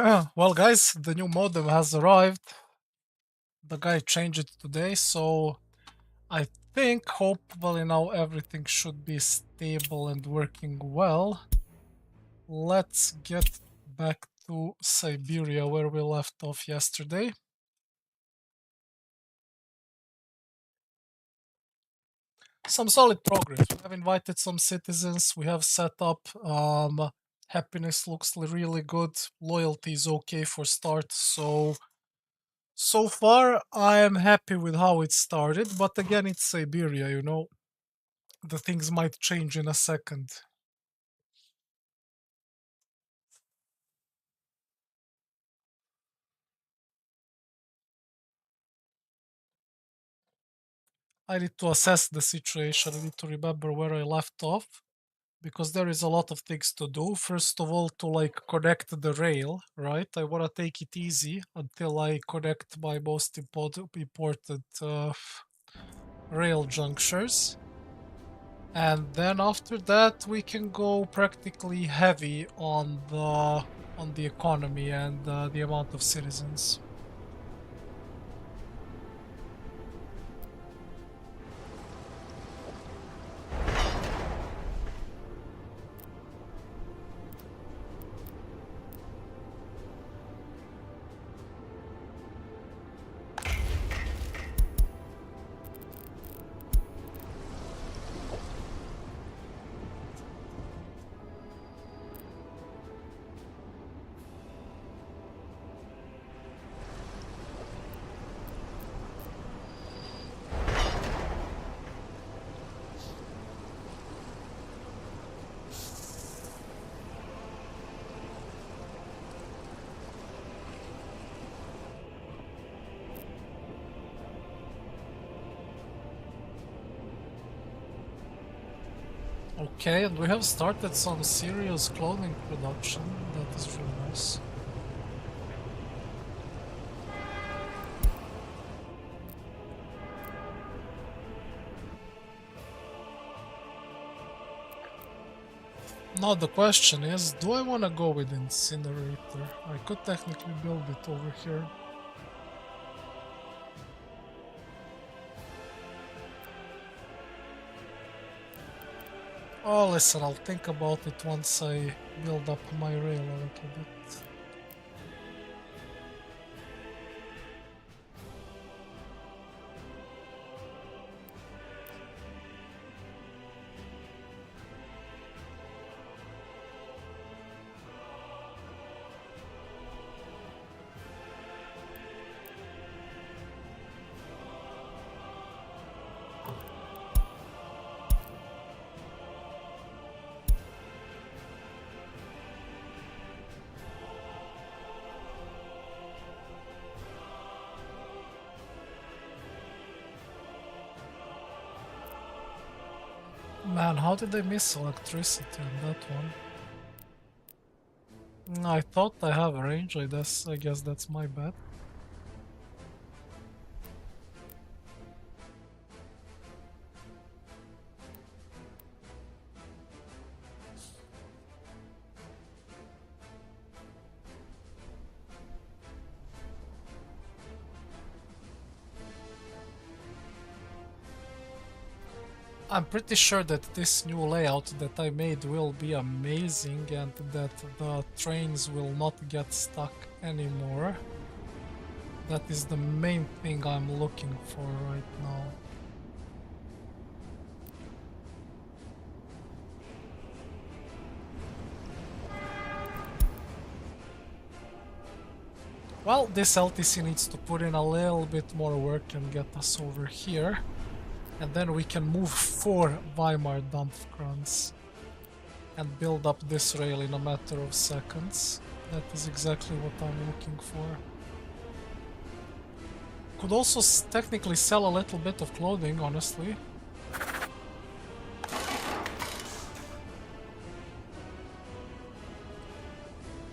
Well, guys, the new modem has arrived. The guy changed it today, so I think hopefully now everything should be stable and working well. Let's get back to Siberia where we left off yesterday. Some solid progress. We have invited some citizens. We have set up. Happiness looks really good. Loyalty is okay for start. So far, I am happy with how it started. But again, it's Siberia. The things might change in a second. I need to assess the situation. I need to remember where I left off because there is a lot of things to do. First of all, to like connect the rail, right? I want to take it easy until I connect my most important rail junctures. And then after that, we can go practically heavy on the economy and the amount of citizens. Okay, and we have started some serious clothing production. That is really nice. Now the question is, do I want to go with incinerator? I could technically build it over here. Oh, listen, I'll think about it once I build up my rail a little bit. Man, how did I miss electricity on that one? I thought I have a range, I guess that's my bad. I'm pretty sure that this new layout that I made will be amazing and that the trains will not get stuck anymore. That is the main thing I'm looking for right now. Well, this LTC needs to put in a little bit more work and get us over here. And then we can move 4 Weimar Dampfkrans and build up this rail in a matter of seconds. That is exactly what I'm looking for. Could also technically sell a little bit of clothing, honestly.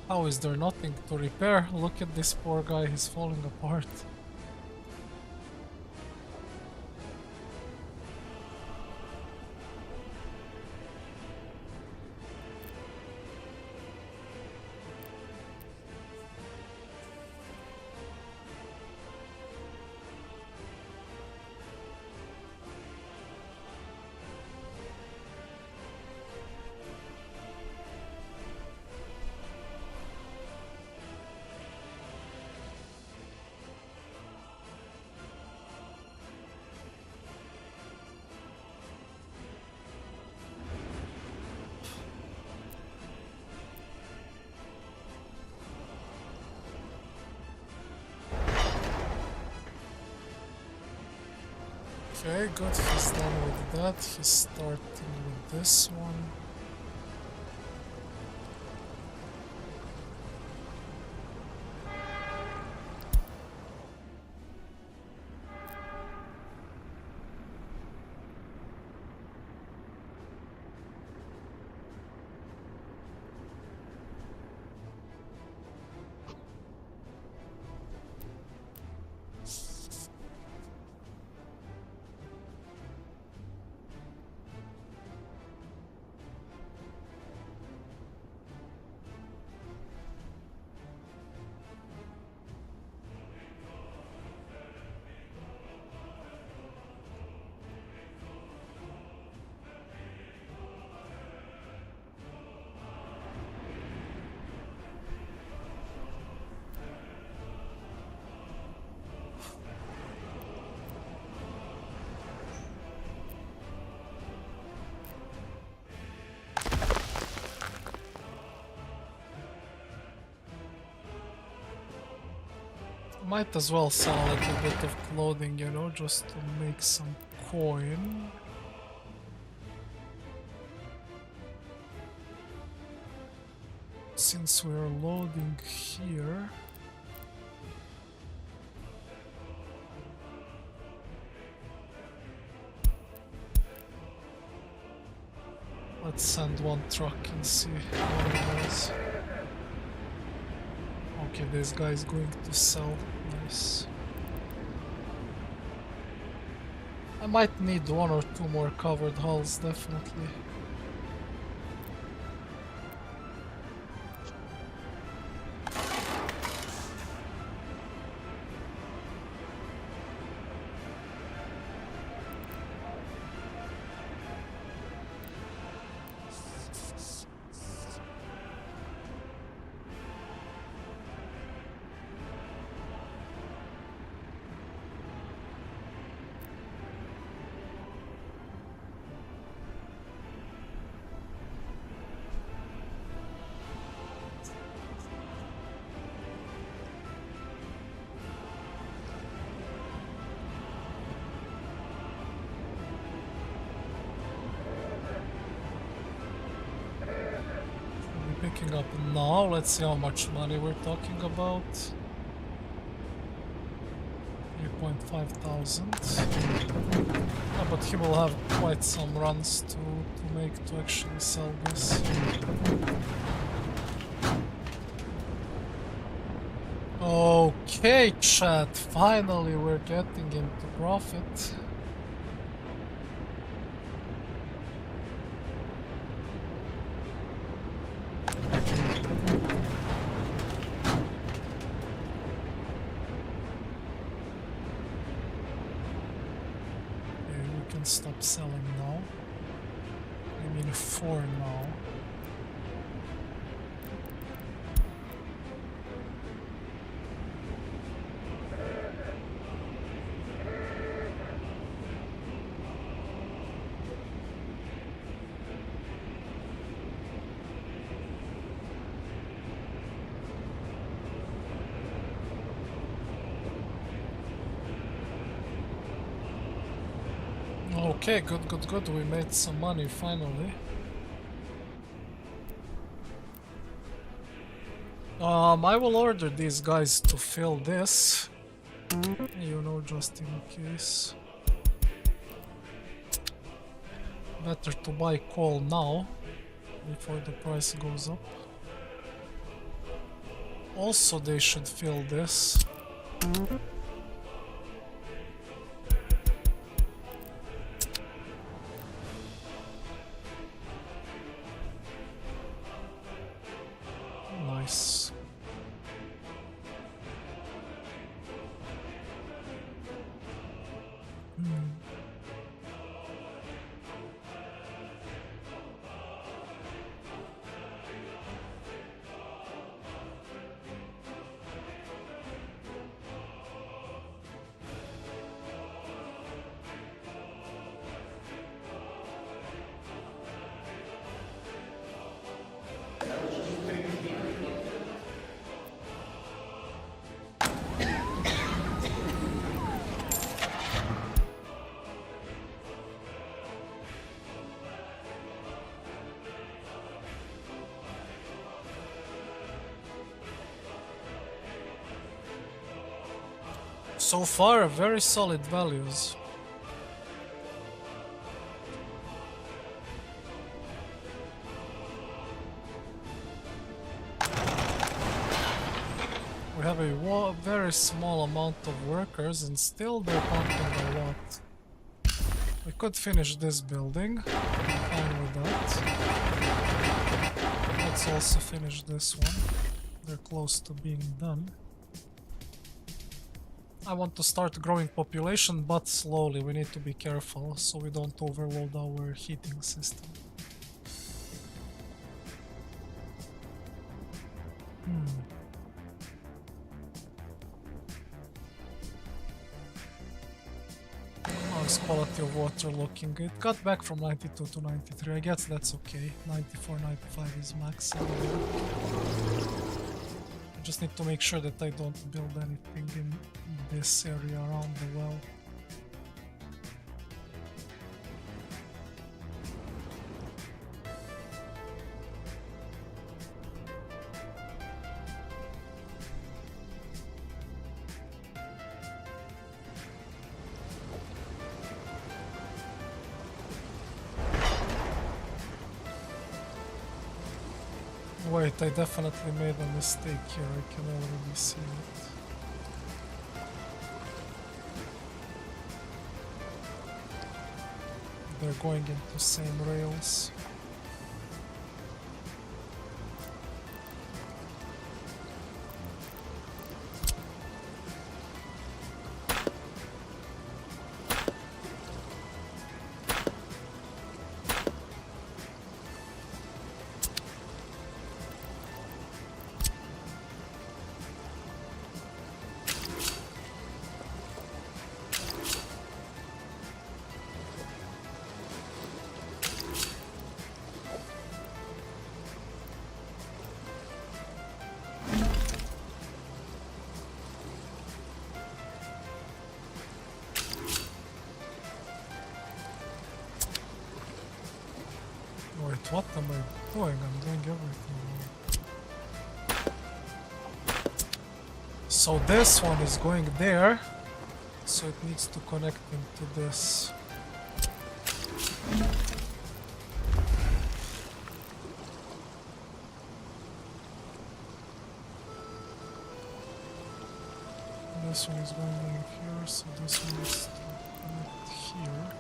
How is there nothing to repair? Look at this poor guy, he's falling apart. Okay, good, he's done with that. He's starting with this one. Might as well sell a little bit of clothing, you know, just to make some coin. Since we're loading here, let's send one truck and see how it goes. Okay, this guy is going to sell. Nice. I might need one or two more covered hulls, definitely. Picking up now, let's see how much money we're talking about. 3.5 thousand. Yeah, but he will have quite some runs to make to actually sell this. Okay, chat, finally we're getting into profit. Stop selling now. I mean 4 now. Okay, good. We made some money finally. I will order these guys to fill this, you know, just in case. Better to buy coal now before the price goes up. Also, they should fill this. Nice. So far, very solid values. We have a very small amount of workers and still they're pumping a lot. We could finish this building. I'm fine with that. Let's also finish this one. They're close to being done. I want to start growing population, but slowly. We need to be careful so we don't overload our heating system. How's quality of water looking? It got back from 92 to 93. I guess that's okay. 94, 95 is max. I just need to make sure that I don't build anything in this area around the well. Wait, I definitely made a mistake here, I can already see it. They're going into same rails. Wait, what am I doing? I'm doing everything wrong. So this one is going there, so it needs to connect into this. This one is going in here, so this one is to connect here.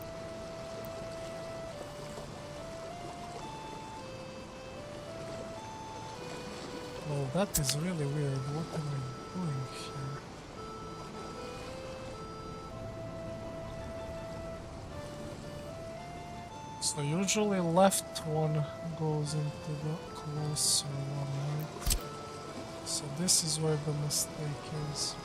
Well, that is really weird. What am I doing here? So usually left one goes into the closer one, right? So this is where the mistake is.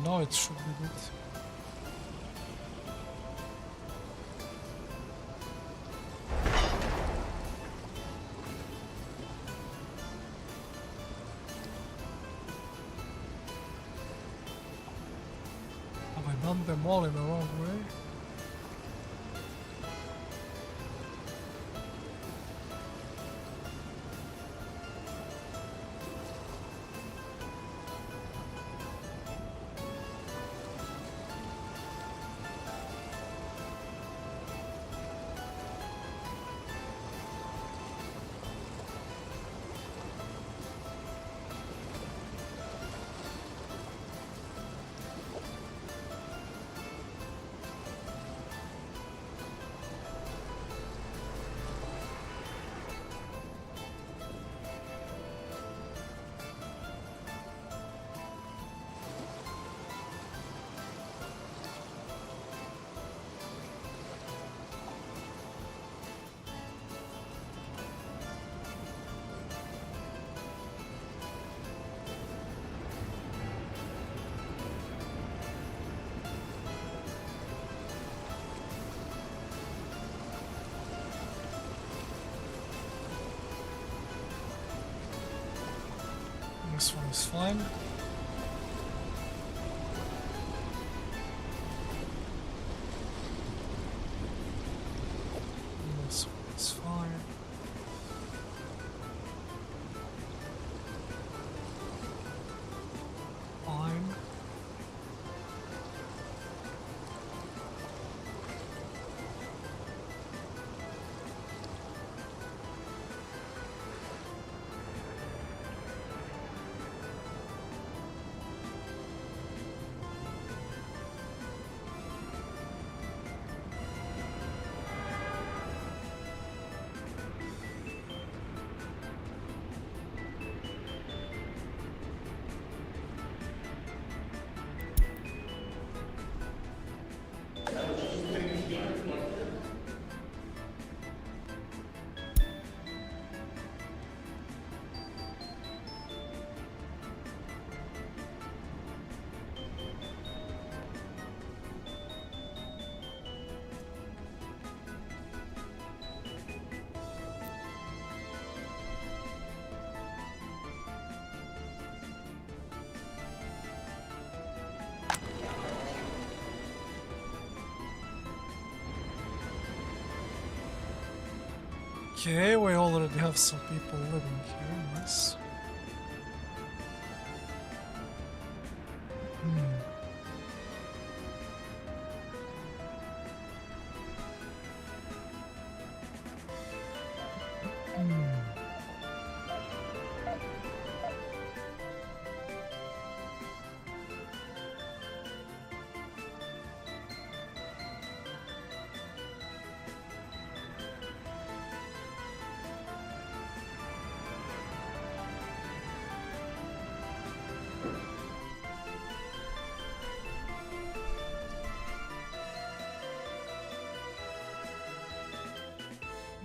Now it should be good. Have I done them all in the wrong way? This one is fine. This one is fine. Fine. Okay, we already have some people living here, nice.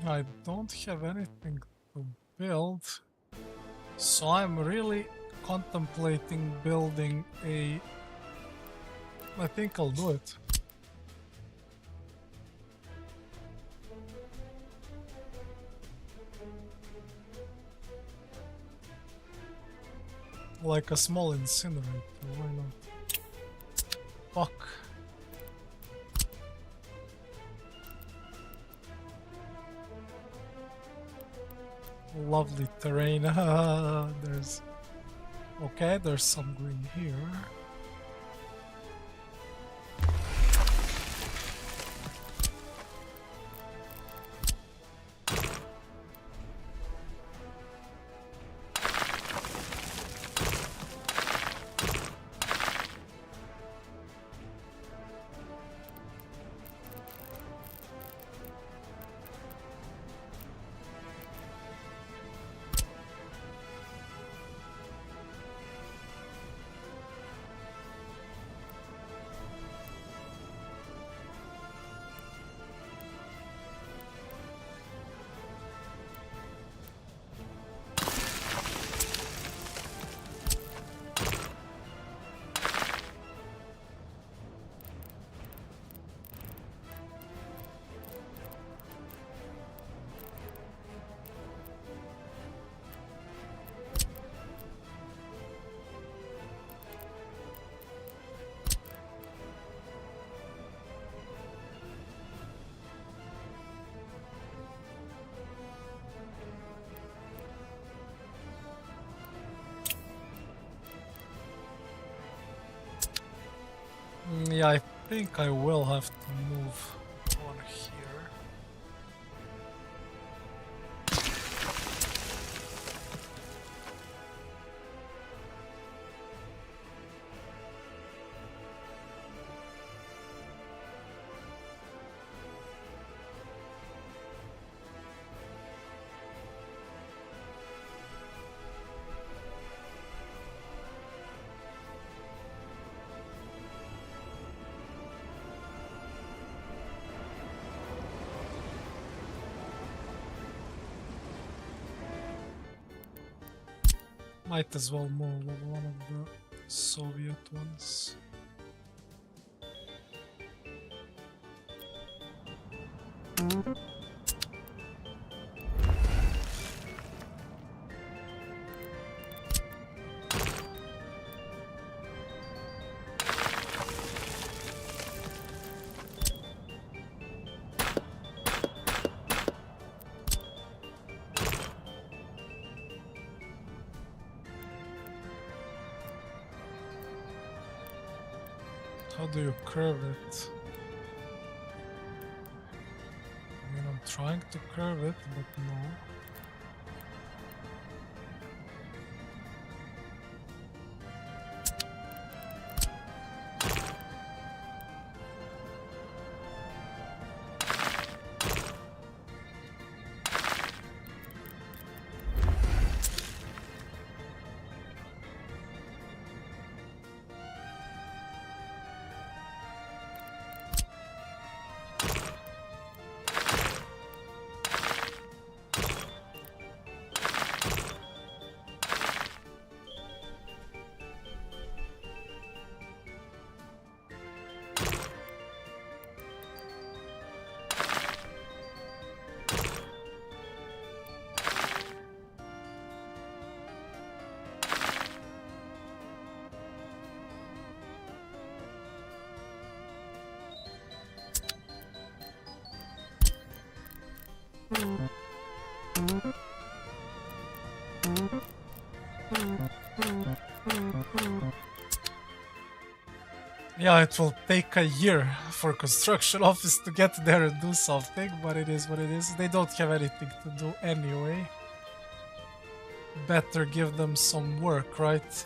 I don't have anything to build, so I'm really contemplating building a... I think I'll do it. Like a small incinerator, why not? Fuck. Lovely terrain. There's... Okay, there's some green here. Yeah, I think I will have to move on here. Might as well move one of the Soviet ones. How do you curve it? I mean, I'm trying to curve it, but no. Yeah, it will take a year for construction office to get there and do something, but it is what it is. They don't have anything to do anyway. Better give them some work, right?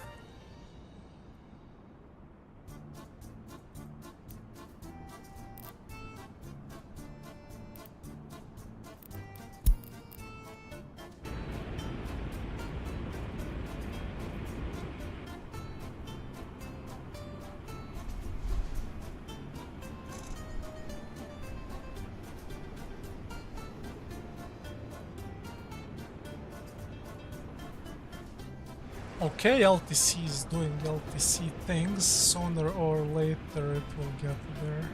Okay, LTC is doing LTC things. Sooner or later it will get there.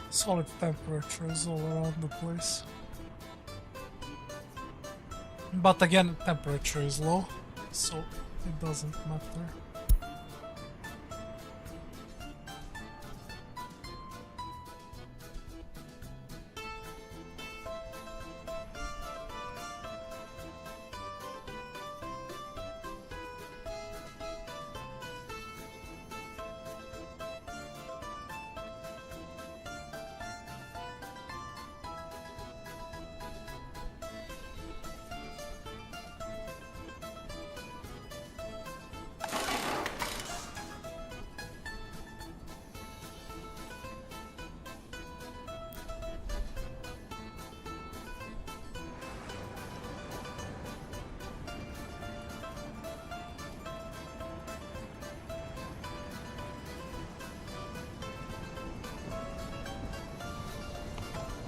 Solid temperatures all around the place. But again, temperature is low, so it doesn't matter.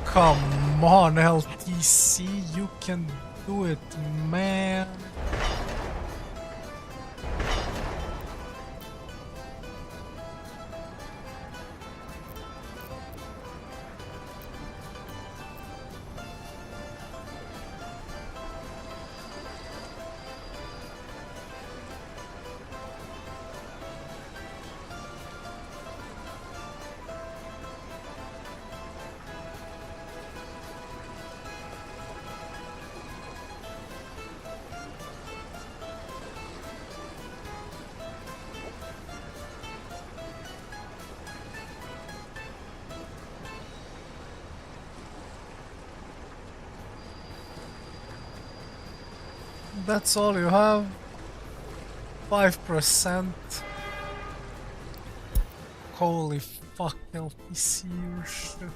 Come on, LTC, you can do it, man. That's all you have? 5%? Holy fuck, LPC or shit.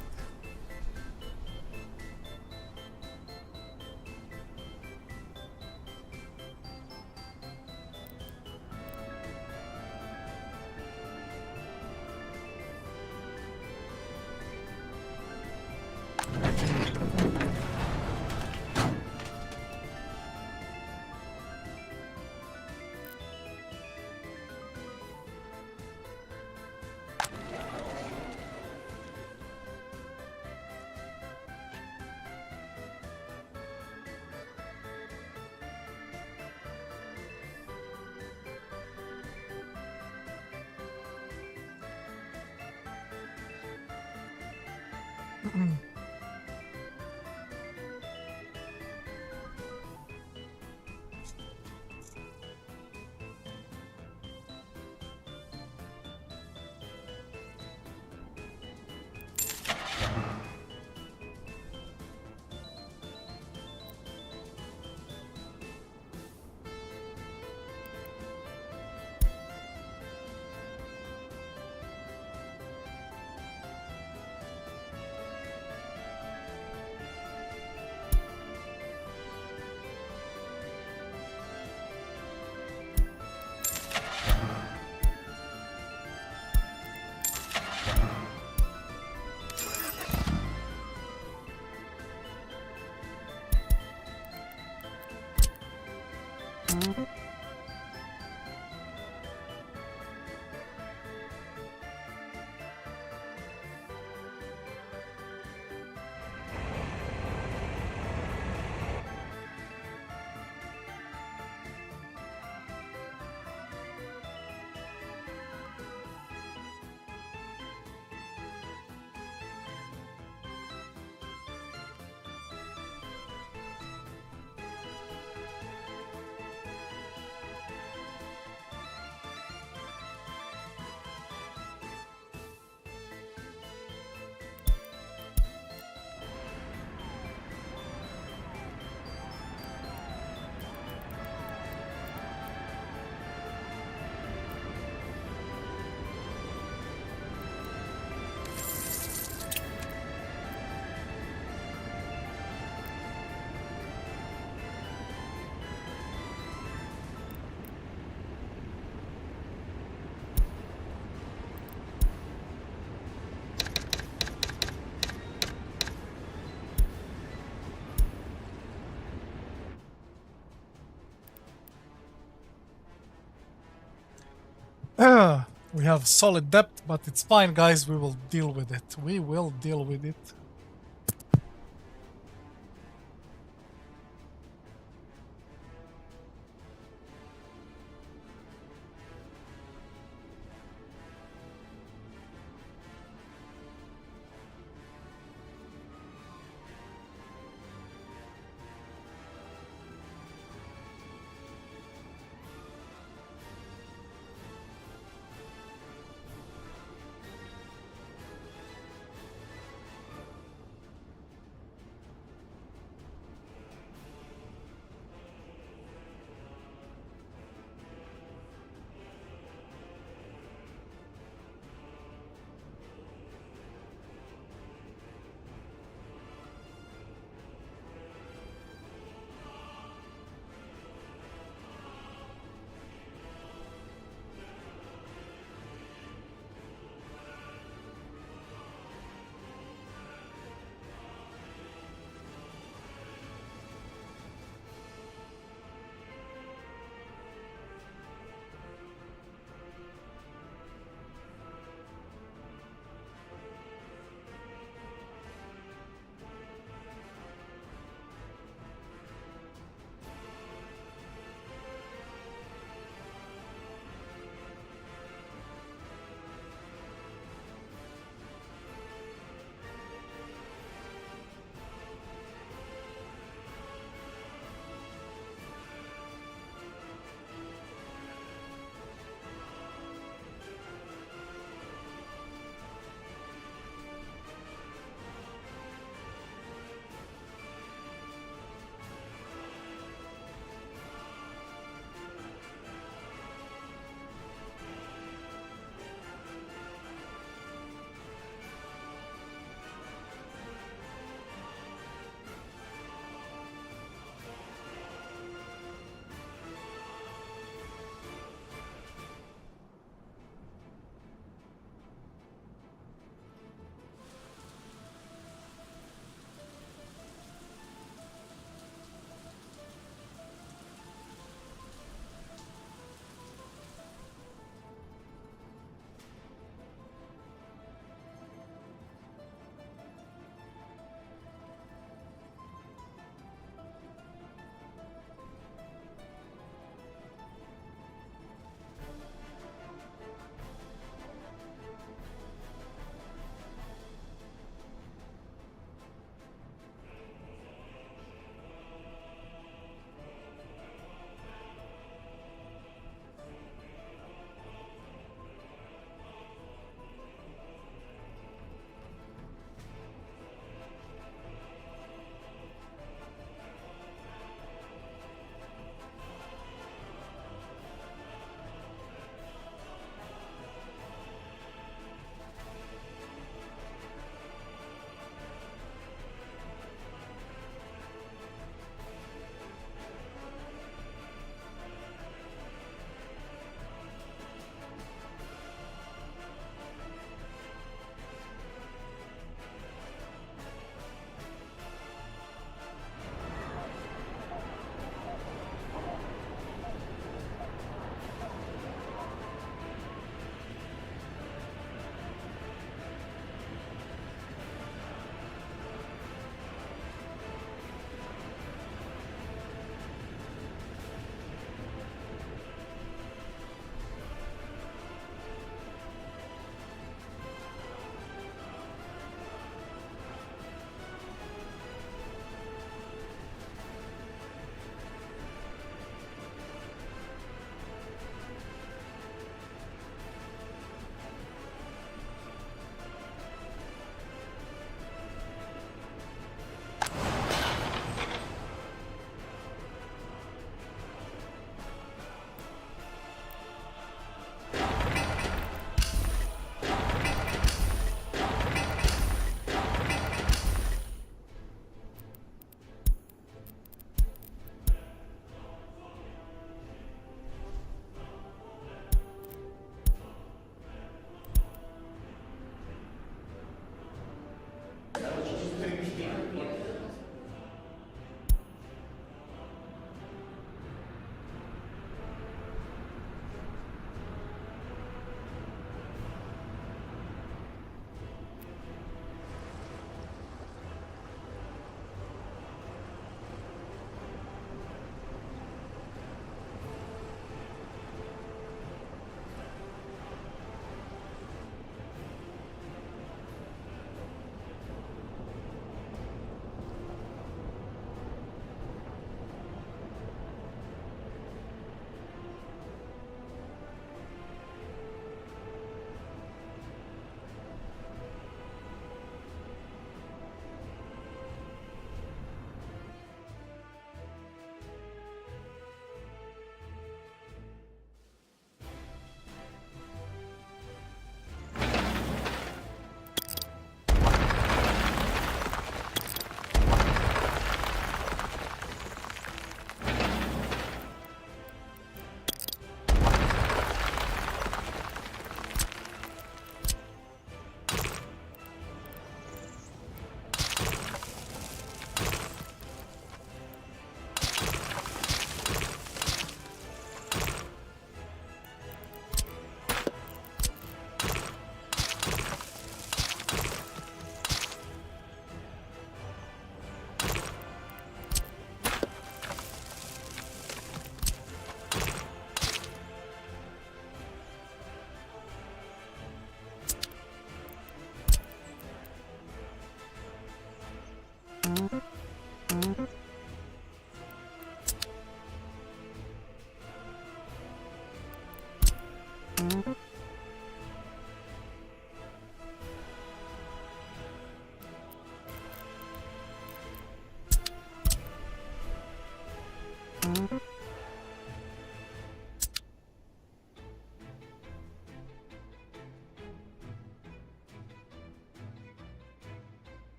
We have solid depth, but it's fine, guys. We will deal with it. We will deal with it.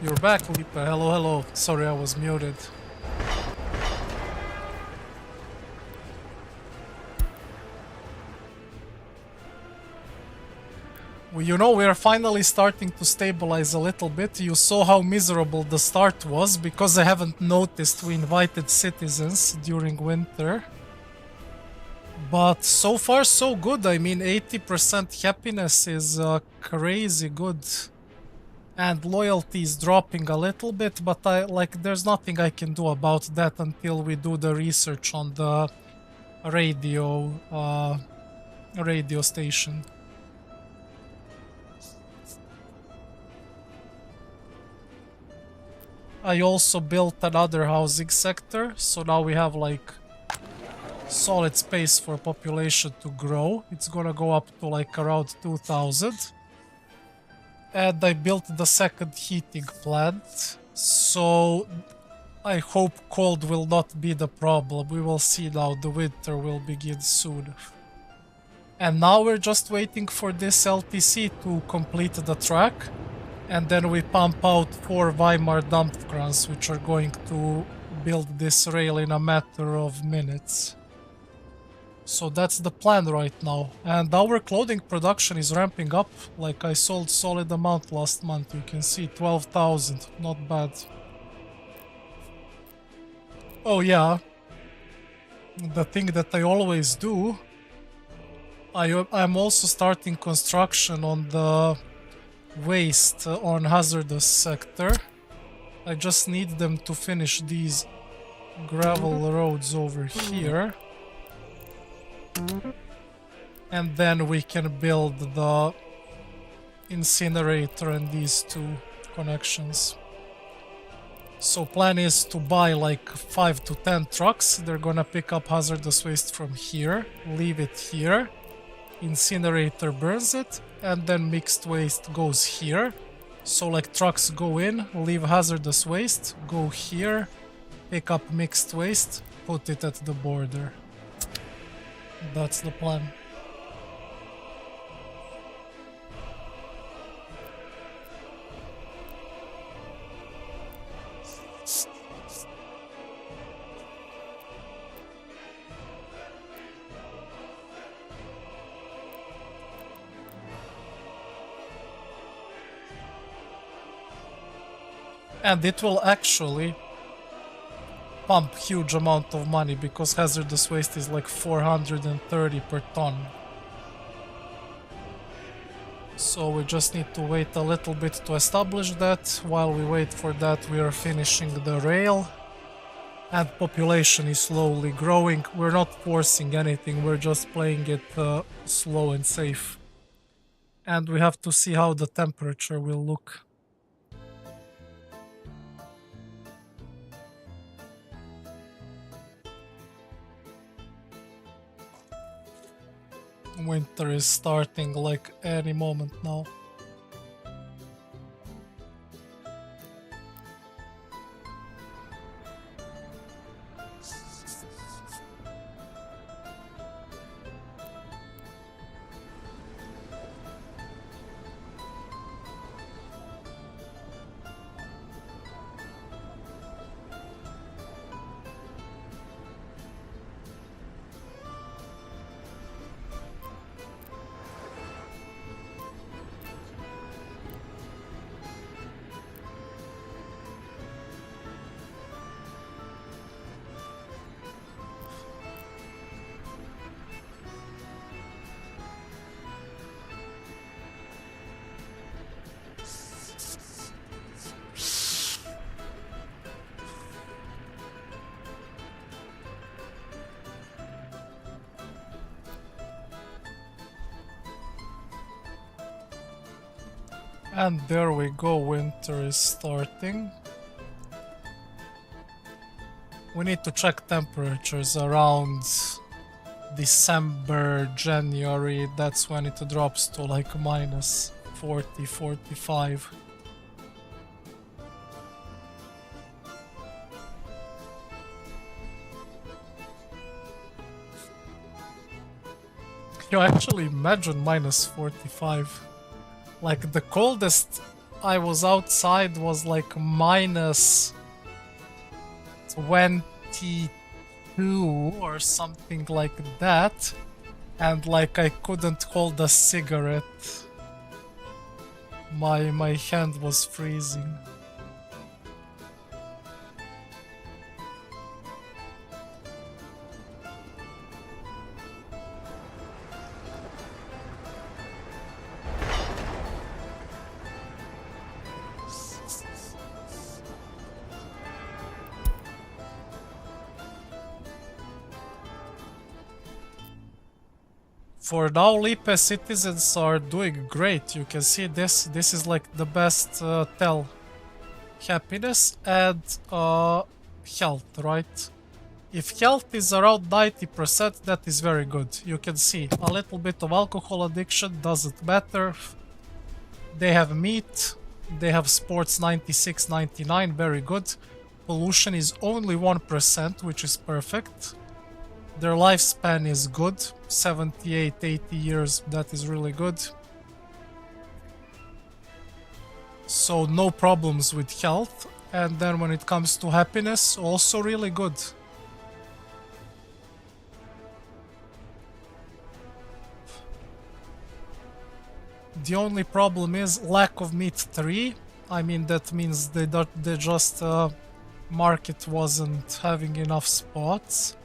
You're back, Lipa. Hello, hello. Sorry, I was muted. Well, you know, we are finally starting to stabilize a little bit. You saw how miserable the start was, because I haven't noticed we invited citizens during winter. But so far so good. I mean, 80% happiness is crazy good. And loyalty is dropping a little bit, but there's nothing I can do about that until we do the research on the radio station. I also built another housing sector, so now we have like solid space for population to grow. It's gonna go up to like around 2000. And I built the second heating plant, so I hope cold will not be the problem. We will see now, the winter will begin soon. And now we're just waiting for this LTC to complete the track, and then we pump out 4 Weimar dump crans, which are going to build this rail in a matter of minutes. So that's the plan right now. And our clothing production is ramping up. Like, I sold solid amount last month. You can see 12,000. Not bad. Oh yeah. The thing that I always do I'm also starting construction on the waste on hazardous sector. I just need them to finish these gravel roads over here. And then we can build the incinerator and these two connections. So plan is to buy like 5 to 10 trucks. They're gonna pick up hazardous waste from here, leave it here. Incinerator burns it, and then mixed waste goes here. So like trucks go in, leave hazardous waste, go here, pick up mixed waste, put it at the border. That's the plan. And it will actually pump huge amount of money because hazardous waste is like 430 per ton. So we just need to wait a little bit to establish that. While we wait for that, we are finishing the rail. And population is slowly growing. We're not forcing anything, we're just playing it slow and safe. And we have to see how the temperature will look. Winter is starting like any moment now. And there we go, winter is starting. We need to check temperatures around December, January. That's when it drops to like minus 40, 45. You actually imagine minus 45. Like the coldest I was outside was like minus 22 or something like that. And like I couldn't hold a cigarette. My hand was freezing. For now, Lipe citizens are doing great. You can see this. This is like the best tell. Happiness and health, right? If health is around 90%, that is very good. You can see a little bit of alcohol addiction doesn't matter. They have meat. They have sports 96, 99, very good. Pollution is only 1%, which is perfect. Their lifespan is good, 78, 80 years, that is really good. So no problems with health. And then when it comes to happiness, also really good. The only problem is lack of meat 3. I mean, that means they just market wasn't having enough spots.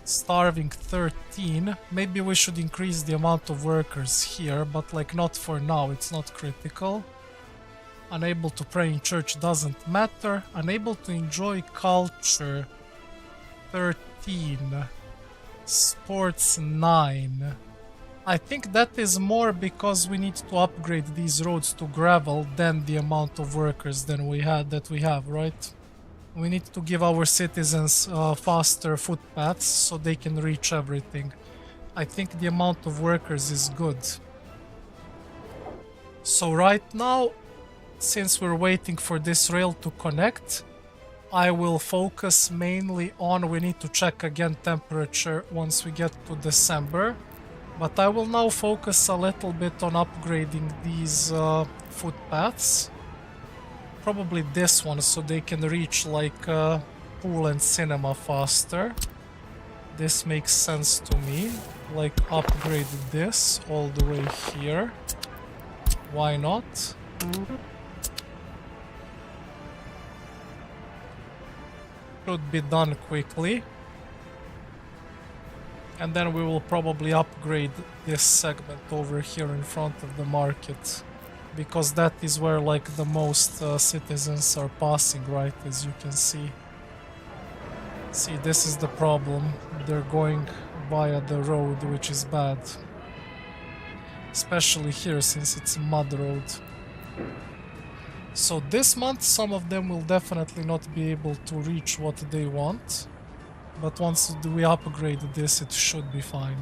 Starving 13. Maybe we should increase the amount of workers here, but like not for now, it's not critical. Unable to pray in church doesn't matter. Unable to enjoy culture 13. Sports 9. I think that is more because we need to upgrade these roads to gravel than the amount of workers that we have, right? We need to give our citizens faster footpaths so they can reach everything. I think the amount of workers is good. So right now, since we're waiting for this rail to connect, I will focus mainly on, we need to check again temperature once we get to December, but I will now focus a little bit on upgrading these footpaths. Probably this one, so they can reach like pool and cinema faster. This makes sense to me. Like upgrade this all the way here. Why not? Should be done quickly. And then we will probably upgrade this segment over here in front of the market. Because that is where like the most citizens are passing, right, as you can see. See, this is the problem. They're going via the road, which is bad. Especially here, since it's a mud road. So this month, some of them will definitely not be able to reach what they want. But once we upgrade this, it should be fine.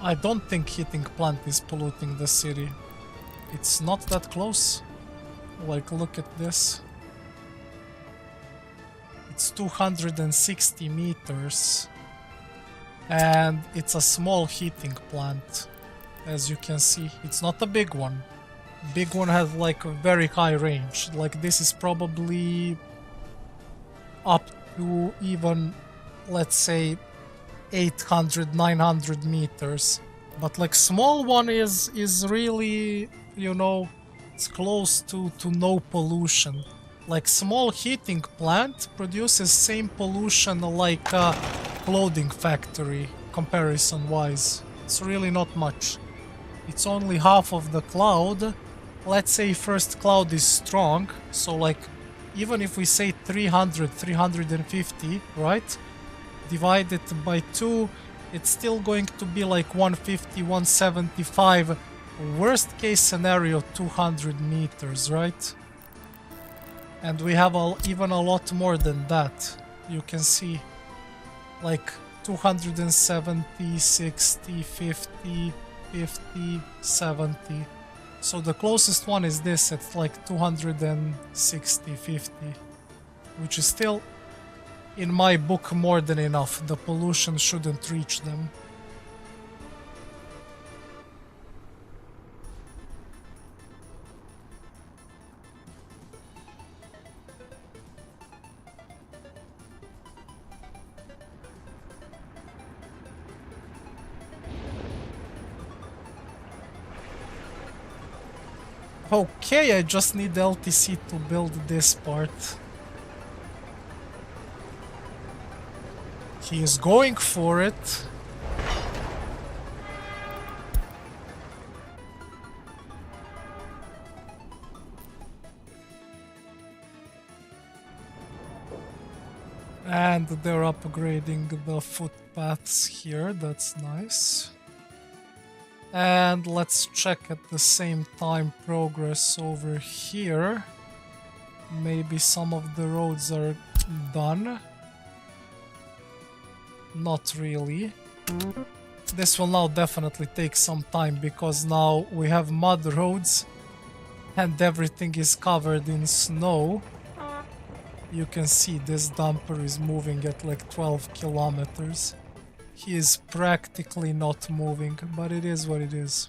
I don't think heating plant is polluting the city. It's not that close. Like, look at this. It's 260 meters. And it's a small heating plant. As you can see, it's not a big one. Big one has like a very high range. Like, this is probably up to even, let's say, 800, 900 meters. But like small one is really, you know, it's close to no pollution. Like small heating plant produces same pollution like a clothing factory comparison wise. It's really not much. It's only half of the cloud. Let's say first cloud is strong, so like even if we say 300, 350, right? Divided by 2, it's still going to be like 150, 175. Worst case scenario, 200 meters, right? And we have even a lot more than that. You can see like 270, 60, 50, 50, 70. So the closest one is this at like 260, 50, which is still, in my book, more than enough. The pollution shouldn't reach them. Okay, I just need LTC to build this part. He is going for it. And they're upgrading the footpaths here, that's nice. And let's check at the same time progress over here. Maybe some of the roads are done. Not really. This will now definitely take some time because now we have mud roads and everything is covered in snow. You can see this dumper is moving at like 12 kilometers. He is practically not moving, but it is what it is.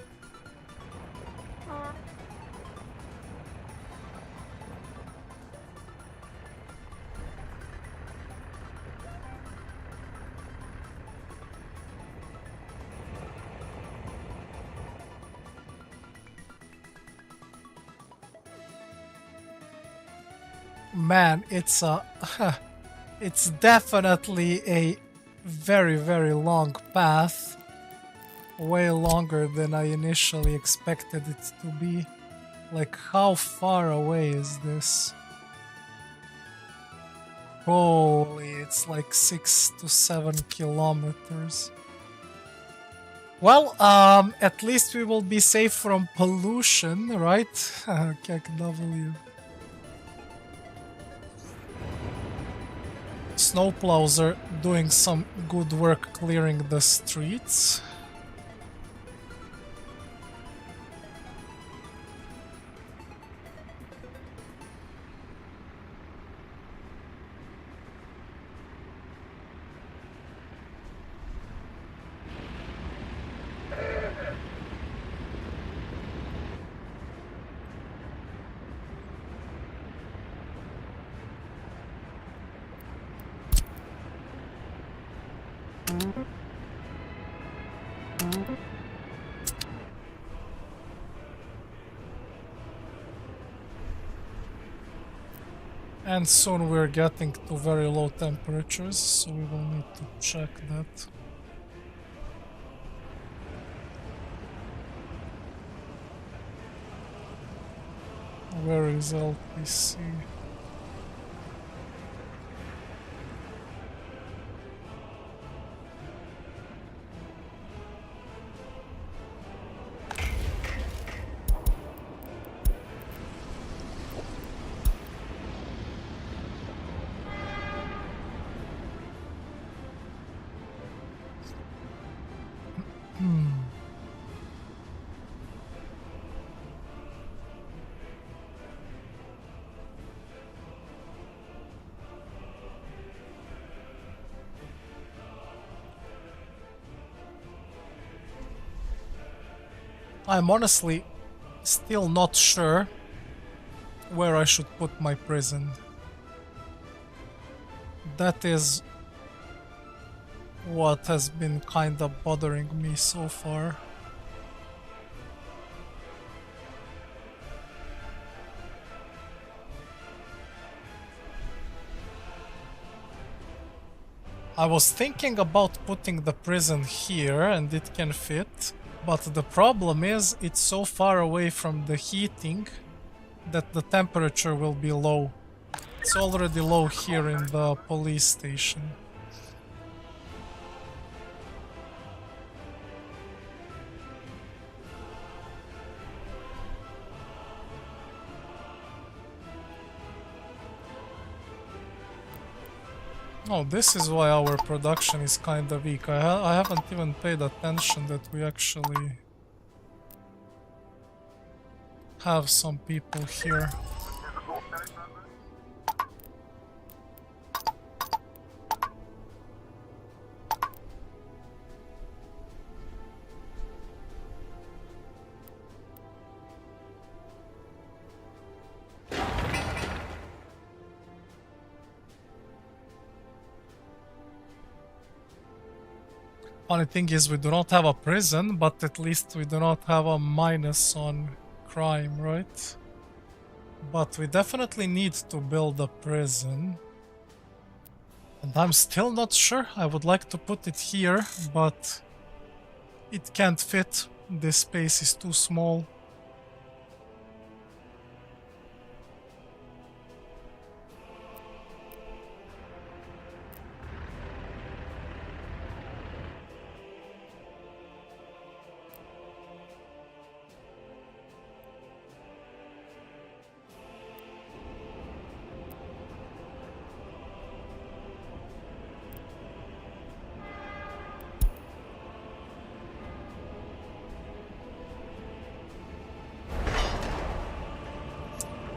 Man, it's it's definitely a very, very long path. Way longer than I initially expected it to be. Like, how far away is this? Holy, it's like 6 to 7 kilometers. Well, at least we will be safe from pollution, right? Kek W. Snowplows are doing some good work clearing the streets. And soon we're getting to very low temperatures, so we will need to check that. Where is LPC? I'm honestly still not sure where I should put my prison. That is what has been kinda bothering me so far. I was thinking about putting the prison here and it can fit, but the problem is it's so far away from the heating that the temperature will be low. It's already low here in the police station. Oh, this is why our production is kinda weak. I haven't even paid attention that we actually have some people here. Funny thing is we do not have a prison, but at least we do not have a minus on crime, right? But we definitely need to build a prison. And I'm still not sure. I would like to put it here, but it can't fit. This space is too small.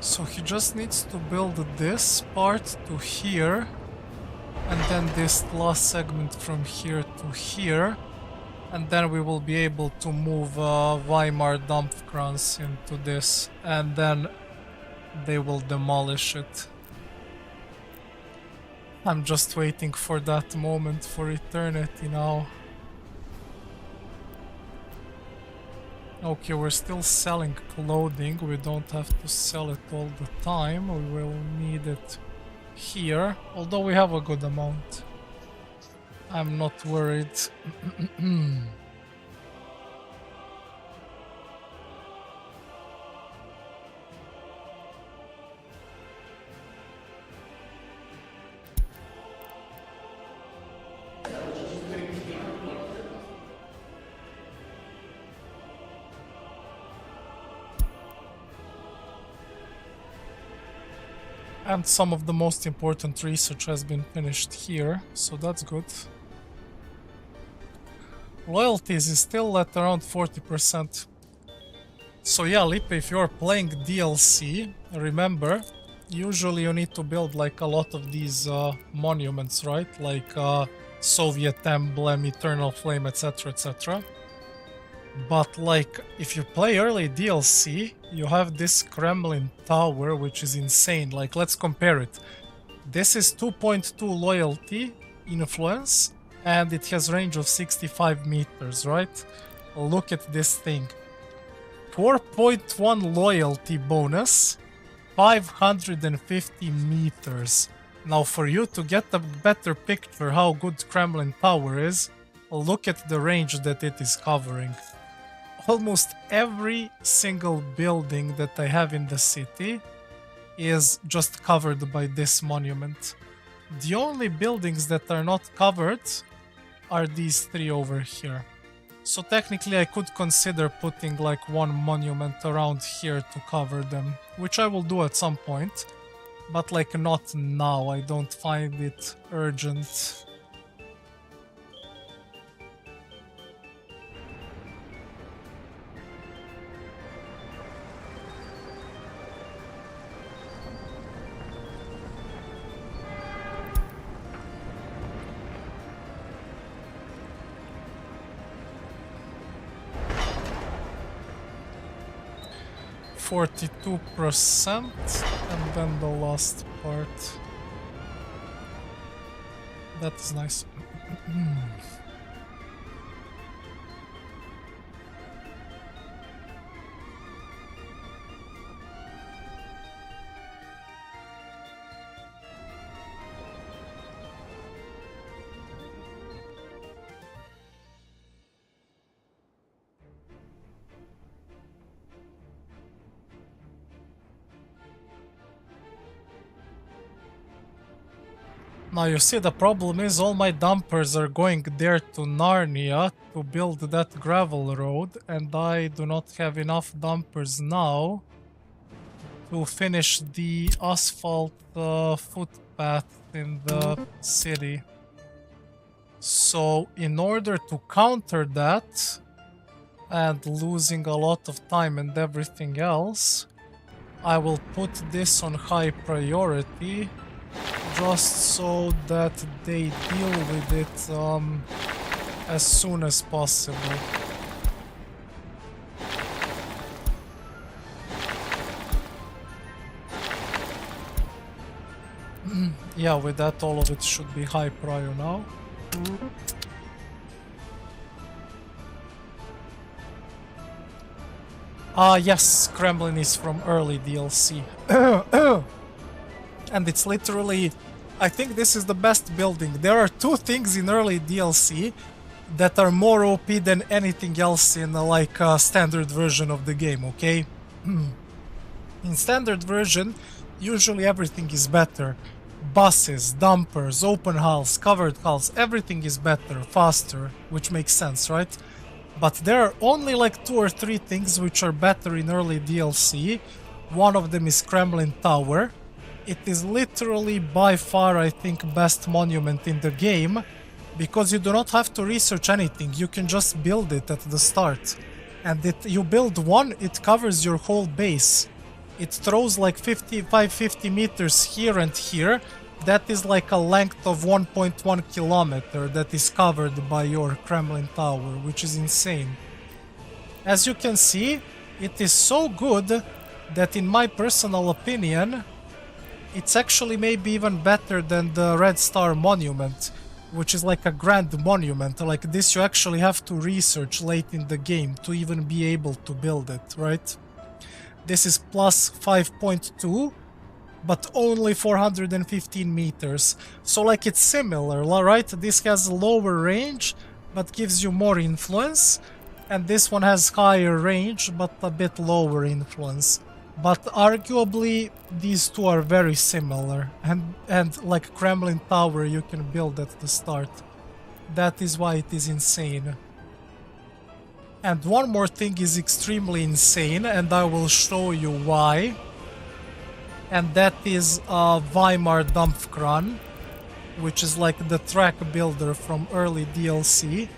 So he just needs to build this part to here. And then this last segment from here to here. And then we will be able to move Weimar Dampfkranz into this. And then they will demolish it. I'm just waiting for that moment for eternity now. Okay, we're still selling clothing. We don't have to sell it all the time. We will need it here, although we have a good amount. I'm not worried. And some of the most important research has been finished here, so that's good. Loyalties is still at around 40%. So yeah, Lipe, if you're playing DLC, remember, usually you need to build like a lot of these monuments, right? Like Soviet Emblem, Eternal Flame, etc, etc. But like, if you play early DLC, you have this Kremlin tower, which is insane. Like, let's compare it. This is 2.2 loyalty influence, and it has range of 65 meters, right? Look at this thing. 4.1 loyalty bonus, 550 meters. Now, for you to get a better picture how good Kremlin Tower is, look at the range that it is covering. Almost every single building that I have in the city is just covered by this monument. The only buildings that are not covered are these three over here. So technically I could consider putting like one monument around here to cover them, which I will do at some point, but like not now. I don't find it urgent. %42%, and then the last part. That is nice. Now you see, the problem is all my dumpers are going there to Narnia to build that gravel road, and I do not have enough dumpers now to finish the asphalt footpath in the city. So in order to counter that and losing a lot of time and everything else, I will put this on high priority, just so that they deal with it as soon as possible. Yeah, with that all of it should be high prio now. Yes, Kremlin is from early DLC. And it's literally, I think this is the best building. There are two things in early DLC that are more OP than anything else in like a standard version of the game, okay? In standard version, usually everything is better. Buses, dumpers, open hulls, covered hulls, everything is better, faster, which makes sense, right? But there are only like 2 or 3 things which are better in early DLC. One of them is Kremlin Tower. It is literally by far, I think, best monument in the game, because you do not have to research anything. You can just build it at the start. And you build one, it covers your whole base. It throws like 50 meters here and here, that is like a length of 1.1 kilometer that is covered by your Kremlin Tower, which is insane. As you can see, it is so good that in my personal opinion, it's actually maybe even better than the Red Star Monument, which is like a grand monument. Like this you actually have to research late in the game to even be able to build it, right? This is plus 5.2, but only 415 meters. So like it's similar, right? This has lower range, but gives you more influence. And this one has higher range, but a bit lower influence. But arguably, these two are very similar. And like Kremlin Tower, you can build at the start. That is why it is insane. And one more thing is extremely insane, and I will show you why. And that is Weimar Dampfkran, which is like the track builder from early DLC.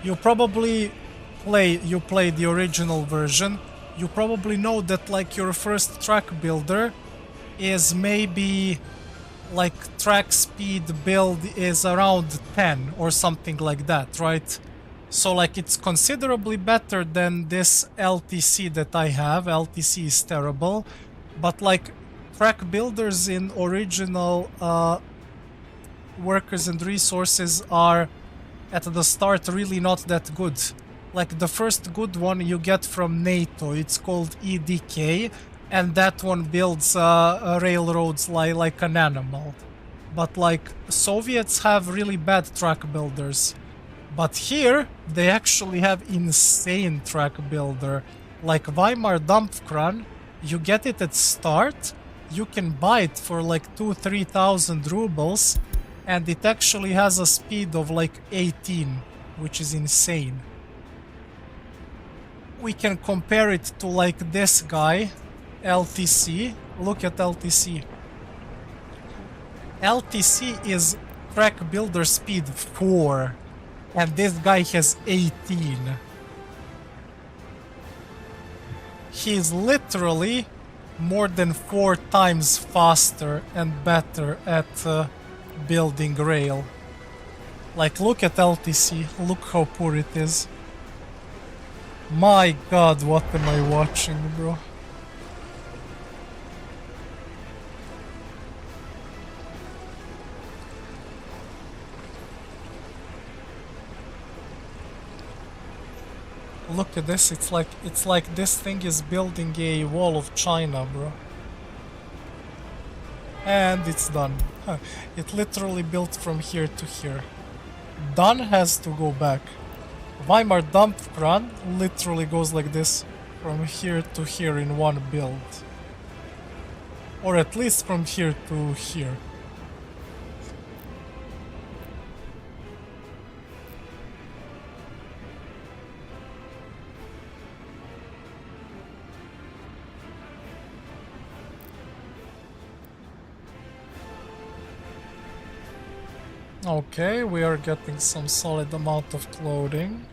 You probably play the original version. You probably know that like your first track builder is maybe like track speed build is around 10 or something like that, right? So like it's considerably better than this LTC that I have. LTC is terrible, but like track builders in original workers and resources are at the start really not that good. Like the first good one you get from NATO, it's called EDK, and that one builds railroads like an animal. But like Soviets have really bad track builders. But here they actually have insane track builder. Like Weimar Dampfkran, you get it at start, you can buy it for like 2,000-3,000 rubles, and it actually has a speed of like 18, which is insane. We can compare it to like this guy, LTC. Look at LTC. LTC is track builder speed 4, and this guy has 18. He's literally more than 4 times faster and better at building rail. Like, look at LTC, look how poor it is. My god, what am I watching, bro? Look at this, it's like this thing is building a wall of China, bro. And it's done. It literally built from here to here. Done has to go back. Weimar Dampfkran literally goes like this from here to here in one build. Or at least from here to here. Okay, we are getting some solid amount of clothing.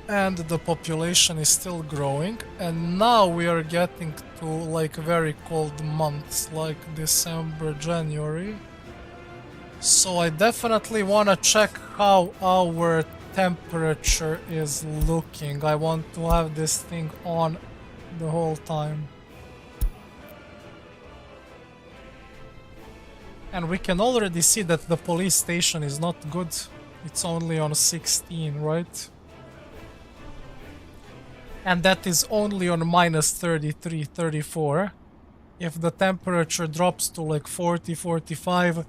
And the population is still growing, and now we are getting to like very cold months like December, January. So I definitely want to check how our temperature is looking. I want to have this thing on the whole time. And we can already see that the police station is not good. It's only on 16, right? And that is only on minus 33, 34. If the temperature drops to like 40, 45,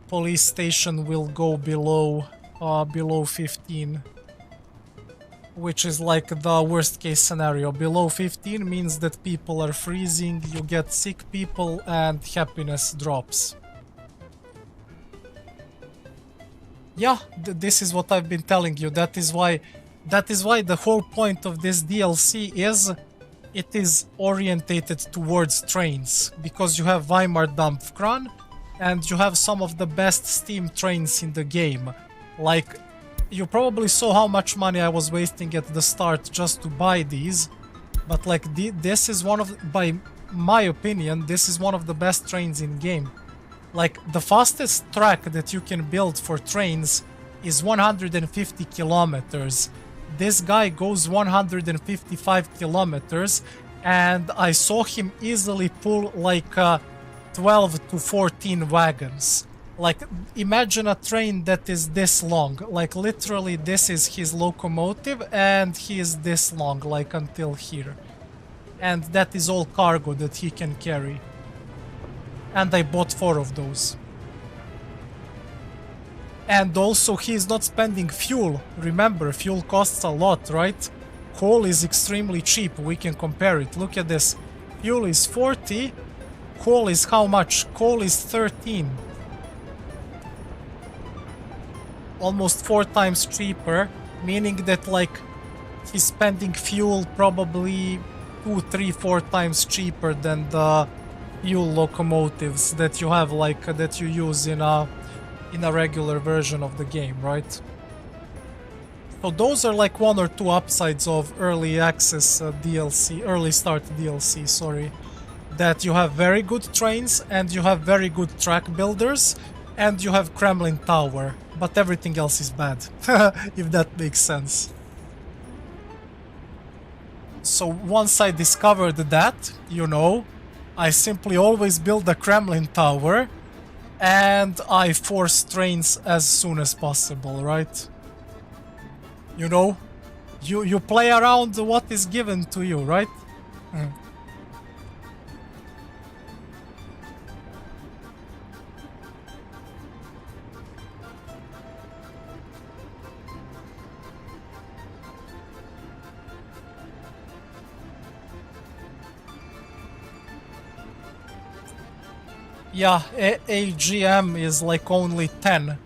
police station will go below 15. Which is like the worst case scenario. Below 15 means that people are freezing, you get sick people, and happiness drops. Yeah, this is what I've been telling you. That is why the whole point of this DLC is it is orientated towards trains, because you have Weimar Dampfkran and you have some of the best steam trains in the game. Like, you probably saw how much money I was wasting at the start just to buy these, But like this is one of, by my opinion, this is one of the best trains in game. Like the fastest track that you can build for trains is 150 kilometers. This guy goes 155 kilometers, and I saw him easily pull like 12 to 14 wagons. Like, imagine a train that is this long. Like, literally, this is his locomotive, and he is this long, like, until here. And that is all cargo that he can carry. And I bought 4 of those. And also, he is not spending fuel. Remember, fuel costs a lot, right? Coal is extremely cheap. We can compare it. Look at this. Fuel is 40. Coal is how much? Coal is 13. Almost 4 times cheaper, meaning that like he's spending fuel probably 2, 3, 4 times cheaper than the fuel locomotives that you have, like that you use in a regular version of the game, right? So those are like 1 or 2 upsides of early access DLC, early start DLC, sorry. That you have very good trains, and you have very good track builders, and you have Kremlin Tower, but everything else is bad, if that makes sense. So once I discovered that, you know, I simply always build a Kremlin Tower, and I force trains as soon as possible, right? You know, you play around what is given to you, right? Yeah, AGM is like only 10.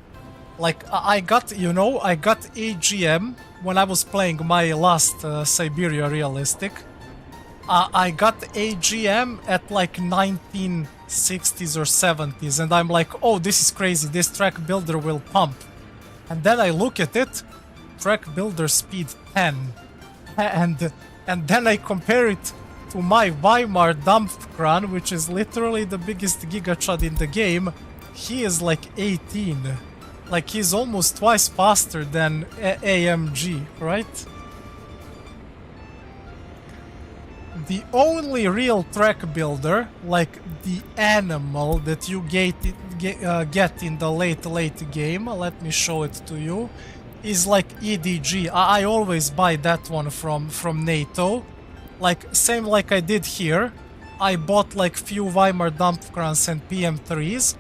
Like, I got, you know, I got AGM when I was playing my last Siberia realistic. I got AGM at like 1960s or 70s, and I'm like, oh, this is crazy, this track builder will pump. And then I look at it, track builder speed 10. And then I compare it to my Weimar Dampfkran, which is literally the biggest gigachad in the game. He is like 18. Like, he's almost twice faster than AMG, right? The only real track builder, like the animal that you get in the late game, let me show it to you, is like EDG. I always buy that one from NATO. Like, same like I did here. I bought like few Weimar Dampfkrans and PM3s.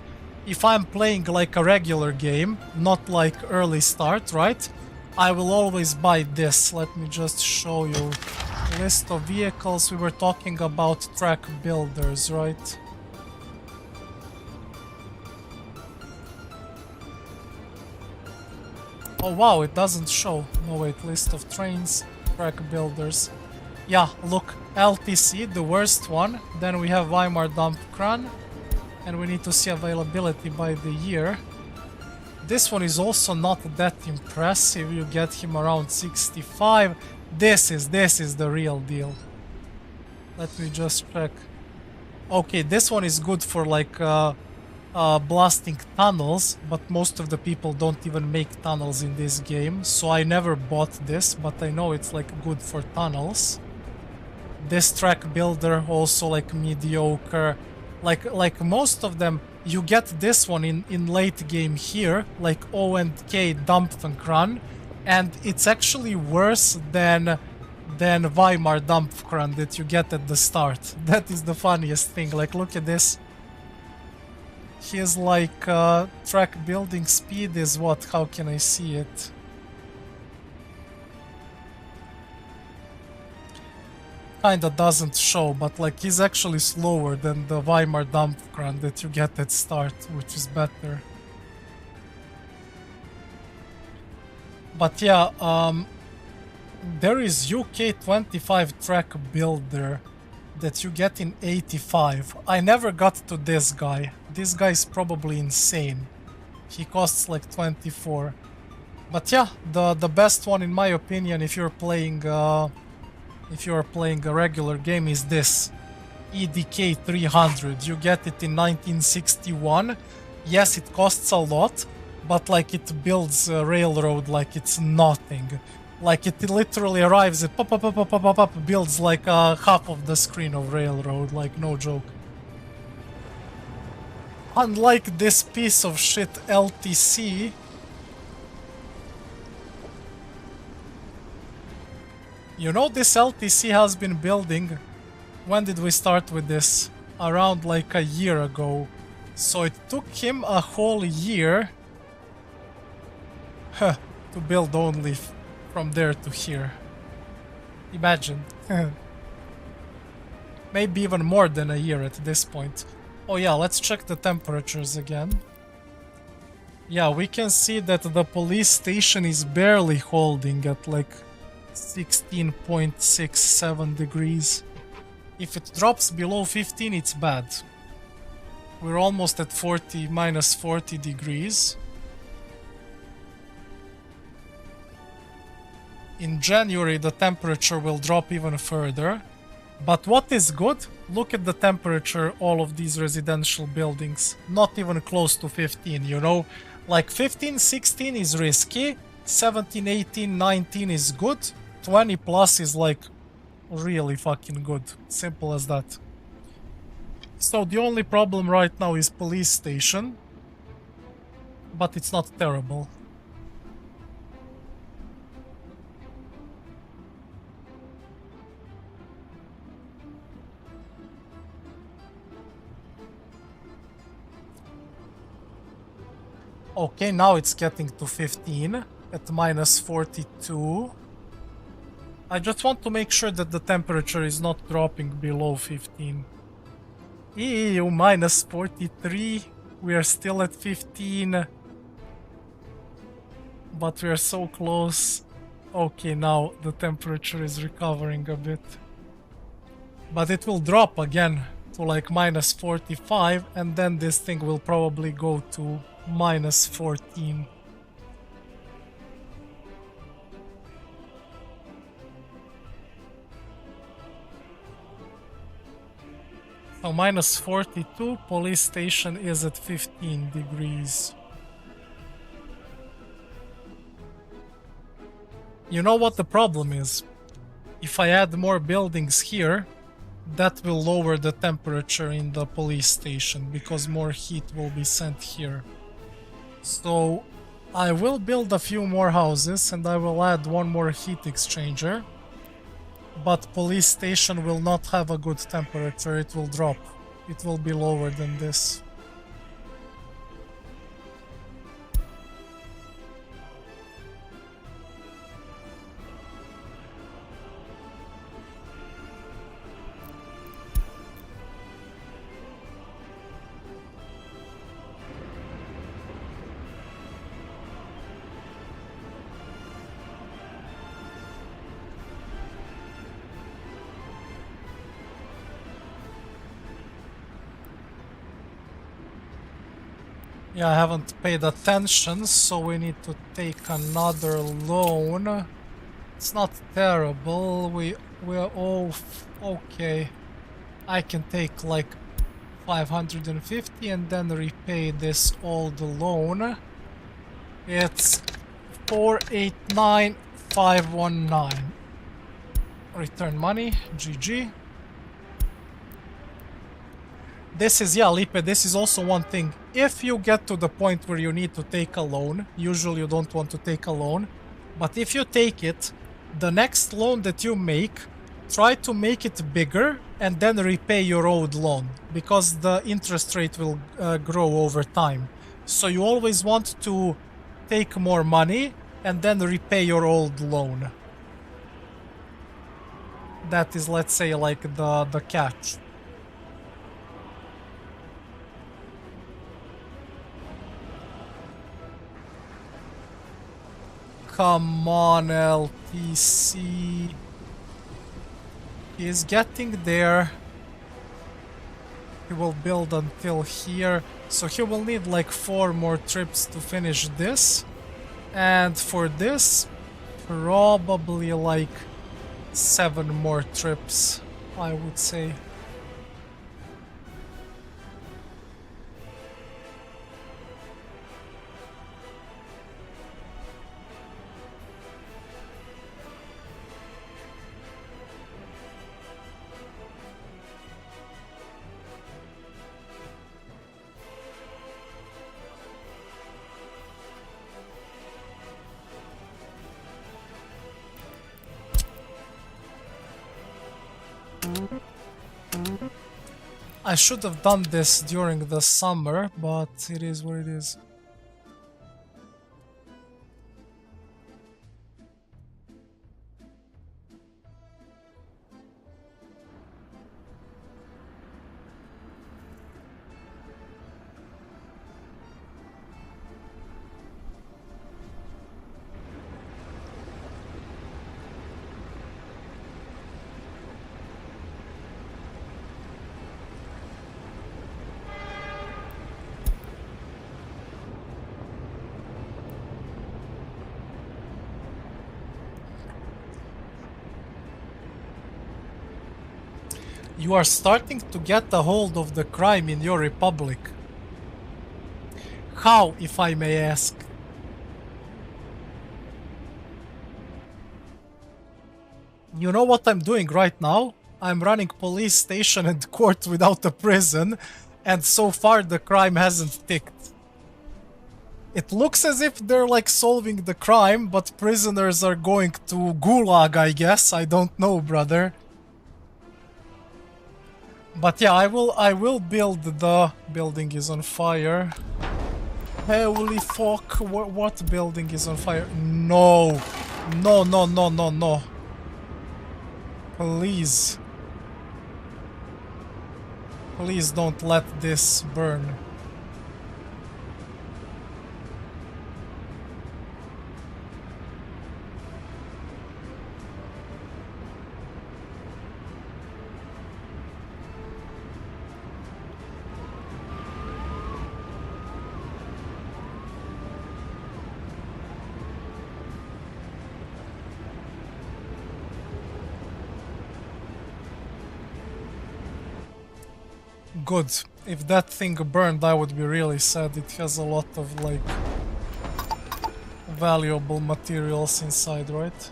If I'm playing like a regular game, not like early start, right? I will always buy this. Let me just show you list of vehicles. We were talking about track builders, right? Oh wow, it doesn't show. No wait, list of trains, track builders. Yeah, look, LTC, the worst one. Then we have Weimar Dampfkran. And we need to see availability by the year. This one is also not that impressive. You get him around 65. This is the real deal. Let me just check. Okay, this one is good for like blasting tunnels, but most of the people don't even make tunnels in this game, so I never bought this, but I know it's like good for tunnels. This track builder also like mediocre. Like most of them, you get this one in late game here, like O and K Dampfkran, and it's actually worse than Weimar Dampfkran that you get at the start. That is the funniest thing. Like, look at this. His like track building speed is what? How can I see it? Kinda doesn't show, but like he's actually slower than the Weimar Dampfkran that you get at start, which is better. But yeah, there is UK25 track builder that you get in 85. I never got to this guy. This guy is probably insane. He costs like 24. But yeah, the best one in my opinion, if you're playing if you are playing a regular game, is this EDK 300. You get it in 1961. Yes, it costs a lot, but like it builds a railroad like it's nothing. Like it literally arrives at pop, pop, pop, pop, pop, pop, pop, builds like half of the screen of railroad, like no joke. Unlike this piece of shit LTC, you know, this LTC has been building. When did we start with this? Around like a year ago. So it took him a whole year to build only from there to here. Imagine. Maybe even more than a year at this point. Oh yeah, let's check the temperatures again. Yeah, we can see that the police station is barely holding at like 16.67 degrees. If it drops below 15, it's bad. We're almost at minus 40 degrees. In January, the temperature will drop even further. But what is good? Look at the temperature, all of these residential buildings. Not even close to 15, you know? Like 15, 16 is risky, 17, 18, 19 is good, 20 plus is like really fucking good. Simple as that. So the only problem right now is police station. But it's not terrible. Okay, now it's getting to 15 at minus 42. I just want to make sure that the temperature is not dropping below 15. Ew, minus 43. We are still at 15. But we are so close. Okay, now the temperature is recovering a bit. But it will drop again to like minus 45, and then this thing will probably go to minus 14. So minus 42, police station is at 15 degrees. You know what the problem is? If I add more buildings here, that will lower the temperature in the police station because more heat will be sent here. So I will build a few more houses and I will add one more heat exchanger. But police station will not have a good temperature, it will drop. It will be lower than this. Yeah, I haven't paid attention, so we need to take another loan. It's not terrible. We're all okay. I can take like 550 and then repay this old loan. It's 489519. Return money, GG. This is, yeah, Lipe, this is also one thing. If you get to the point where you need to take a loan, usually you don't want to take a loan, but if you take it, the next loan that you make, try to make it bigger and then repay your old loan, because the interest rate will grow over time. So you always want to take more money and then repay your old loan. That is, let's say, like the catch. Come on, LTC. He is getting there. He will build until here. So he will need like 4 more trips to finish this. And for this, probably like 7 more trips, I would say. I should have done this during the summer, but it is what it is. You are starting to get a hold of the crime in your republic. How, if I may ask? You know what I'm doing right now? I'm running police station and court without a prison, and so far the crime hasn't ticked. It looks as if they're like solving the crime, but prisoners are going to gulag, I guess. I don't know, brother. But yeah, I will build the building is on fire. Holy fuck, what building is on fire? No. No, no, no, no, no. Please. Please don't let this burn. Good. If that thing burned, I would be really sad. It has a lot of, like, valuable materials inside, right?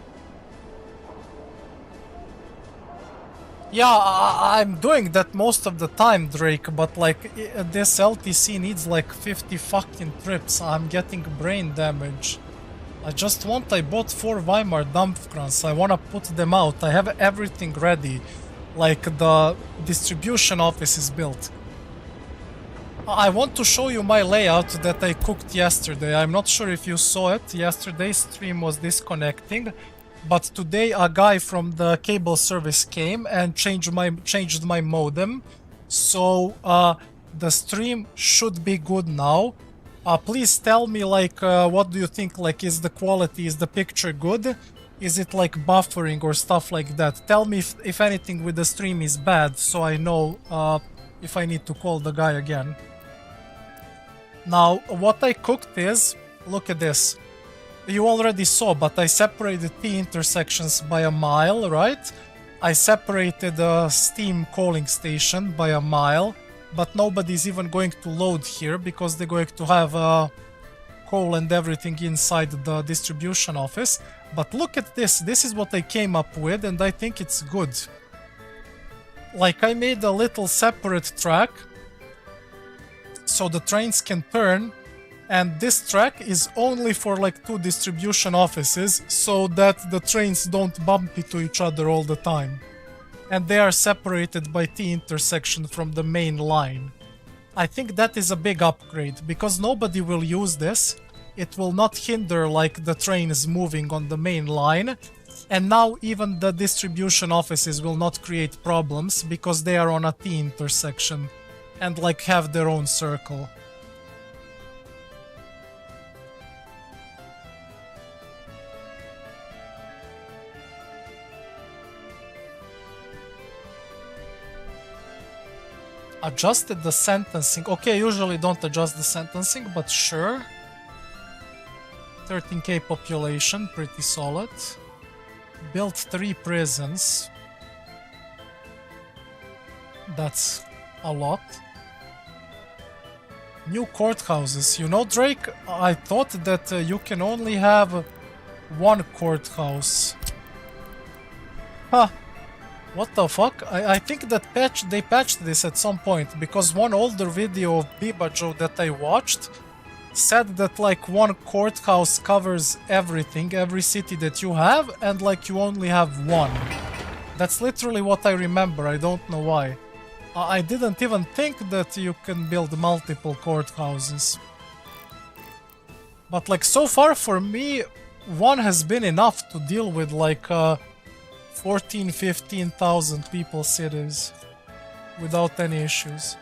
Yeah, I'm doing that most of the time, Drake, but, like, this LTC needs, like, 50 fucking trips. I'm getting brain damage. I bought 4 Weimar Dampfkrans. I wanna put them out. I have everything ready. Like, the distribution office is built. I want to show you my layout that I cooked yesterday. I'm not sure if you saw it. Yesterday's stream was disconnecting, but today a guy from the cable service came and changed my modem. So the stream should be good now. Please tell me, like, what do you think? Like, is the quality, is the picture good? Is it like buffering or stuff like that? Tell me if anything with the stream is bad, so I know if I need to call the guy again. Now, what I cooked is, look at this. You already saw, but I separated T intersections by a mile, right? I separated a steam cooling station by a mile, but nobody's even going to load here because they're going to have coal and everything inside the distribution office. But look at this. This is what I came up with, and I think it's good. Like, I made a little separate track so the trains can turn, and this track is only for like 2 distribution offices so that the trains don't bump into each other all the time. And they are separated by T intersection from the main line. I think that is a big upgrade because nobody will use this. It will not hinder like the trains moving on the main line, and now even the distribution offices will not create problems because they are on a T intersection and like have their own circle. Adjusted the sentencing. Okay, usually don't adjust the sentencing, but sure. 13k population, pretty solid. Built 3 prisons. That's a lot. New courthouses. You know, Drake, I thought that you can only have one courthouse. Huh. What the fuck? I think that they patched this at some point, because one older video of Bibajo that I watched said that like one courthouse covers everything, every city that you have, and like you only have one. That's literally what I remember, I don't know why. I didn't even think that you can build multiple courthouses. But like so far for me, one has been enough to deal with like 15,000 people cities without any issues.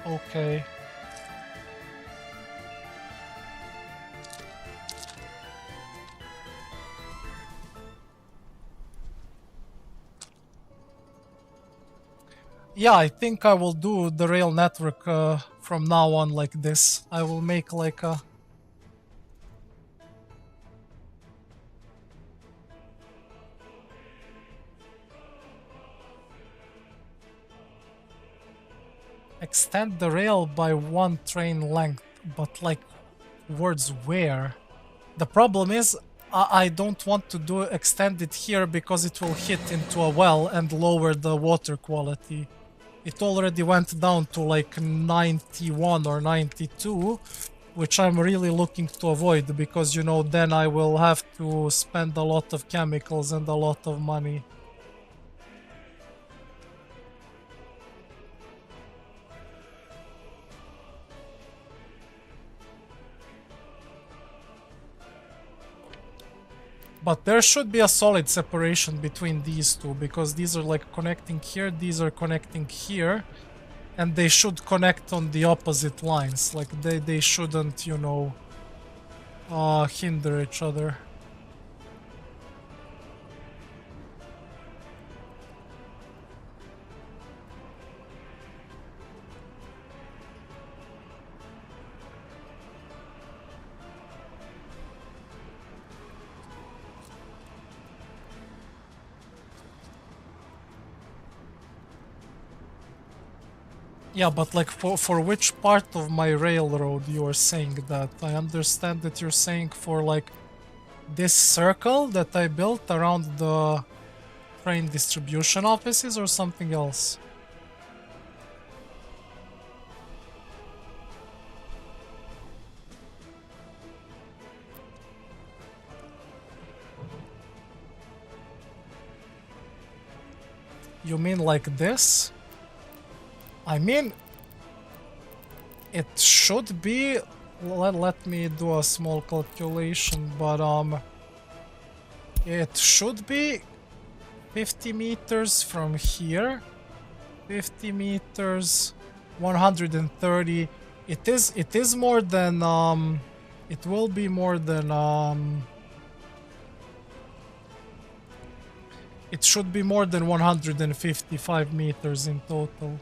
Okay. Yeah, I think I will do the rail network from now on like this. I will make like a... Extend the rail by 1 train length, but like towards where? The problem is I don't want to do extend it here because it will hit into a well and lower the water quality. It already went down to like 91 or 92, which I'm really looking to avoid because, you know, then I will have to spend a lot of chemicals and a lot of money. But there should be a solid separation between these two, because these are like connecting here, these are connecting here, and they should connect on the opposite lines. Like they shouldn't, you know, hinder each other. Yeah, but like for which part of my railroad you are saying that? I understand that you're saying for like this circle that I built around the train distribution offices or something else? You mean like this? I mean, it should be... Let me do a small calculation, but it should be 50 meters from here. 50 meters, 130. It is more than it will be more than it should be more than 155 meters in total.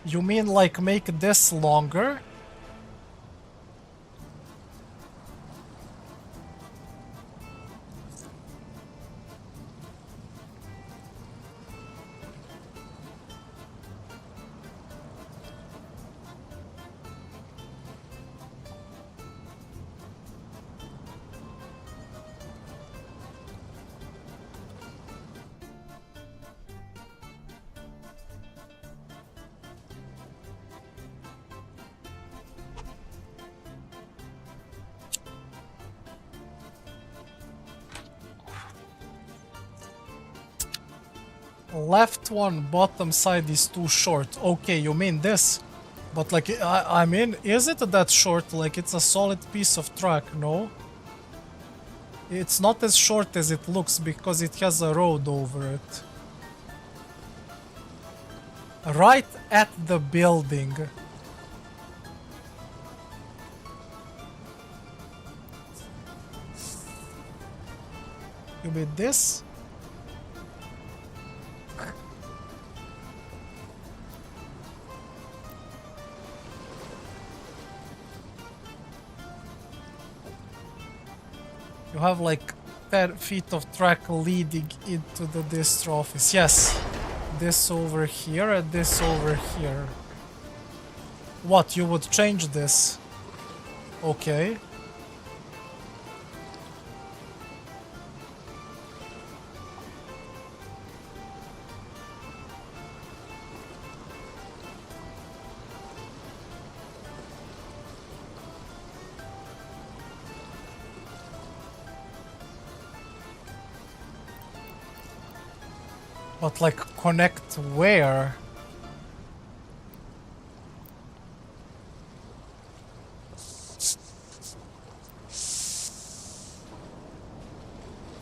You mean like make this longer? Left one bottom side is too short. Okay, you mean this? But like, I mean, is it that short? Like, it's a solid piece of track, no? It's not as short as it looks because it has a road over it. Right at the building. You mean this? You have like 10 feet of track leading into the distro office. Yes. This over here and this over here. What, you would change this? Okay. But like connect where?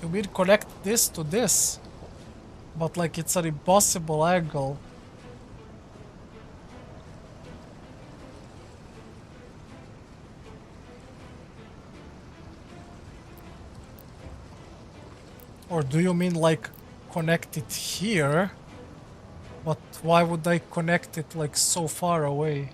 You mean connect this to this? But like it's an impossible angle. Or do you mean like connect it here? But why would I connect it like so far away?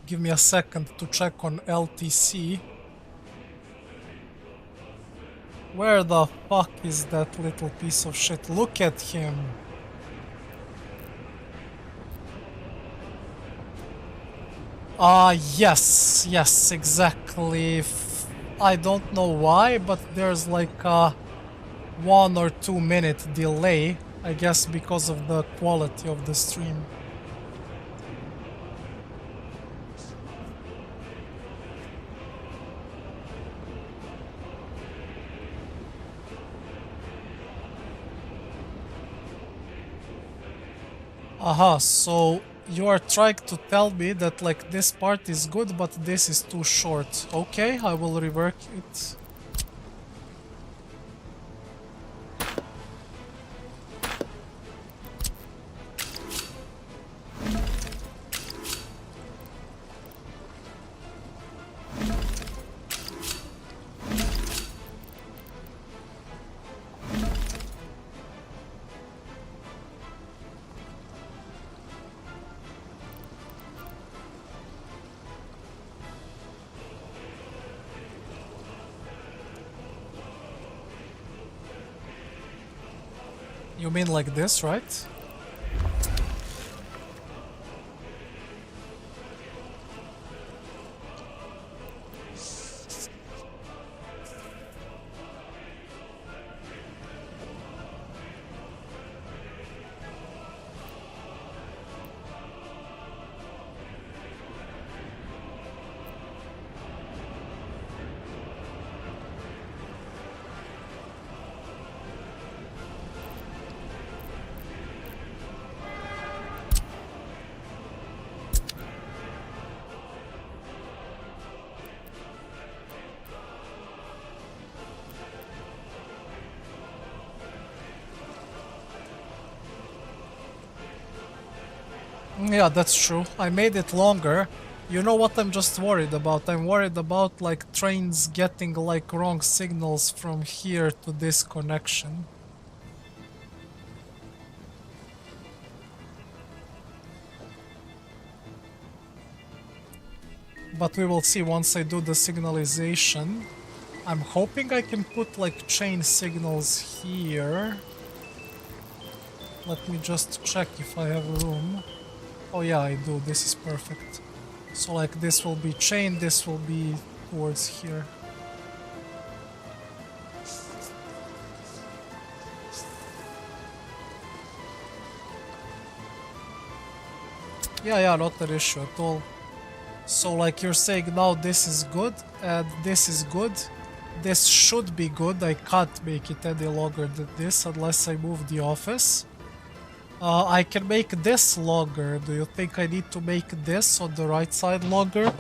Give me a second to check on LTC. Where the fuck is that little piece of shit? Look at him. Yes, exactly. I don't know why, but there's like a 1 or 2 minute delay, I guess because of the quality of the stream. Aha, so you are trying to tell me that like this part is good but this is too short. Okay, I will rework it. You mean like this, right? Yeah, that's true. I made it longer. You know what I'm just worried about? I'm worried about like trains getting like wrong signals from here to this connection. But we will see once I do the signalization. I'm hoping I can put like chain signals here. Let me just check if I have room. Oh yeah, I do. This is perfect. So like this will be chain, this will be towards here. Yeah, not an issue at all. So like you're saying now this is good and this is good. This should be good. I can't make it any longer than this unless I move the office. I can make this longer. Do you think I need to make this on the right side longer?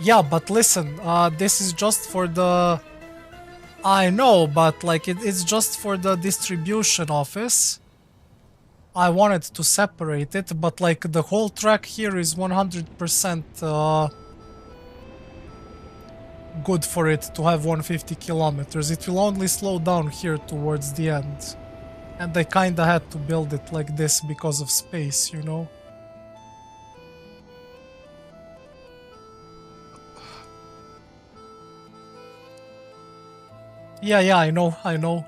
Yeah, but listen, this is just for the... I know, but like it's just for the distribution office. I wanted to separate it, but like the whole track here is 100% good for it to have 150 kilometers. It will only slow down here towards the end. And I kinda had to build it like this because of space, you know? Yeah, I know.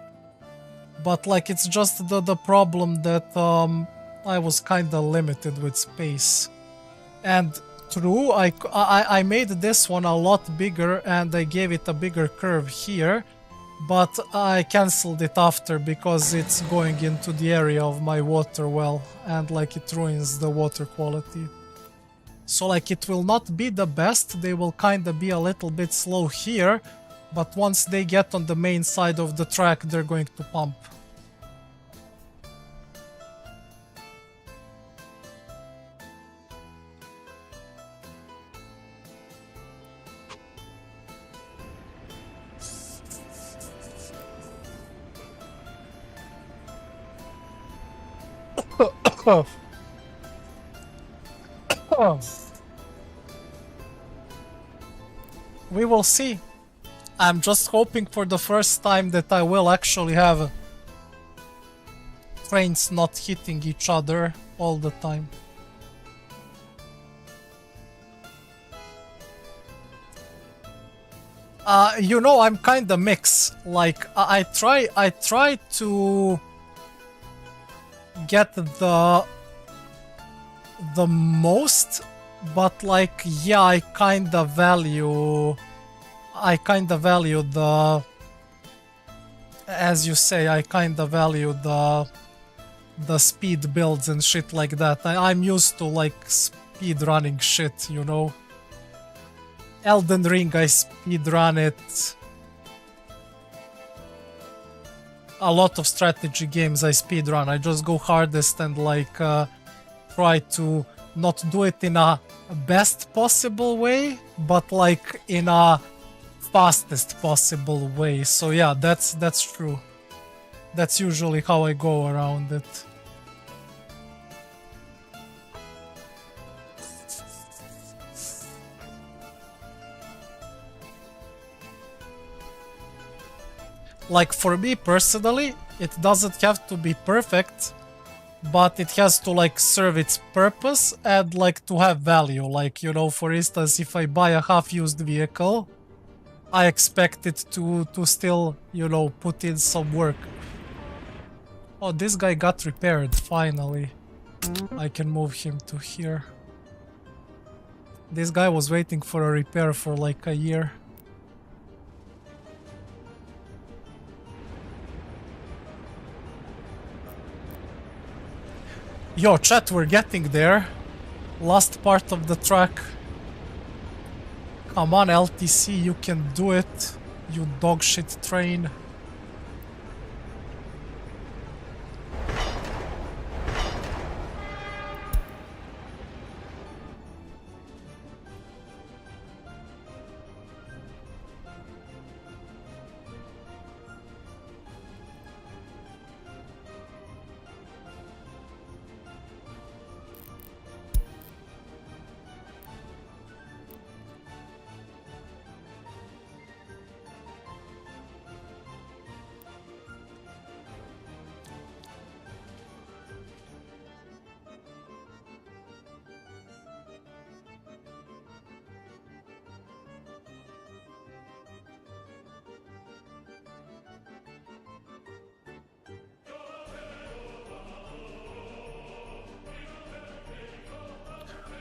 But like it's just the problem that I was kinda limited with space. And true, I made this one a lot bigger and I gave it a bigger curve here, but I cancelled it after because it's going into the area of my water well and like it ruins the water quality. So like it will not be the best, they will kinda be a little bit slow here, but once they get on the main side of the track they're going to pump. We will see. I'm just hoping for the first time that I will actually have trains not hitting each other all the time. You know, I'm kinda mixed. Like, I try to get the most, but like, yeah, I kinda value the, as you say, I kinda value the speed builds and shit like that. I'm used to like speed running shit, you know. Elden Ring, I speed run it. A lot of strategy games I speed run. I just go hardest and like try to not do it in a best possible way, but like in a fastest possible way. So yeah, that's true. That's usually how I go around it. Like for me personally, it doesn't have to be perfect, but it has to like serve its purpose and like to have value. Like, you know, for instance, if I buy a half-used vehicle, I expect it to still, you know, put in some work. Oh, this guy got repaired, finally. I can move him to here. This guy was waiting for a repair for like a year. Yo, chat, we're getting there. Last part of the track. Come on, LTC, you can do it. You dogshit train.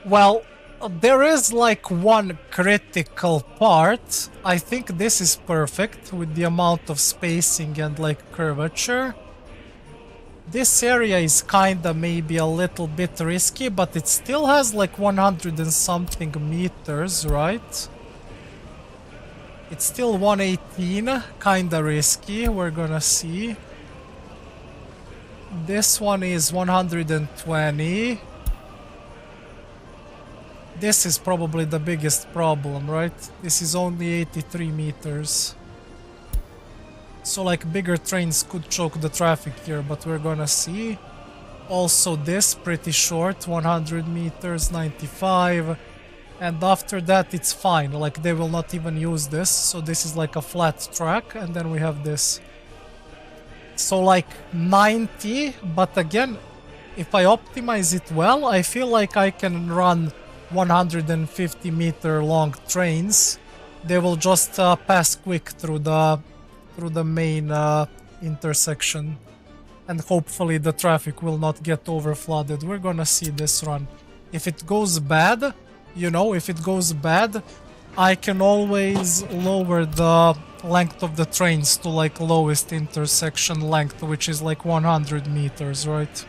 Well, there is like one critical part. I think this is perfect with the amount of spacing and like curvature. This area is kinda maybe a little bit risky, but it still has like 100 and something meters, right? It's still 118, kinda risky, we're gonna see. This one is 120. This is probably the biggest problem, right? This is only 83 meters. So like bigger trains could choke the traffic here, but we're gonna see. Also this pretty short, 100 meters, 95. And after that it's fine, like they will not even use this. So this is like a flat track, and then we have this. So like 90, but again, if I optimize it well, I feel like I can run 150 meter long trains. They will just pass quick through the main intersection, and hopefully the traffic will not get over flooded. We're gonna see this run. If it goes bad, you know, if it goes bad, I can always lower the length of the trains to like lowest intersection length, which is like 100 meters, right?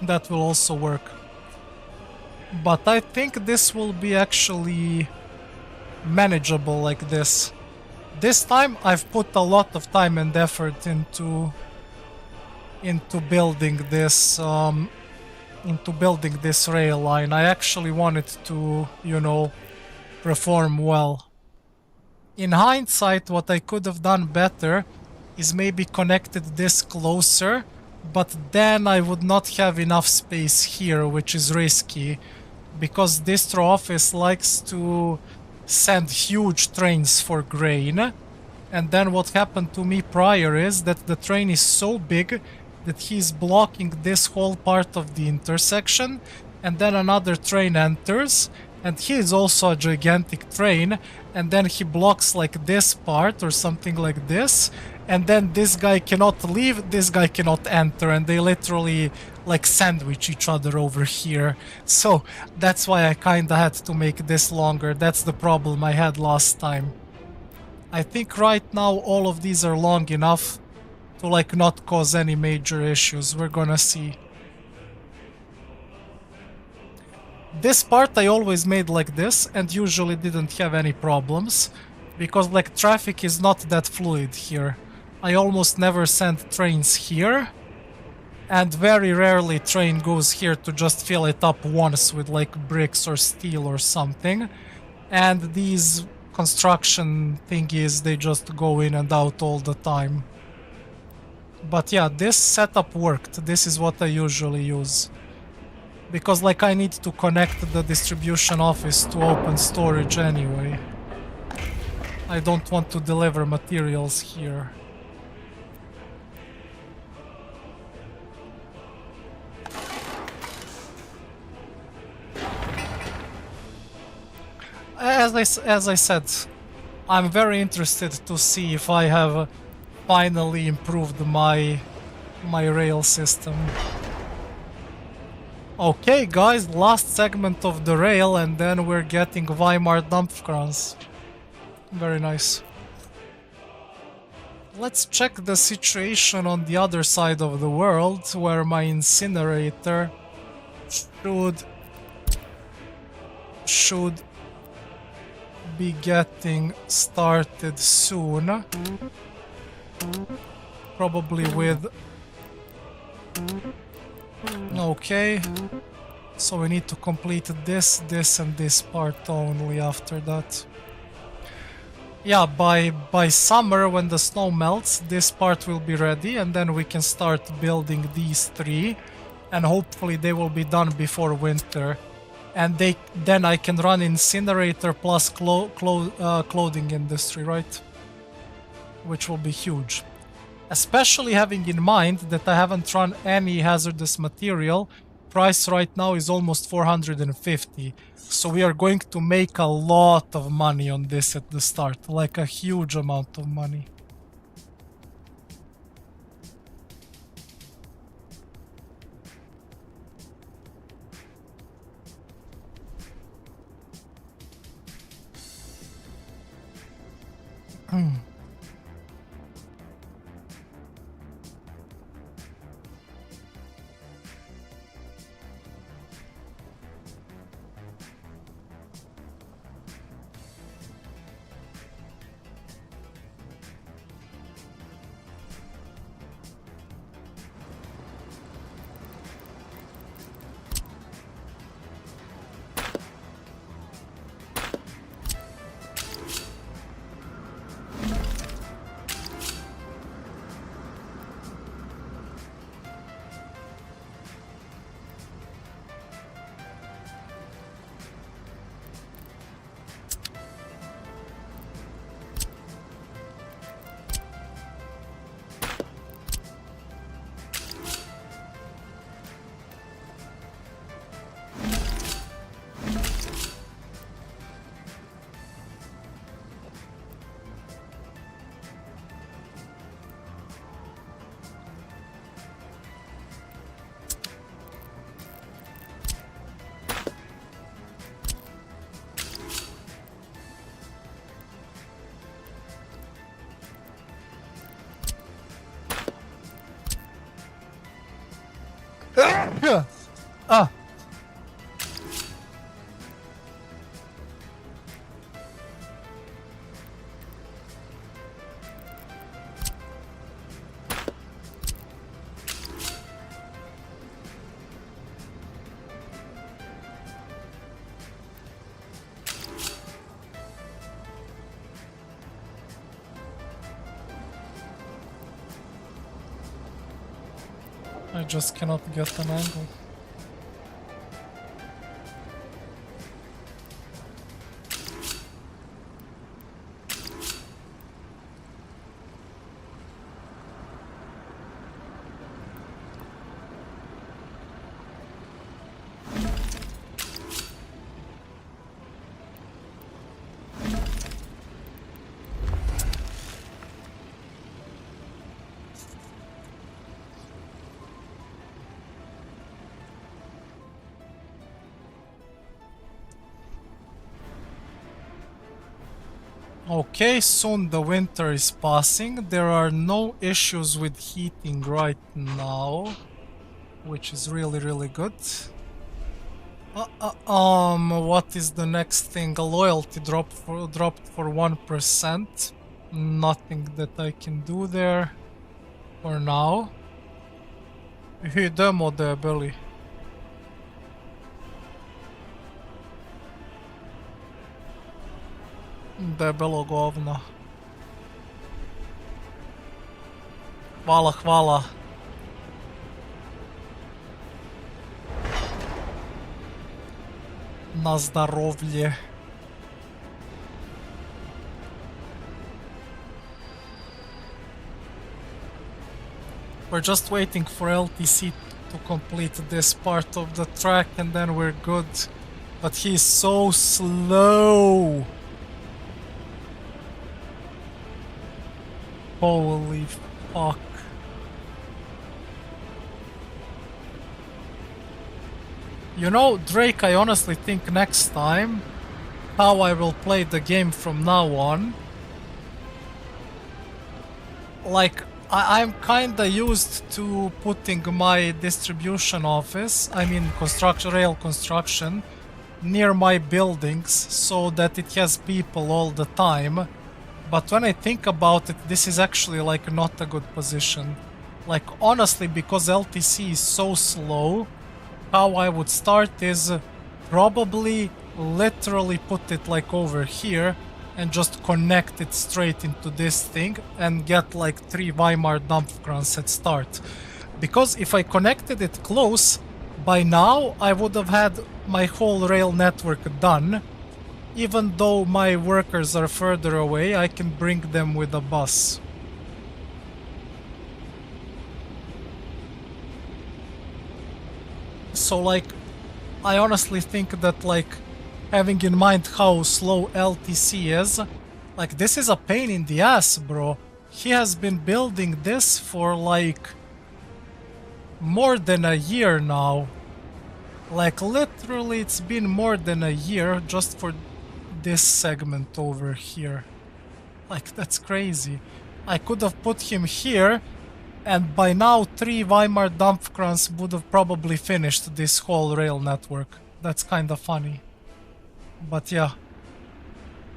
That will also work. But I think this will be actually manageable like this. This time I've put a lot of time and effort into building this rail line. I actually want it to, you know, perform well. In hindsight, what I could have done better is maybe connected this closer, but then I would not have enough space here, which is risky, because distro office likes to send huge trains for grain. And then what happened to me prior is that the train is so big that he's blocking this whole part of the intersection, and then another train enters, and he is also a gigantic train, and then he blocks like this part or something like this, and then this guy cannot leave, this guy cannot enter, and they literally like sandwich each other over here. So that's why I kinda had to make this longer. That's the problem I had last time. I think right now all of these are long enough to like not cause any major issues. We're gonna see. This part I always made like this and usually didn't have any problems, because like traffic is not that fluid here. I almost never send trains here, and very rarely train goes here to just fill it up once with like bricks or steel or something. And these construction thingies, they just go in and out all the time. But yeah, this setup worked. This is what I usually use. Because like I need to connect the distribution office to open storage anyway. I don't want to deliver materials here. As I said, I'm very interested to see if I have finally improved my rail system. Okay guys, last segment of the rail, and then we're getting Weimar Dampfkrans. Very nice. Let's check the situation on the other side of the world, where my incinerator should be getting started soon. Probably with... Okay. So we need to complete this, this and this part only after that. Yeah, by summer, when the snow melts, this part will be ready, and then we can start building these three, and hopefully they will be done before winter. And then I can run incinerator plus clothing industry, right? Which will be huge. Especially having in mind that I haven't run any hazardous material. Price right now is almost 450. So we are going to make a lot of money on this at the start. Like a huge amount of money. Ah. I just cannot get an angle. Okay, soon the winter is passing. There are no issues with heating right now, which is really good. What is the next thing? A loyalty dropped for 1%. Nothing that I can do there for now. Idemo debeli. Debelo govno. Hvala, hvala. Na zdarovlje. We're just waiting for LTC to complete this part of the track and then we're good. But he's so slow. Holy fuck. You know, Drake, I honestly think next time how I will play the game from now on, like, I'm kinda used to putting my distribution office, I mean rail construction, near my buildings so that it has people all the time. But when I think about it, this is actually like not a good position. Like honestly, because LTC is so slow, how I would start is probably literally put it like over here and just connect it straight into this thing and get like 3 Weimar Dampfkrans at start. Because if I connected it close, by now I would have had my whole rail network done. Even though my workers are further away, I can bring them with a bus. So like, I honestly think that like, having in mind how slow LTC is, like this is a pain in the ass, bro. He has been building this for like more than a year now. Like literally it's been more than a year just for this segment over here. Like that's crazy. I could have put him here and by now 3 Weimar Dampfkrans would have probably finished this whole rail network. That's kinda funny. But yeah,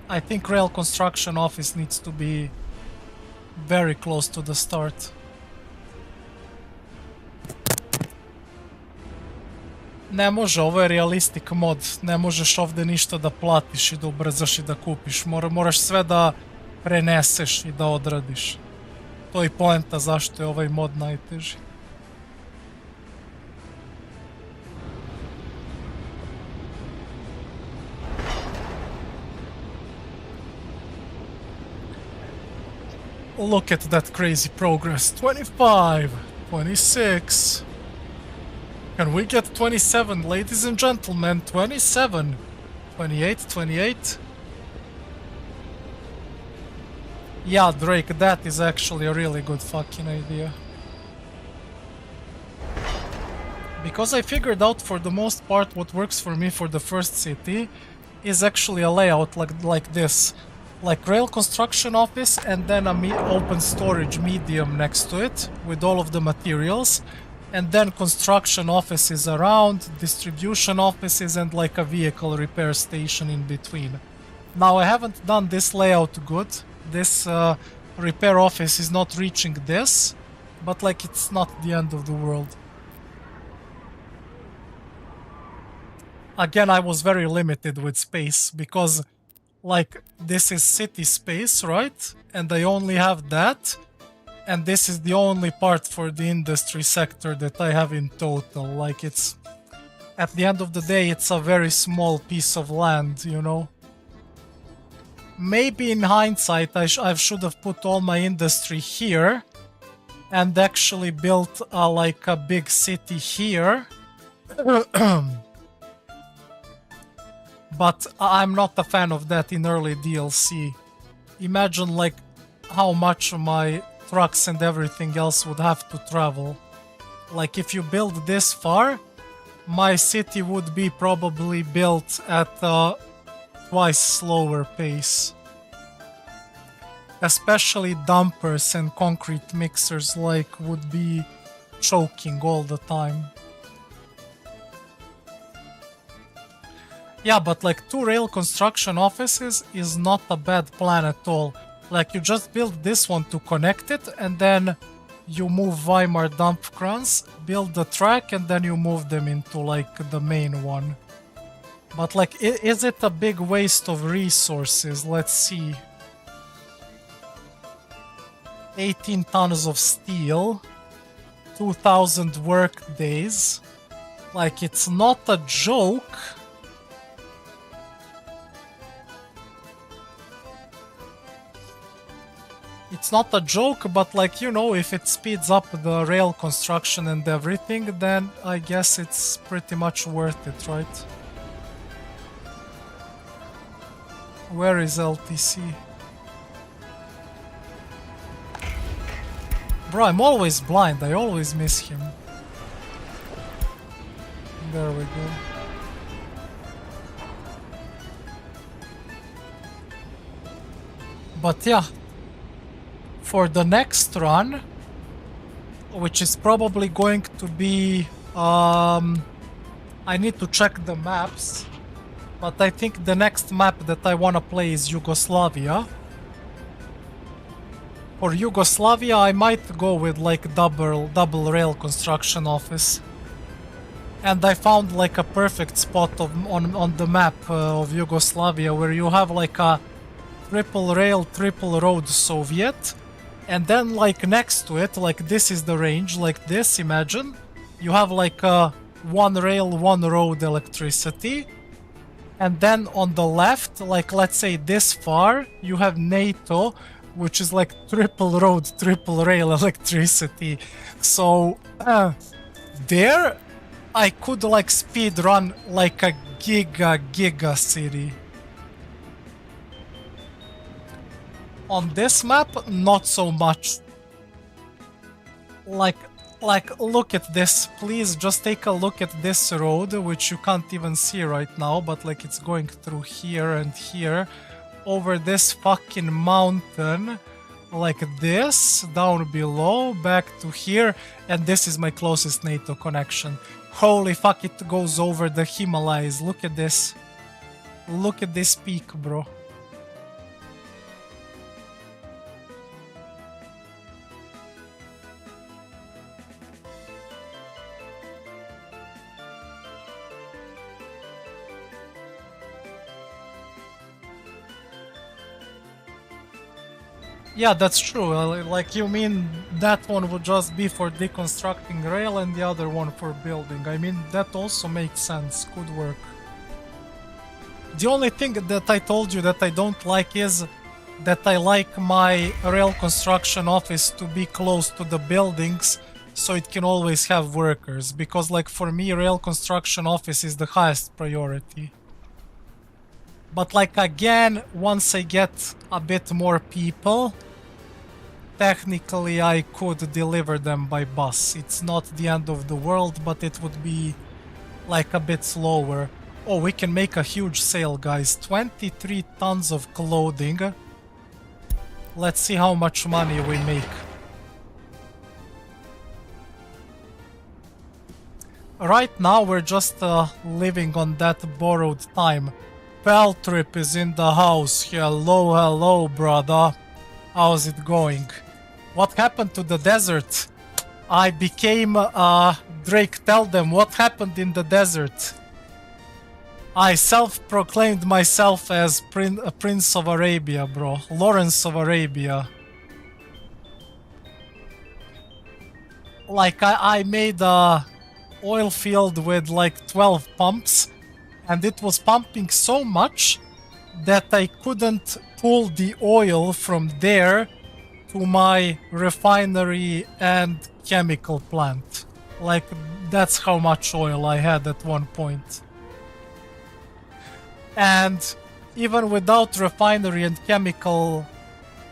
I think rail construction office needs to be very close to the start. Ne može, ovo je realistic mod, ne možeš ovdje ništa da platiš i da ubrzaš i da kupiš, moraš sve da preneseš i da odradiš. To je poenta zašto je ovaj mod najteži. Look at that crazy progress. 25, 26. Can we get 27, ladies and gentlemen? 27, 28, 28. Yeah, Drake, that is actually a really good fucking idea. Because I figured out for the most part what works for me for the first city is actually a layout like this. Like rail construction office and then a open storage medium next to it with all of the materials. and then construction offices around, distribution offices, and like a vehicle repair station in between. Now I haven't done this layout good. This repair office is not reaching this, but like it's not the end of the world. Again, I was very limited with space because like this is city space, right? And I only have that. And this is the only part for the industry sector that I have in total. Like it's, at the end of the day, it's a very small piece of land, you know? Maybe in hindsight, I should have put all my industry here and actually built like a big city here. But I'm not a fan of that in early DLC. Imagine like how much my trucks and everything else would have to travel. Like if you build this far, my city would be probably built at a twice slower pace. Especially dumpers and concrete mixers like would be choking all the time. Yeah, but like 2 rail construction offices is not a bad plan at all. Like you just build this one to connect it, and then you move Weimar dump crans, build the track, and then you move them into like the main one. But like, is it a big waste of resources? Let's see. 18 tons of steel, 2,000 work days. Like, it's not a joke. It's not a joke, but like, you know, if it speeds up the rail construction and everything, then I guess it's pretty much worth it, right? Where is LTC? Bro, I'm always blind, I always miss him. There we go. But yeah, for the next run, which is probably going to be... I need to check the maps, but I think the next map that I want to play is Yugoslavia. For Yugoslavia, I might go with like double rail construction office. And I found like a perfect spot on the map of Yugoslavia where you have like a triple rail, triple road Soviet. And then like next to it, like this is the range, like this, imagine. You have like a one rail, one road electricity. And then on the left, like let's say this far, you have NATO, which is like triple road, triple rail electricity. So there I could like speed run like a giga city. On this map, not so much. Like look at this, please just take a look at this road, which you can't even see right now, but like it's going through here and here, over this fucking mountain, like this, down below, back to here, and this is my closest NATO connection. Holy fuck, it goes over the Himalayas, look at this. Look at this peak, bro. Yeah, that's true. Like, you mean that one would just be for deconstructing rail and the other one for building. I mean, that also makes sense. Could work. The only thing that I told you that I don't like is that I like my rail construction office to be close to the buildings so it can always have workers. Because, like, for me, rail construction office is the highest priority. But like again, once I get a bit more people, technically I could deliver them by bus. It's not the end of the world, but it would be like a bit slower. Oh, we can make a huge sale, guys. 23 tons of clothing. Let's see how much money we make. right now we're just living on that borrowed time. Peltrip is in the house. Hello, hello, brother. How's it going? What happened to the desert? I became, Drake, tell them what happened in the desert. I self-proclaimed myself as Prince of Arabia, bro. Lawrence of Arabia. Like, I made a oil field with like 12 pumps, and it was pumping so much that I couldn't pull the oil from there to my refinery and chemical plant. Like, that's how much oil I had at one point. And even without refinery and chemical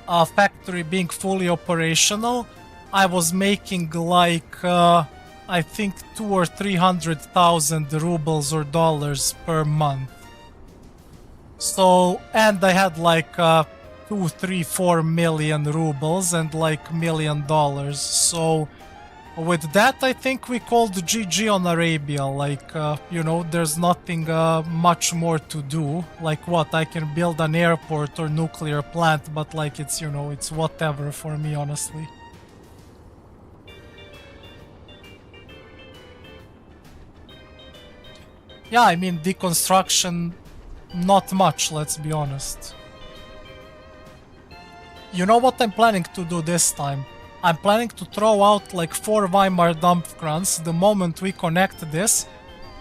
factory being fully operational, I was making like I think 200,000 or 300,000 rubles or dollars per month. So, and I had like 2, 3, 4 million rubles and like $1 million. So with that, I think we called GG on Arabia. Like, you know, there's nothing much more to do. Like what, I can build an airport or nuclear plant, but like it's, you know, it's whatever for me, honestly. Yeah, I mean, deconstruction, not much, let's be honest. You know what I'm planning to do this time? I'm planning to throw out like 4 Weimar Dampfkrans the moment we connect this,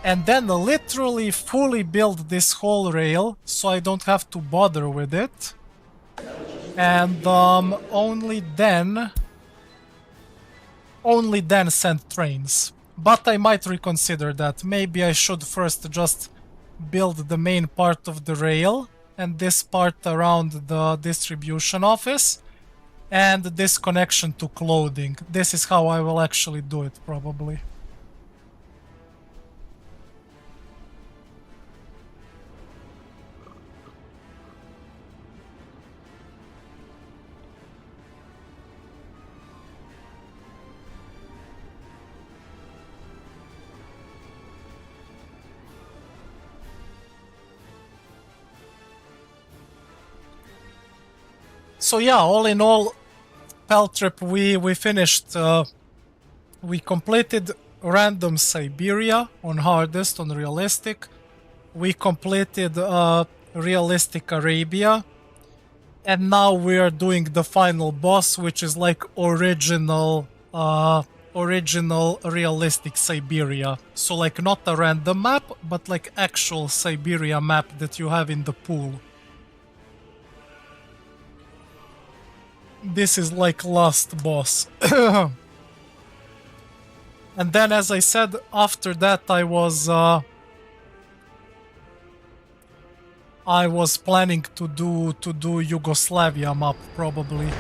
and then literally fully build this whole rail so I don't have to bother with it. And only then send trains. But I might reconsider that. Maybe I should first just build the main part of the rail and this part around the distribution office and this connection to clothing. This is how I will actually do it, probably. So yeah, all in all, Peltrip, we finished, we completed random Siberia on hardest, on realistic. We completed realistic Arabia. And now we are doing the final boss, which is like original realistic Siberia. So like not a random map, but like actual Siberia map that you have in the pool. This is like last boss. And then, as I said, after that I was planning to do Yugoslavia map, probably.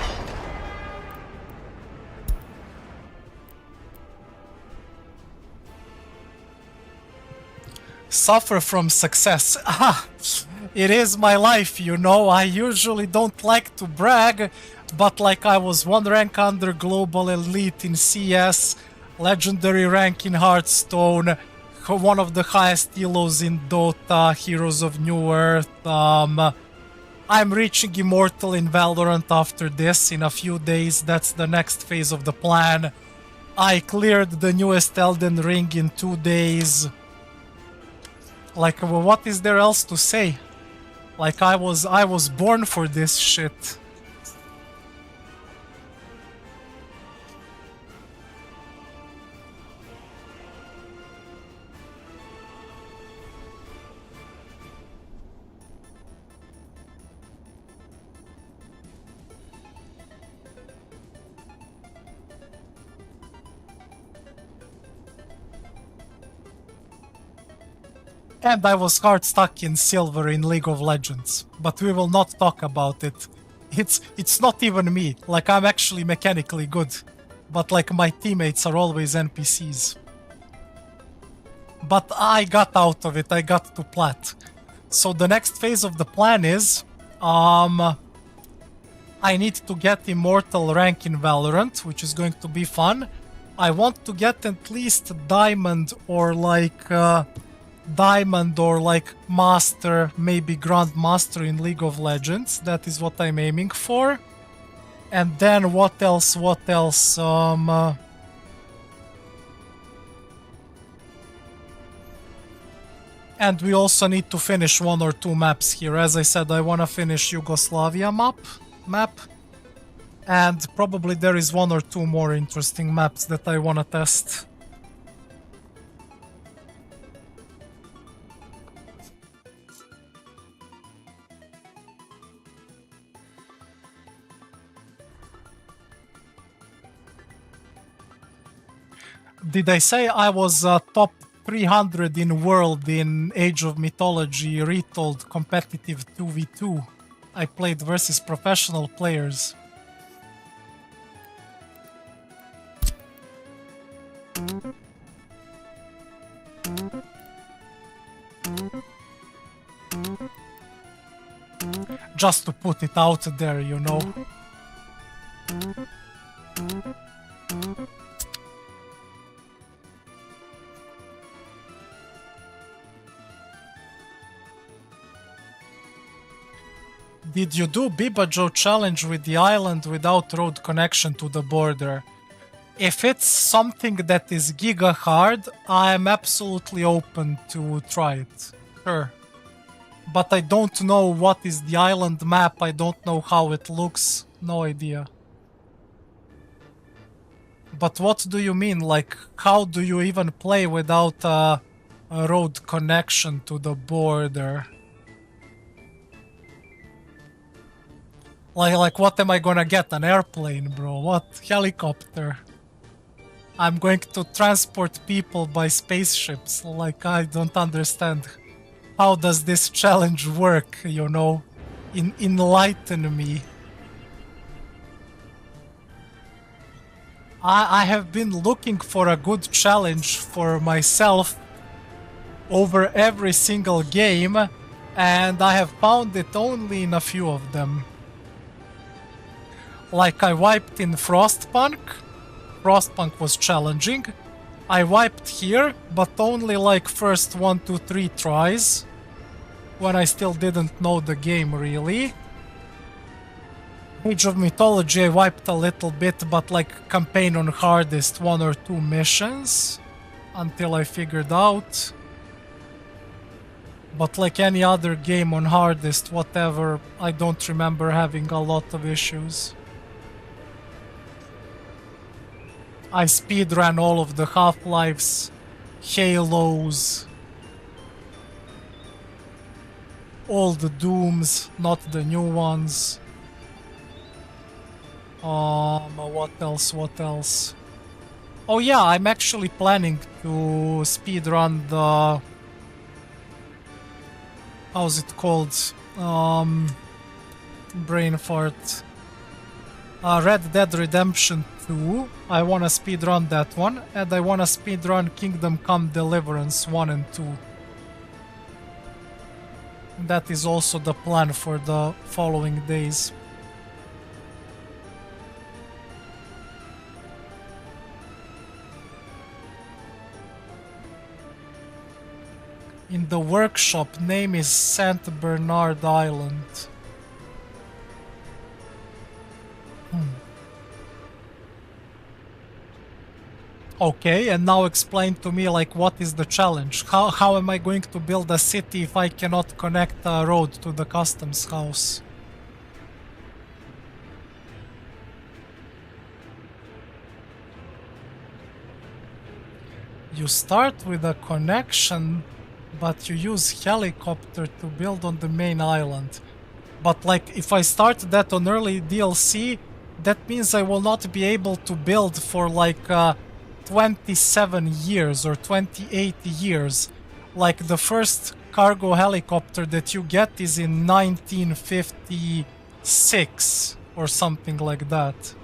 Suffer from success. It is my life, you know. I usually don't like to brag, but like I was 1 rank under global elite in CS, legendary rank in Hearthstone, one of the highest elos in Dota, Heroes of New Earth. I'm reaching Immortal in Valorant after this in a few days. That's the next phase of the plan. I cleared the newest Elden Ring in 2 days. Like, what is there else to say? Like, I was born for this shit. And I was hard stuck in silver in League of Legends, but we will not talk about it. It's not even me, like I'm actually mechanically good, but like my teammates are always NPCs. But I got out of it, I got to plat. So the next phase of the plan is, I need to get Immortal rank in Valorant, which is going to be fun. I want to get at least diamond or like master, maybe grandmaster in League of Legends. That is what I'm aiming for. And then what else? And we also need to finish 1 or 2 maps here. As I said, I want to finish Yugoslavia map. And probably there is 1 or 2 more interesting maps that I want to test. Did I say I was top 300 in world in Age of Mythology Retold competitive 2v2? I played versus professional players. Just to put it out there, you know. Did you do Bibajo challenge with the island without road connection to the border? If it's something that is giga hard, I am absolutely open to try it. Sure. But I don't know what is the island map, I don't know how it looks, no idea. But what do you mean? Like, how do you even play without a road connection to the border? Like, what am I gonna get? An airplane, bro? What? Helicopter? I'm going to transport people by spaceships. Like, I don't understand. How does this challenge work, you know? Enlighten me. I have been looking for a good challenge for myself over every single game, and I have found it only in a few of them. Like, I wiped in Frostpunk. Frostpunk was challenging. I wiped here, but only like first 1, 2, 3 tries, when I still didn't know the game really. Age of Mythology I wiped a little bit, but like campaign on hardest 1 or 2 missions until I figured out. But like any other game on hardest, whatever, I don't remember having a lot of issues. I speedran all of the Half-Lives, Halos, all the Dooms, not the new ones. What else? Oh yeah, I'm actually planning to speedrun the... How's it called? Brain fart. Red Dead Redemption 2. I wanna speedrun that one, and I wanna speedrun Kingdom Come Deliverance 1 and 2. That is also the plan for the following days. In the workshop, name is Saint Bernard Island. Okay, and now explain to me, like, what is the challenge? How am I going to build a city if I cannot connect a road to the customs house? You start with a connection, but you use helicopter to build on the main island. But like, if I start that on early DLC, that means I will not be able to build for like 27 years or 28 years. Like, the first cargo helicopter that you get is in 1956 or something like that.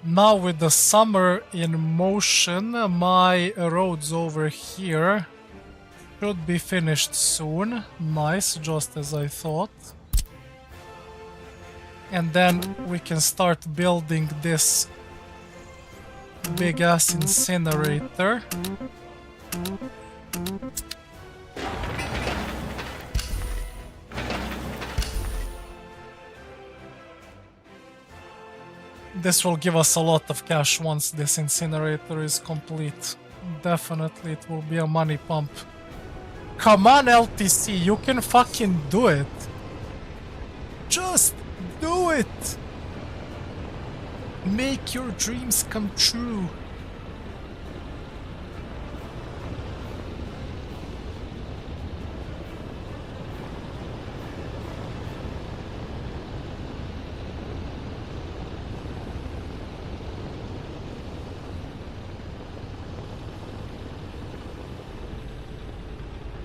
Now with the summer in motion, my roads over here should be finished soon. Nice, just as I thought. And then we can start building this big ass incinerator. This will give us a lot of cash once this incinerator is complete. Definitely it will be a money pump. Come on, LTC, you can fucking do it. Just do it. Make your dreams come true.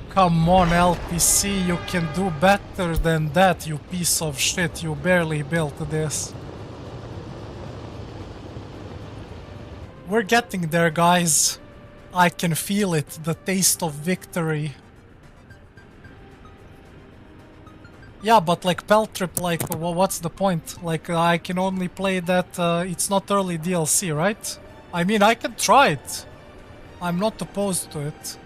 Come on, LPC, you can do better than that, you piece of shit. You barely built this. We're getting there, guys. I can feel it, the taste of victory. Yeah, but like Peltrip, like, well, what's the point? Like, I can only play that, it's not early DLC, right? I mean, I can try it. I'm not opposed to it.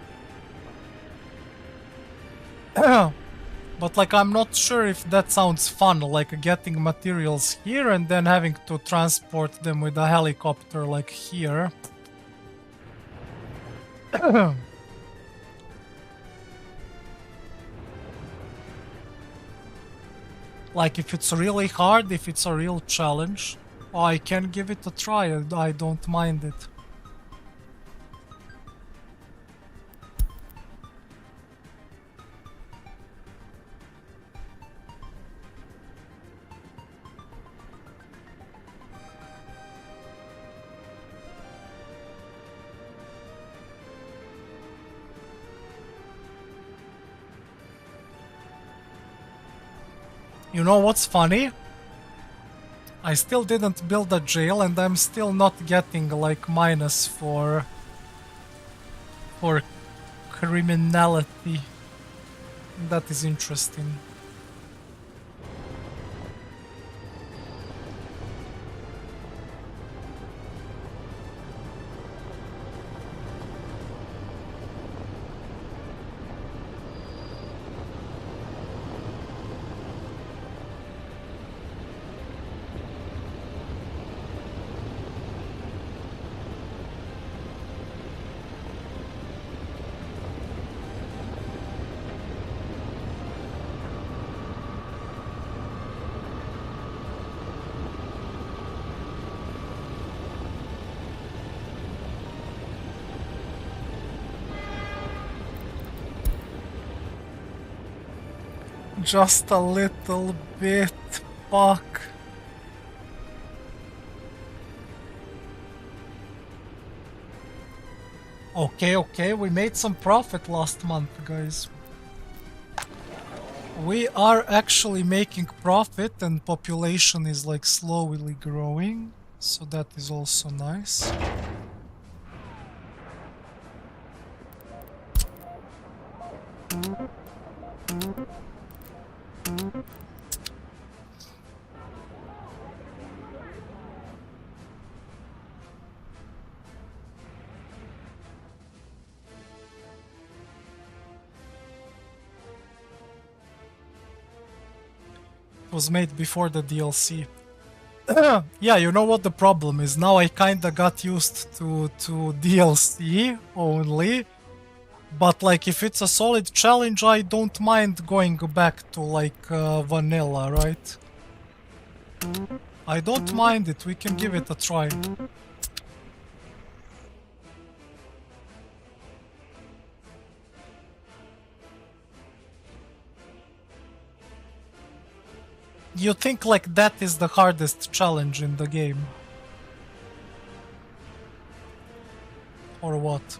But like, I'm not sure if that sounds fun, like getting materials here and then having to transport them with a helicopter like here. Like, if it's really hard, if it's a real challenge, I can give it a try, I don't mind it. You know what's funny? I still didn't build a jail and I'm still not getting like minus for criminality. That is interesting. Just a little bit, fuck. Okay, we made some profit last month, guys. We are actually making profit and population is like slowly growing, so that is also nice. Was made before the DLC. Yeah, you know what the problem is? Now I kinda got used to DLC only. But like, if it's a solid challenge, I don't mind going back to like vanilla, right? I don't mind it, we can give it a try. You think like that is the hardest challenge in the game? Or what?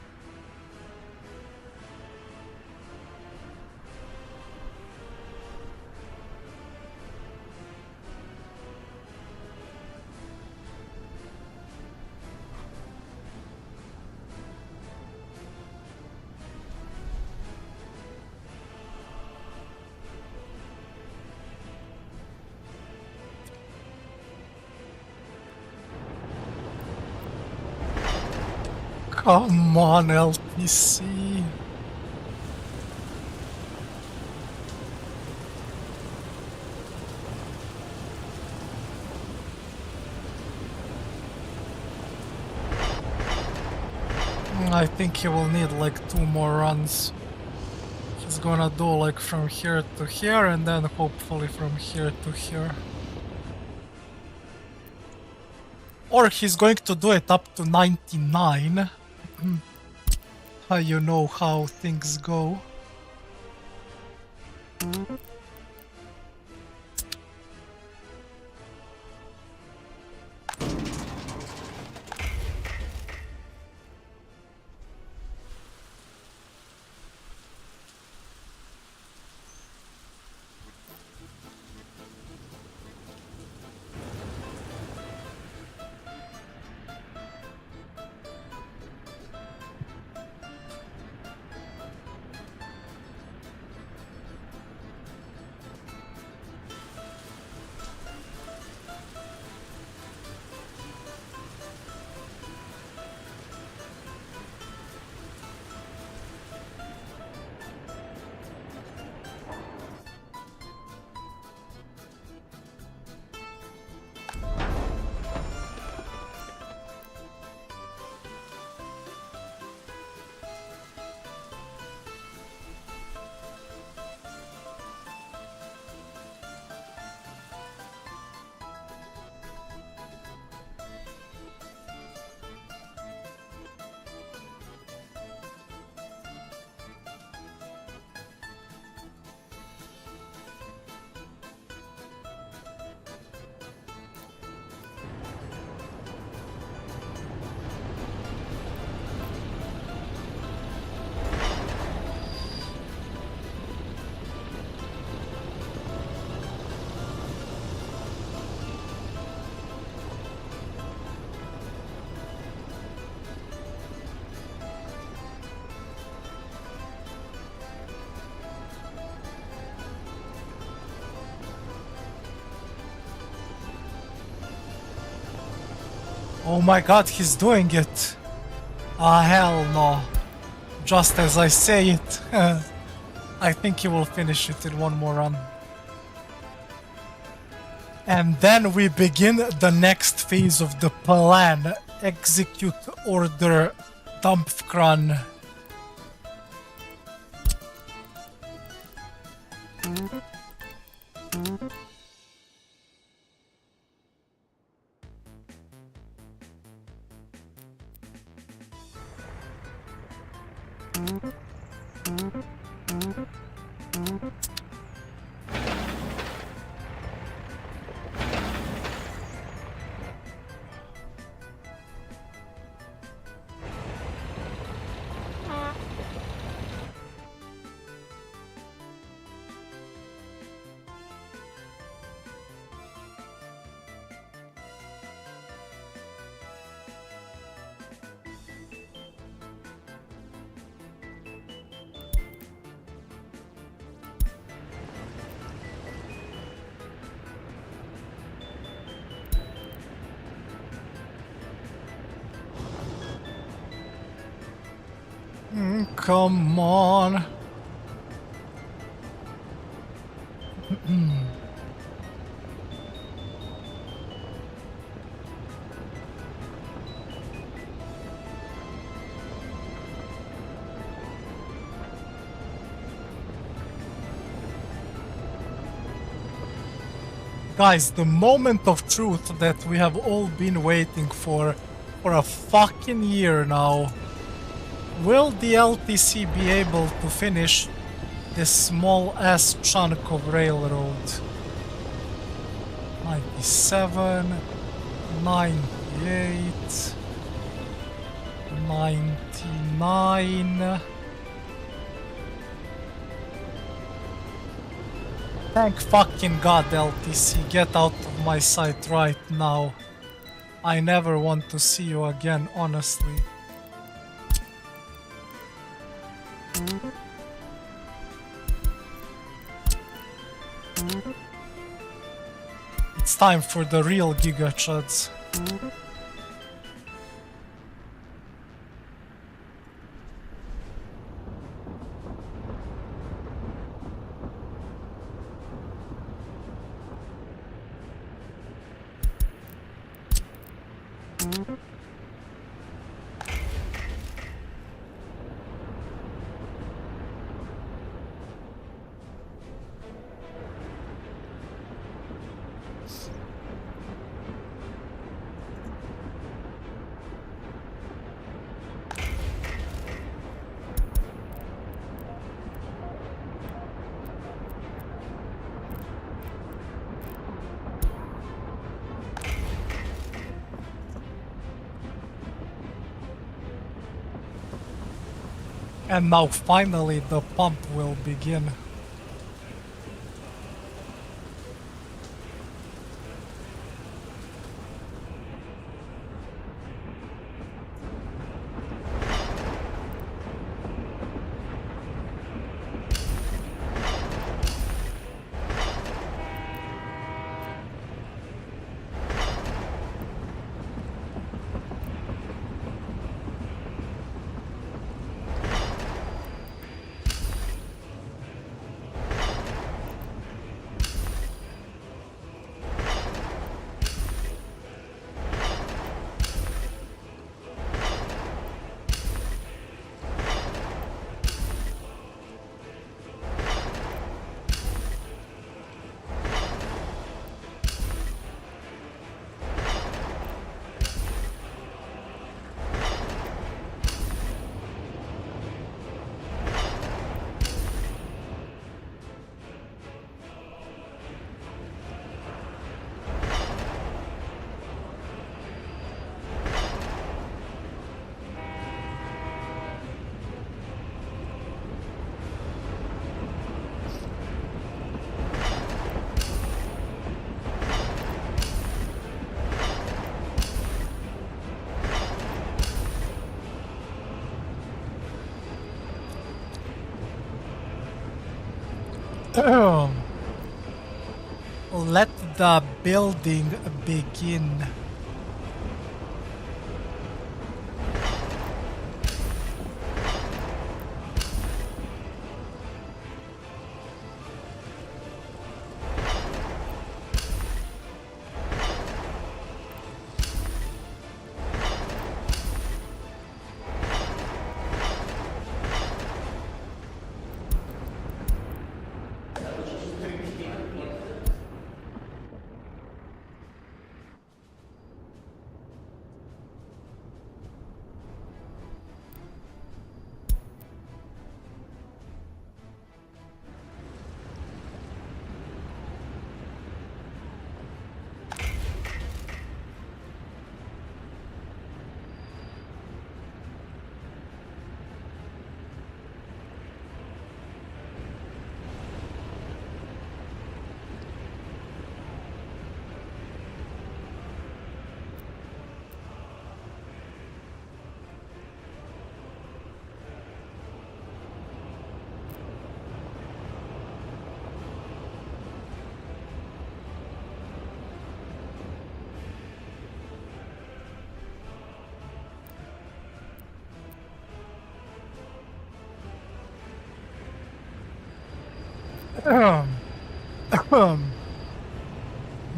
Come on, LTC. I think he will need like 2 more runs. He's gonna do like from here to here and then hopefully from here to here. Or he's going to do it up to 99. You know how things go. Oh my god, he's doing it! Ah, hell no. Just as I say it. I think he will finish it in one more run. And then we begin the next phase of the plan. Execute order Dampfkran. Come on. Guys, the moment of truth that we have all been waiting for a fucking year now. Will the LTC be able to finish this small ass chunk of railroad? 97, 98, 99. Thank fucking god, LTC, get out of my sight right now. I never want to see you again, honestly. It's time for the real Giga Chuds. And now finally the pump will begin. Let the building begin.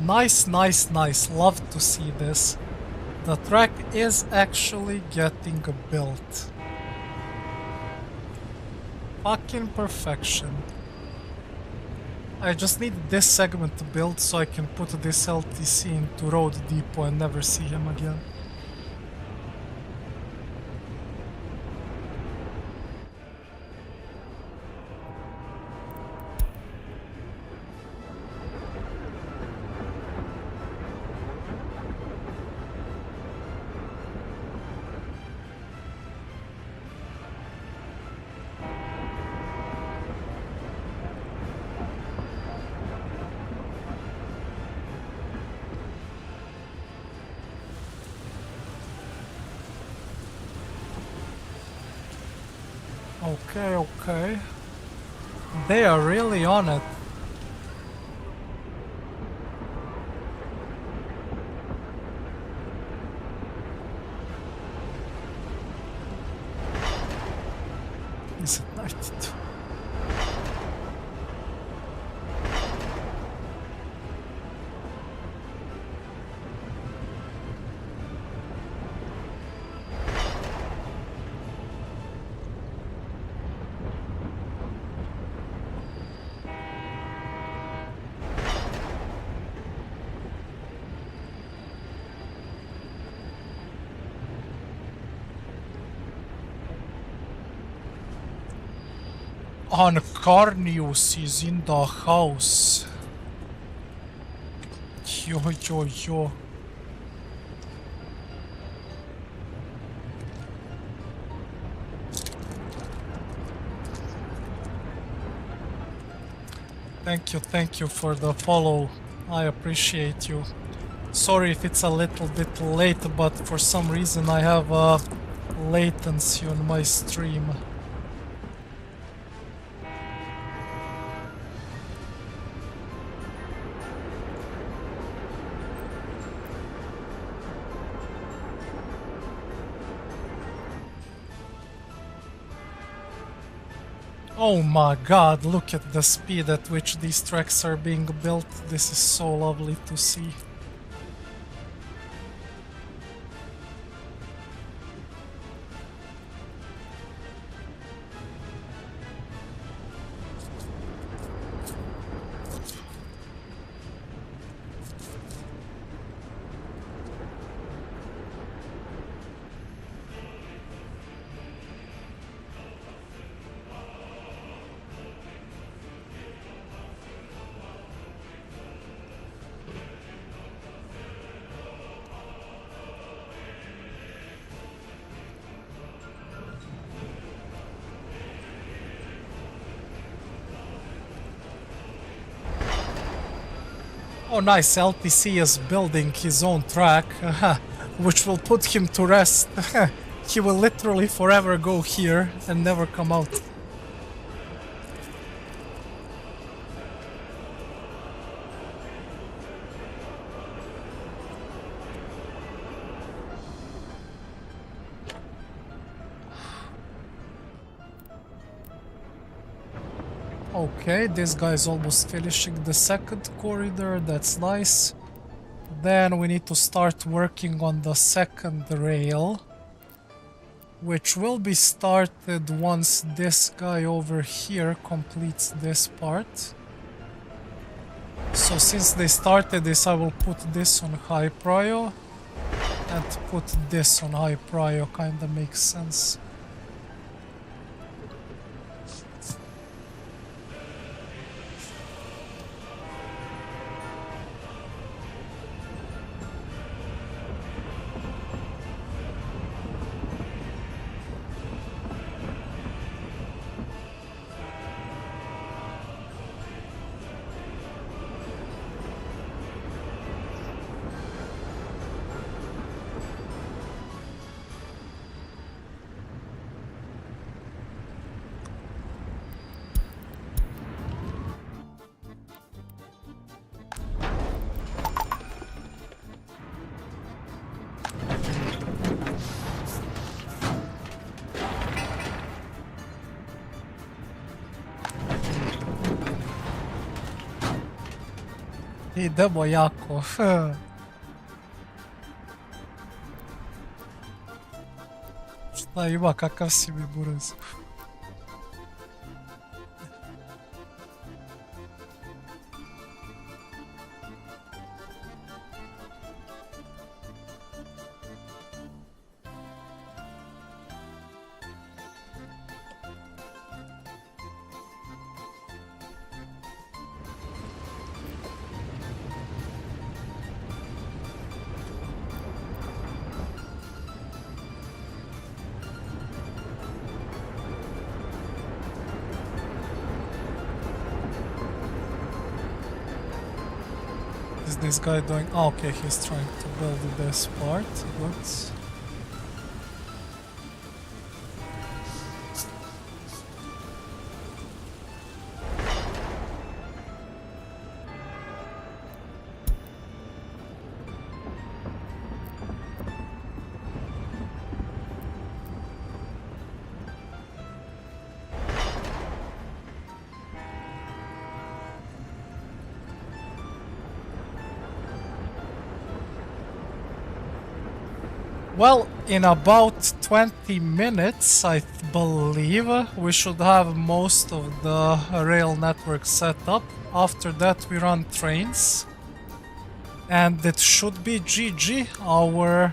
Nice, nice, nice. Love to see this. The track is actually getting built. Fucking perfection. I just need this segment to build so I can put this LTC into Road Depot and never see him again. Okay, okay. They are really on it. Is it 92? on Carnius is in the house. Yo, yo, yo. Thank you for the follow. I appreciate you. Sorry if it's a little bit late, but for some reason I have a latency on my stream. Oh my god, look at the speed at which these tracks are being built. This is so lovely to see. Oh nice, LTC is building his own track, which will put him to rest. He will literally forever go here and never come out. Okay, this guy is almost finishing the second corridor, that's nice. Then we need to start working on the second rail, which will be started once this guy over here completes this part. So since they started this, I will put this on high prio and put this on high prio, kinda makes sense. Idemo jako. Šta ima, kakav si mi buraz? Is this guy doing? Oh, okay, he's trying to build this part. Good. Well, in about 20 minutes, I believe, we should have most of the rail network set up. After that, we run trains. And it should be GG. Our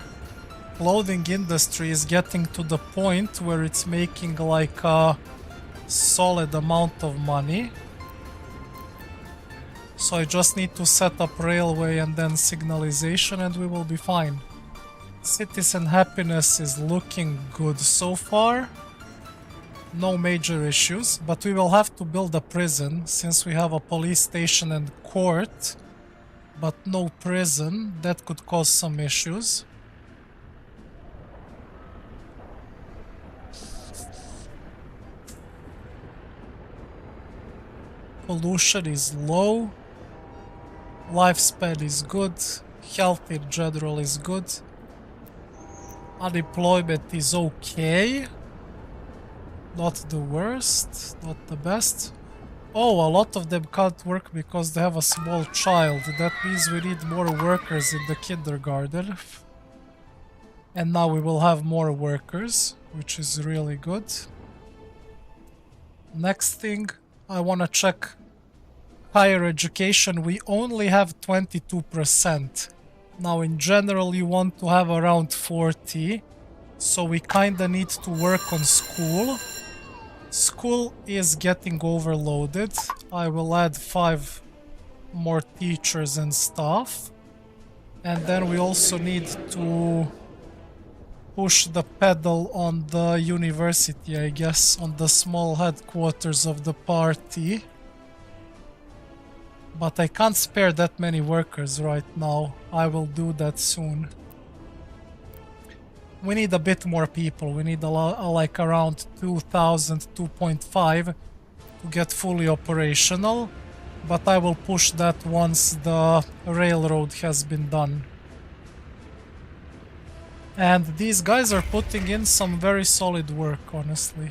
clothing industry is getting to the point where it's making like solid amount of money. So I just need to set up railway and then signalization and we will be fine. Citizen happiness is looking good so far. No major issues, but we will have to build a prison since we have a police station and court, but no prison. That could cause some issues. Pollution is low. Lifespan is good. Health in general is good. Unemployment is okay. Not the worst, not the best. Oh, a lot of them can't work because they have a small child. That means we need more workers in the kindergarten. And now we will have more workers, which is really good. Next thing, I want to check higher education. We only have 22%. Now in general you want to have around 40. So we kinda need to work on school. School is getting overloaded. I will add 5 more teachers and staff. And then we also need to push the pedal on the university, I guess, on the small headquarters of the party. But I can't spare that many workers right now. I will do that soon. We need a bit more people. We need like around 2,000, 2.5 to get fully operational. But I will push that once the railroad has been done. And these guys are putting in some very solid work, honestly.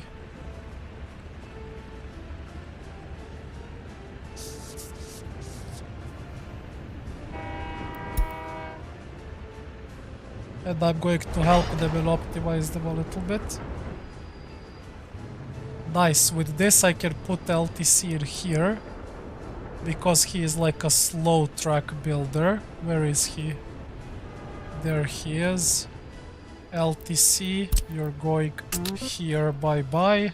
And I'm going to help them and optimize them a little bit. Nice, with this I can put LTC in here. Because he is like a slow track builder. Where is he? There he is. LTC, you're going here, bye bye.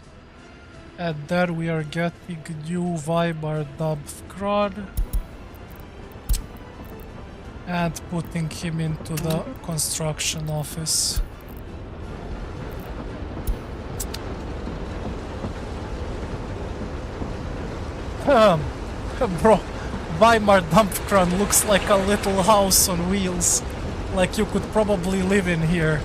And then we are getting new Weimar Dampfkran. And putting him into the construction office. Bro, Weimar Dampfkran looks like a little house on wheels. Like you could probably live in here.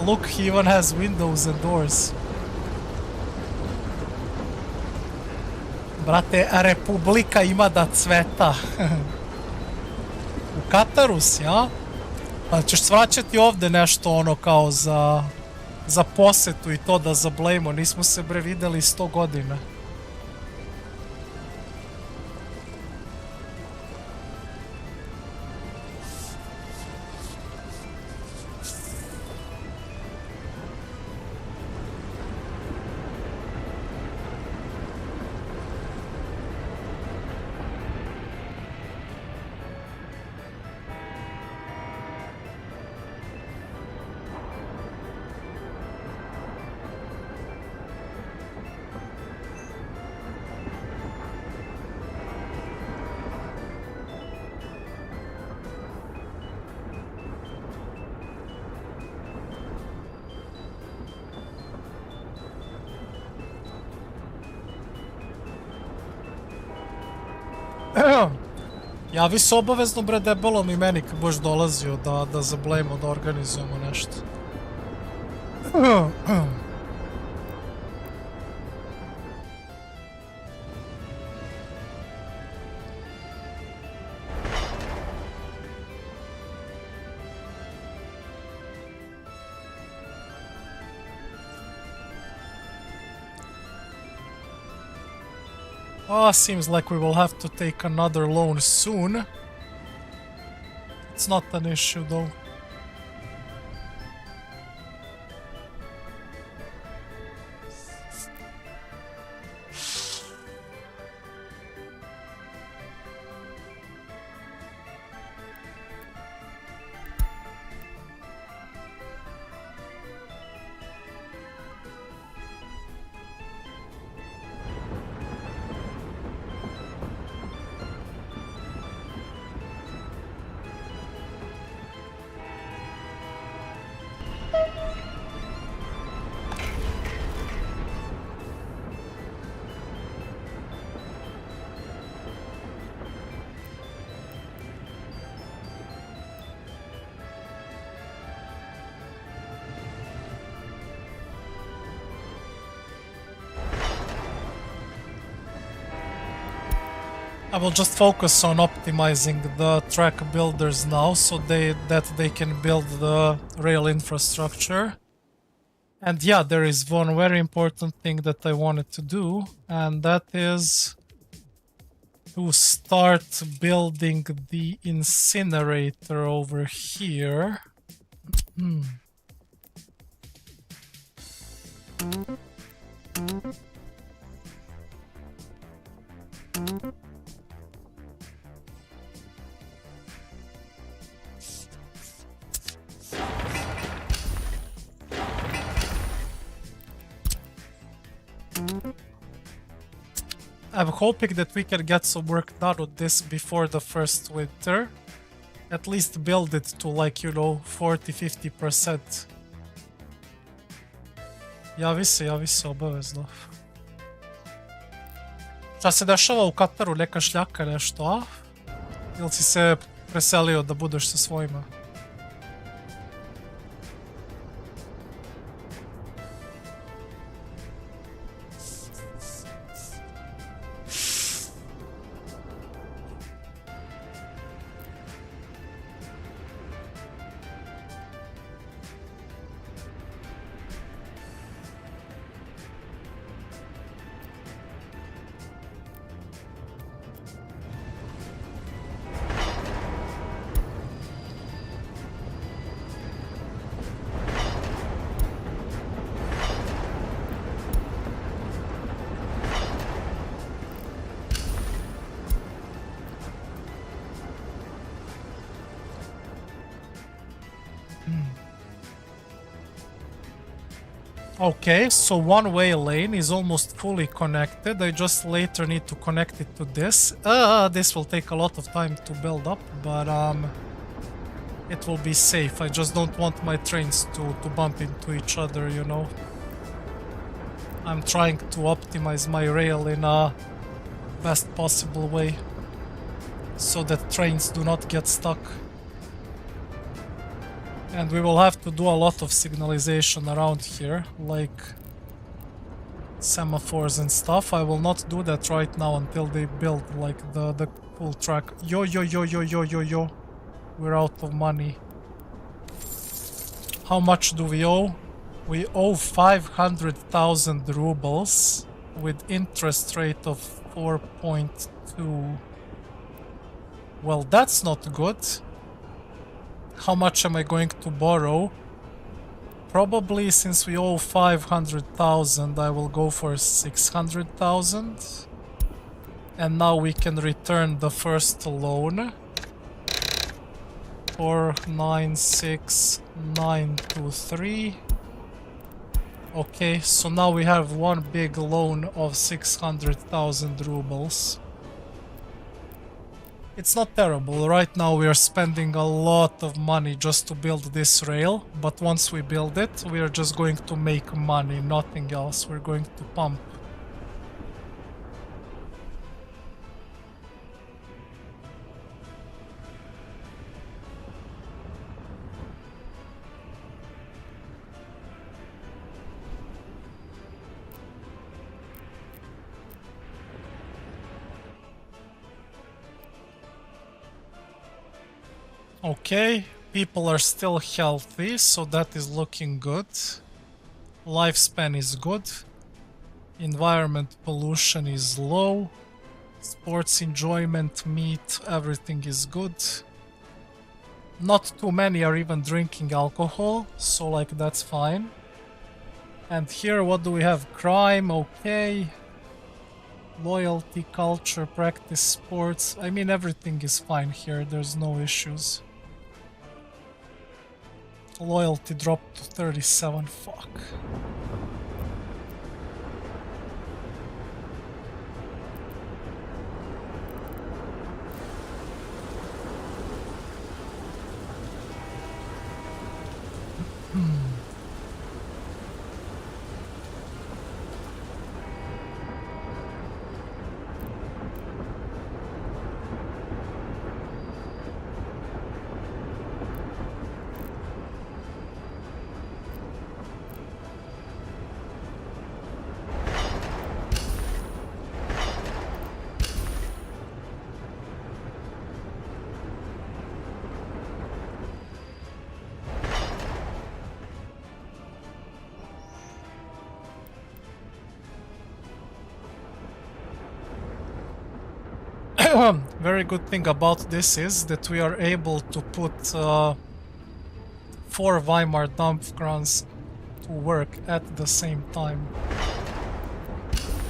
Look, he even has windows and doors. Brate, Republika ima da cveta. U Kataru si, a? Pa ćeš svraćati ovde nešto ono kao za posetu i to da zablejmo. Nismo se bre videli 100 godina. Javi se obavezno bre debelom i meni kad budeš dolazio da zablejmo, da organizujemo nešto. Seems like we will have to take another loan soon. It's not an issue though. I will just focus on optimizing the track builders now so that they can build the rail infrastructure. And yeah, there is one very important thing that I wanted to do, and that is to start building the incinerator over here. I'm hoping that we can get some work done on this before the first winter. At least build it to, like, you know, 40-50%. Javi se obavezno. Šta se dešava u Kataru? Neka šljaka nešto, a? Ili si se preselio da budeš sa svojima? Okay, so one-way lane is almost fully connected. I just later need to connect it to this. This will take a lot of time to build up, but it will be safe. I just don't want my trains to bump into each other, you know. I'm trying to optimize my rail in a best possible way so that trains do not get stuck. And we will have to do a lot of signalization around here, like semaphores and stuff. I will not do that right now until they build like the full track. Yo. We're out of money. How much do we owe? We owe 500,000 rubles with interest rate of 4.2. Well, that's not good. How much am I going to borrow? Probably, since we owe 500,000, I will go for 600,000. And now we can return the first loan. 496923. Okay, so now we have one big loan of 600,000 rubles. It's not terrible. Right now we are spending a lot of money just to build this rail, but once we build it, we are just going to make money, nothing else. We're going to pump. Okay, people are still healthy, so that is looking good. Lifespan is good. Environment pollution is low. Sports enjoyment, meat, everything is good. Not too many are even drinking alcohol, so like that's fine. And here, what do we have? Crime, okay. Loyalty, culture, practice, sports. I mean, everything is fine here, there's no issues. Loyalty dropped to 37, fuck. Very good thing about this is that we are able to put 4 Weimar Dampfkrans to work at the same time.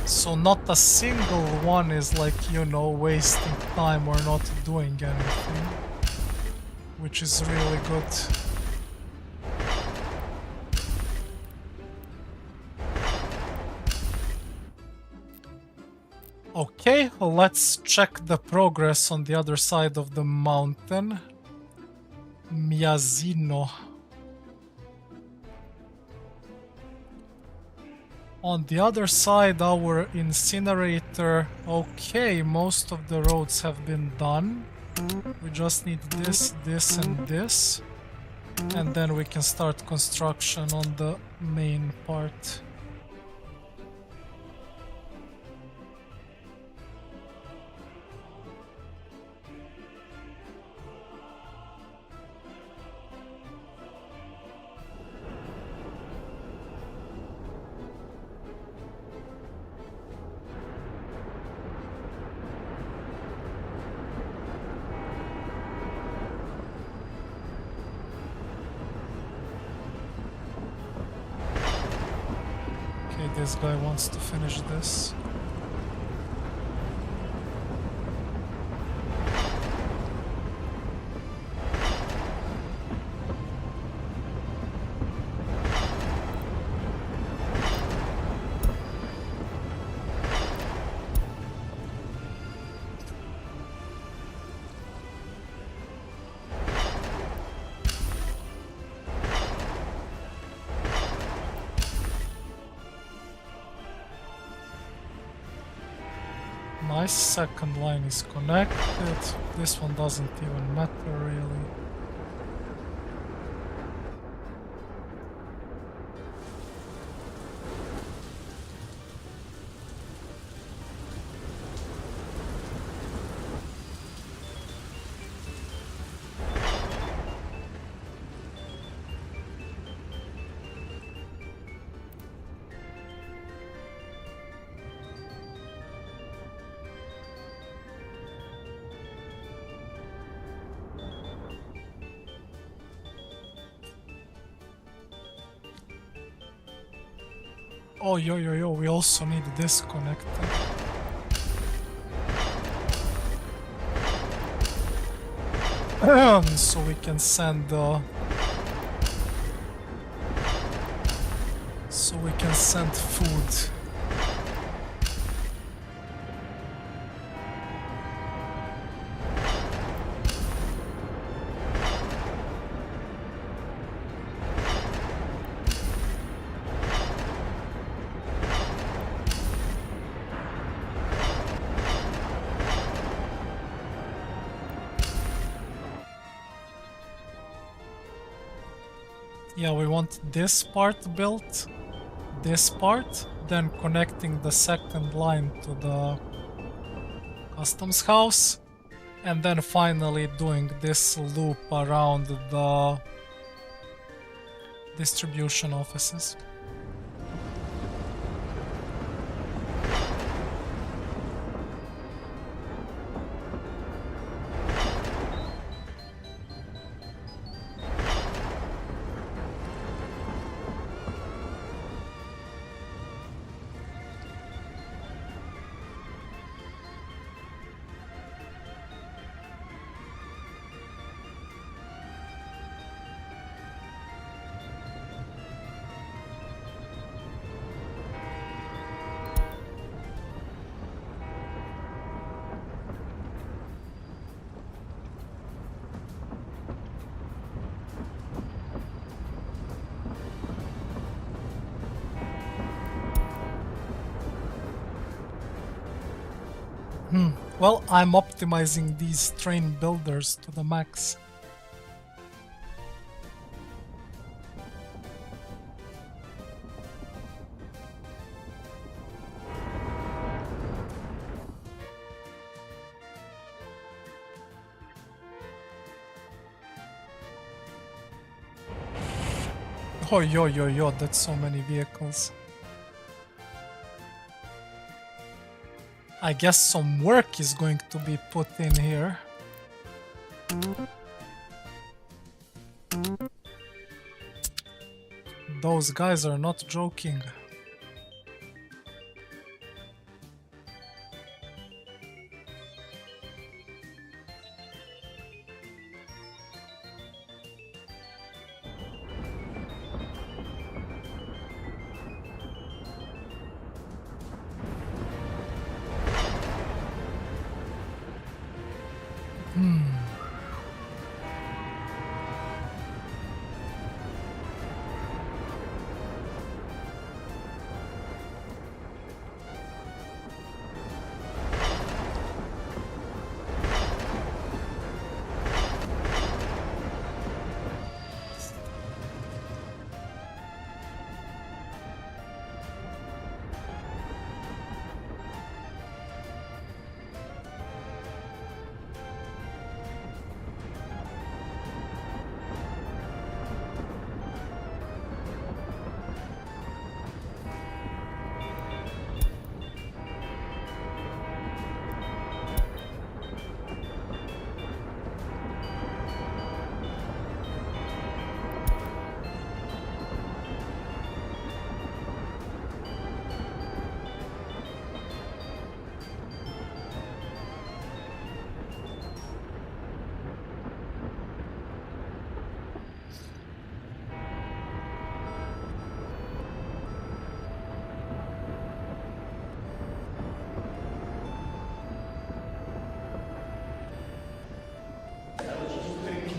So not a single one is like, you know, wasting time or not doing anything, which is really good. Okay, let's check the progress on the other side of the mountain. Miazino. On the other side, our incinerator. Okay, most of the roads have been done. We just need this, this, and this. And then we can start construction on the main part. This guy wants to finish this. Nice, second line is connected. This one doesn't even matter really. Oh, yo, we also need this connected. So we can send food. Yeah, we want this part built, this part, then connecting the second line to the customs house, and then finally doing this loop around the distribution offices. Well, I'm optimizing these train builders to the max. Oh, yo, that's so many vehicles. I guess some work is going to be put in here. Those guys are not joking.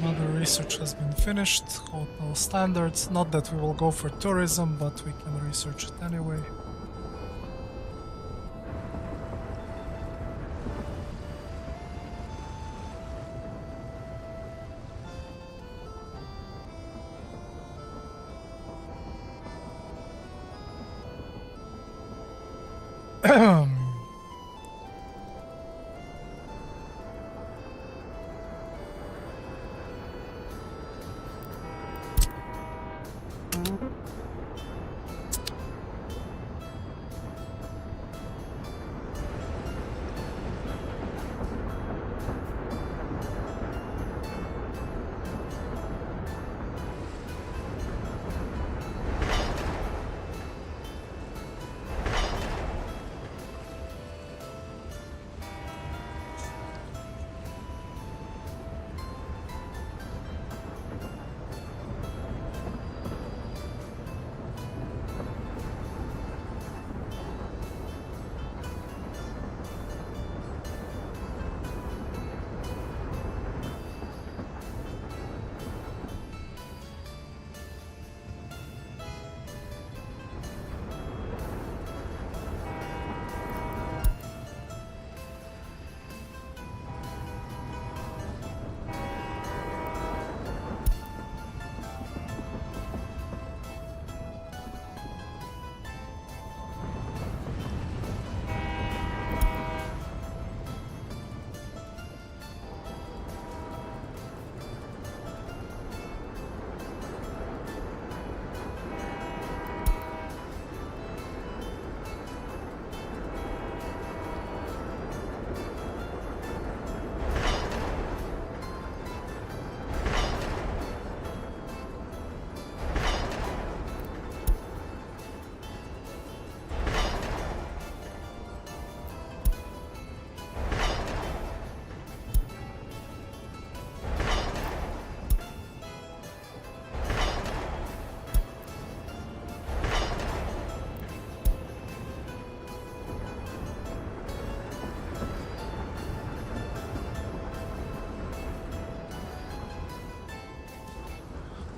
Another research has been finished, hotel standards. Not that we will go for tourism, but we can research it anyway.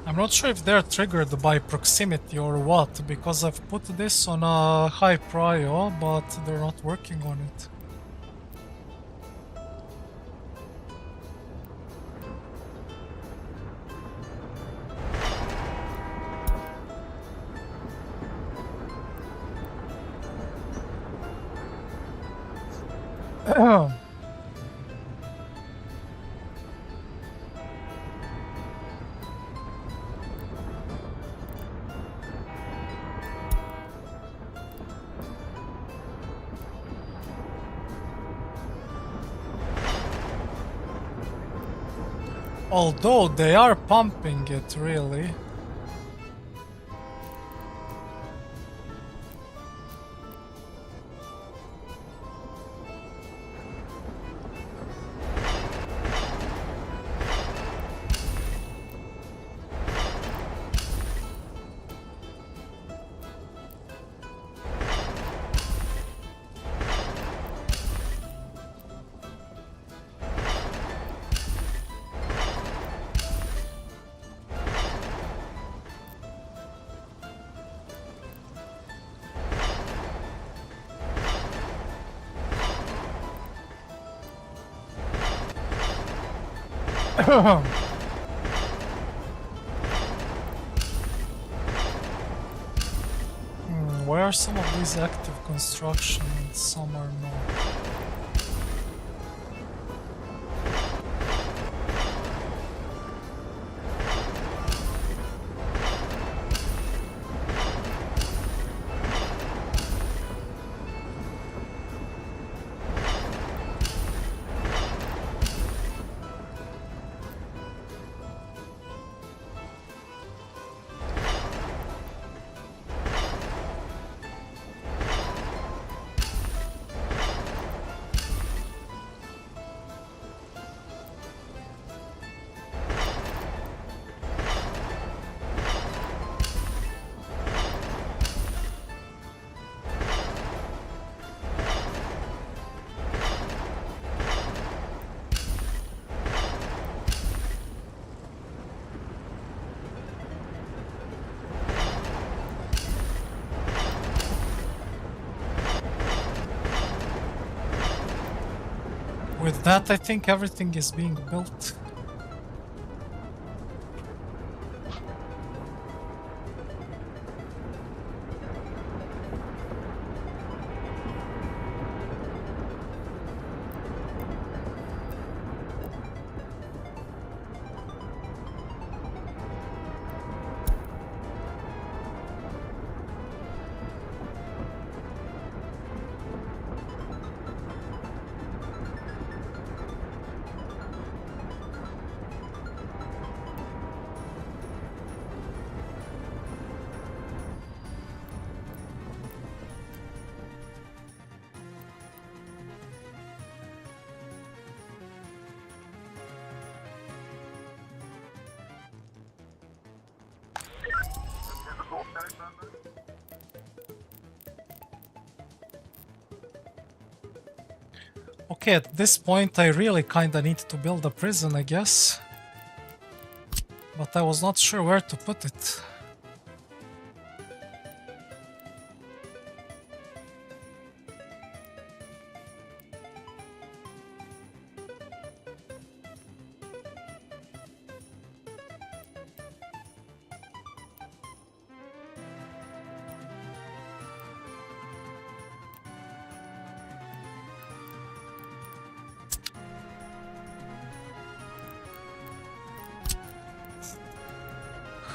I'm not sure if they're triggered by proximity or what, because I've put this on a high prio, but they're not working on it. Although they are pumping it, really. Where are some of these active construction and some are not? With that, I think everything is being built. Okay, at this point I really kinda need to build a prison, I guess. But I was not sure where to put it.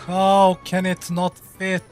How can it not fit?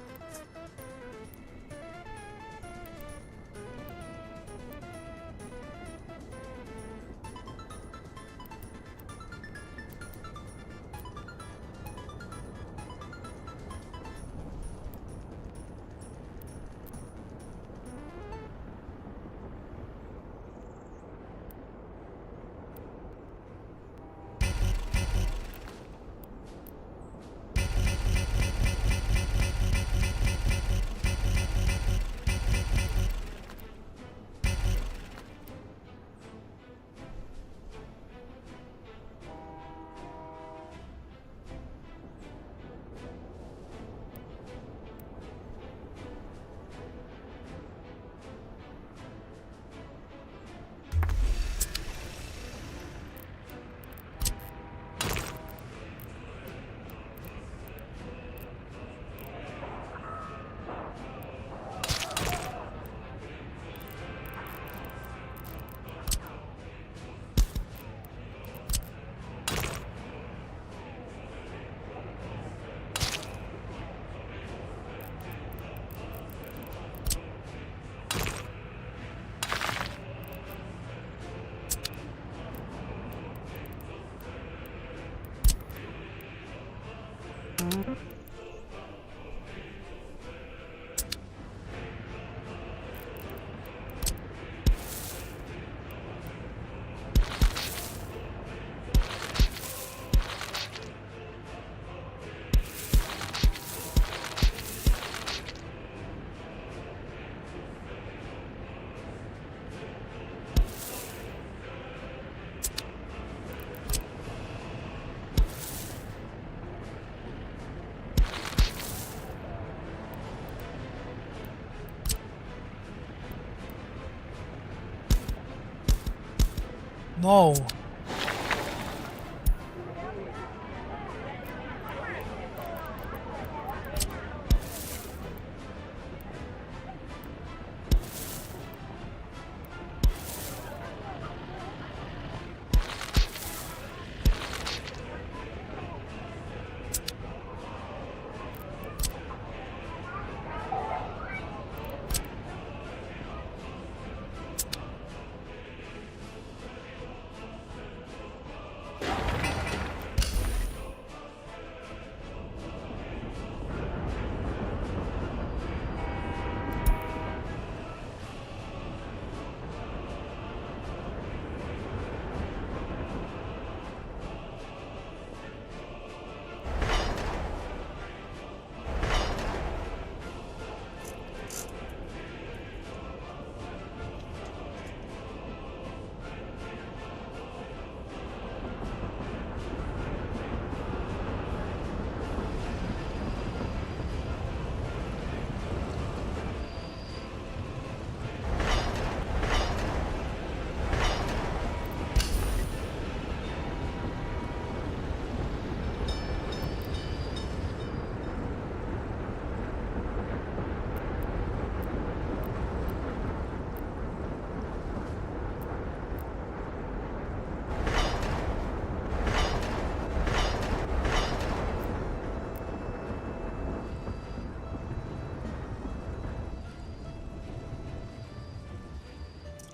No.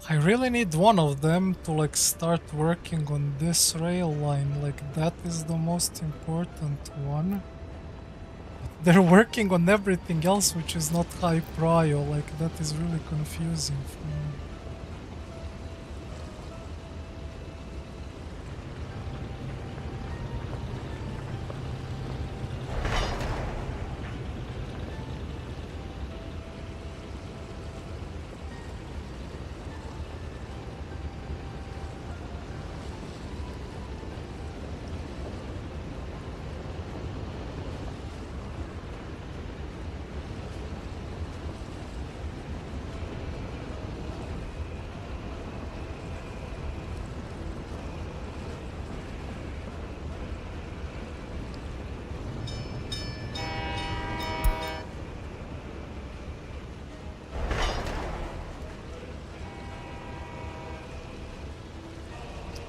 I really need one of them to like start working on this rail line, like that is the most important one. They're working on everything else which is not high prio, like that is really confusing for me.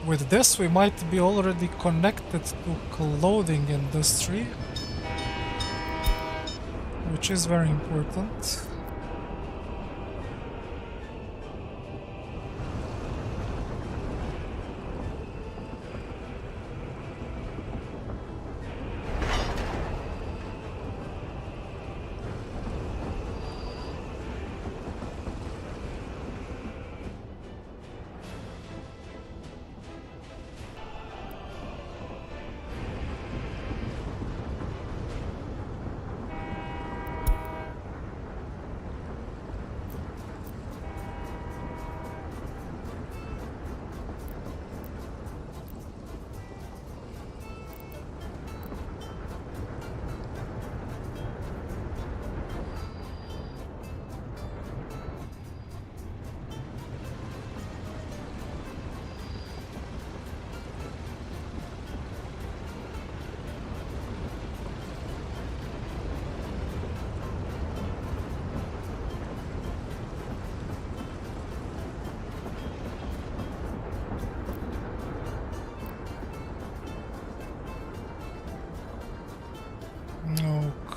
With this, we might be already connected to clothing industry, which is very important.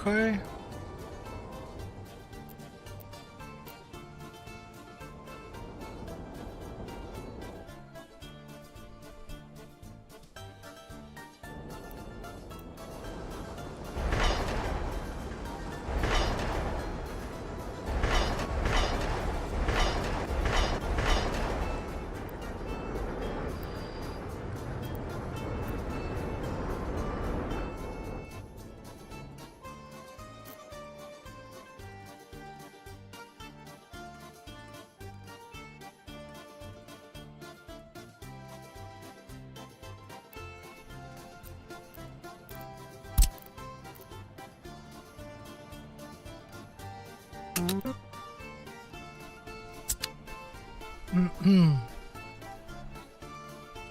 Okay.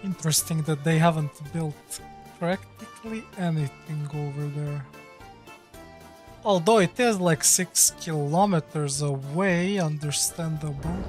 Interesting that they haven't built practically anything over there. Although it is like 6 kilometers away, understandable.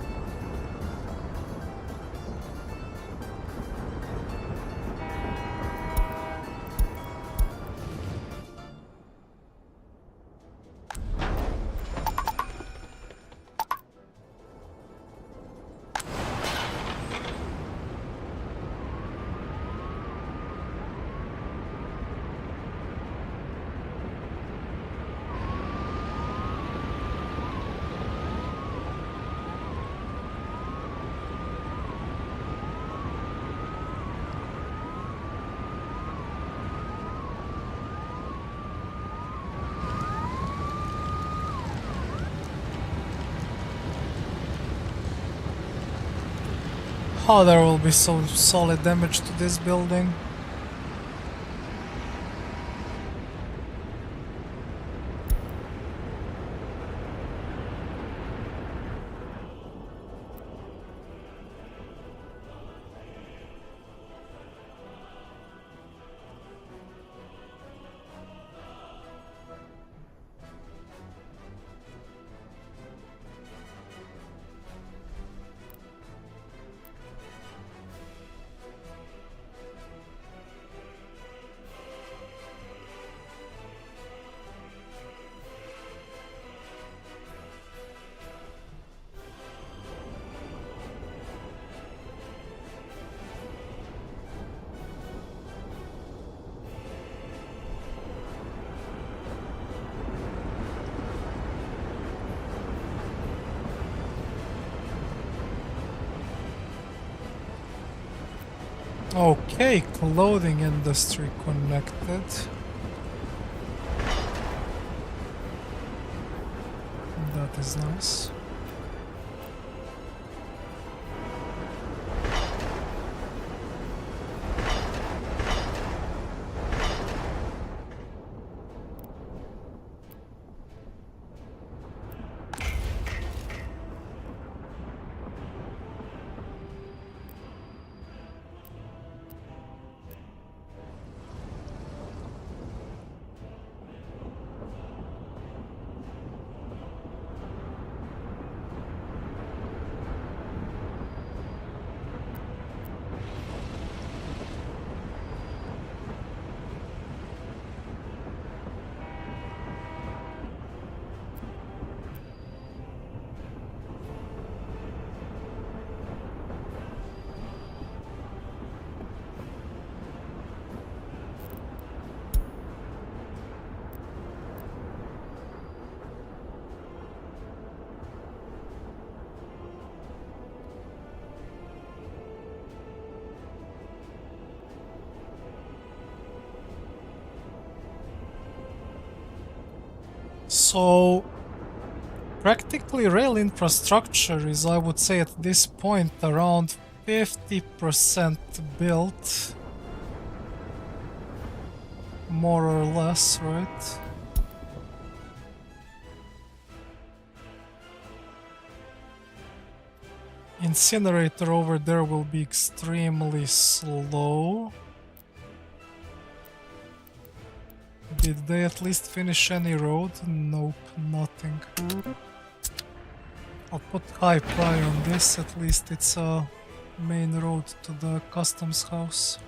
Oh, there will be so solid damage to this building. Okay, clothing industry connected. That is nice. So, practically rail infrastructure is, I would say, at this point around 50% built. More or less, right? Incinerator over there will be extremely slow. Did they at least finish any road? Nope, nothing. I'll put high pry on this, at least it's a main road to the customs house.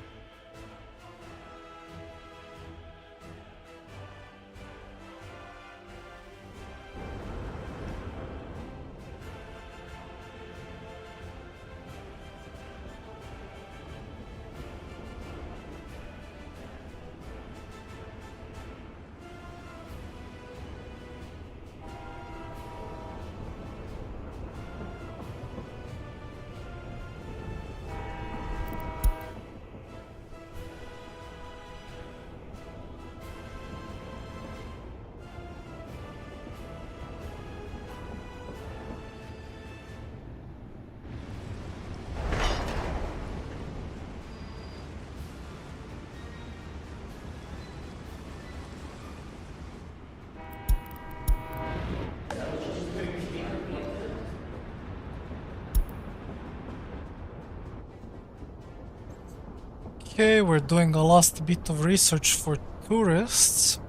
Okay, we're doing a last bit of research for tourists.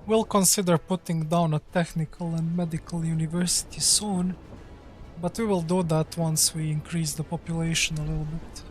We'll consider putting down a technical and medical university soon, but we will do that once we increase the population a little bit.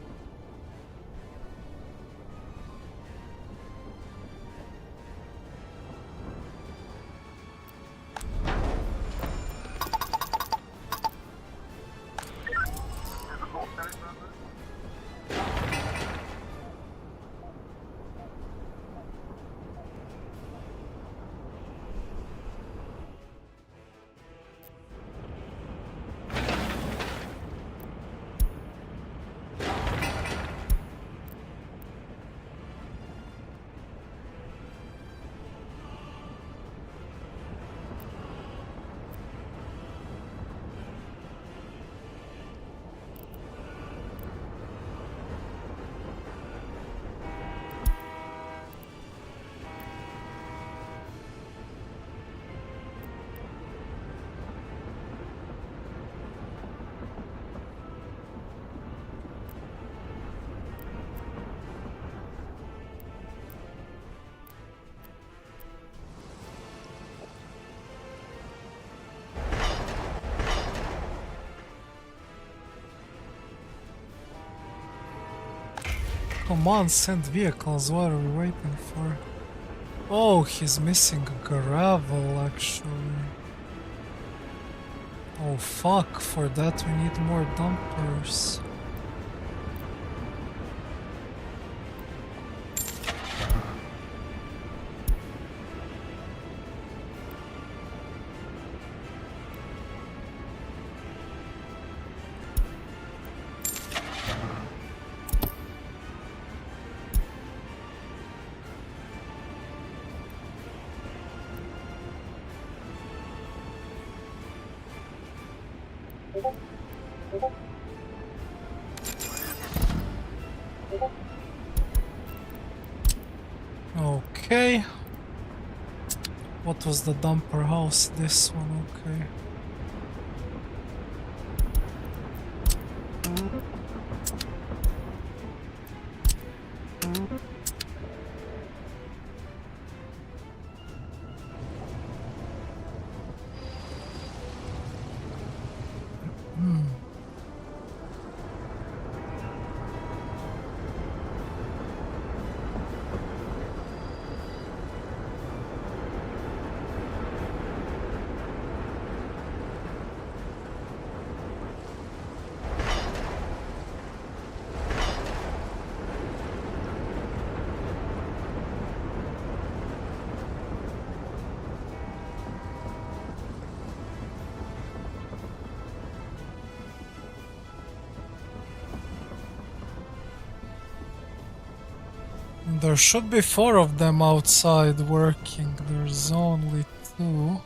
Come on, send vehicles, what are we waiting for? Oh, he's missing gravel actually. Oh fuck, for that we need more dumpers. Okay. What was the dumper house? This one, okay. There should be 4 of them outside working. There's only 2.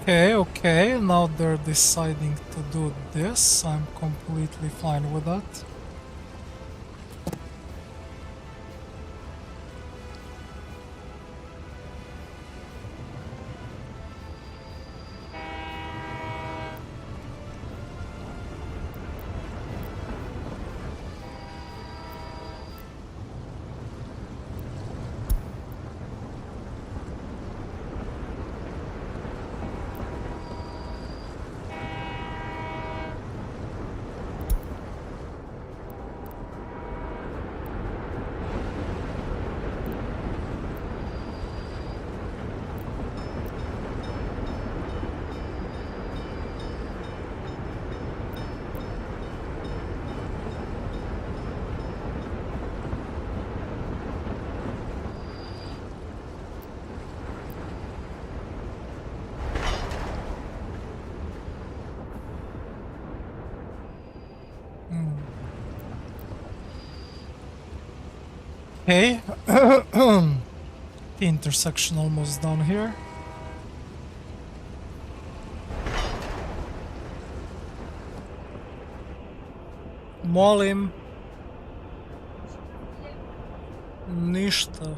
Okay, now they're deciding to do this. I'm completely fine with that. Okay. The intersection almost down here. Molim. Ništa.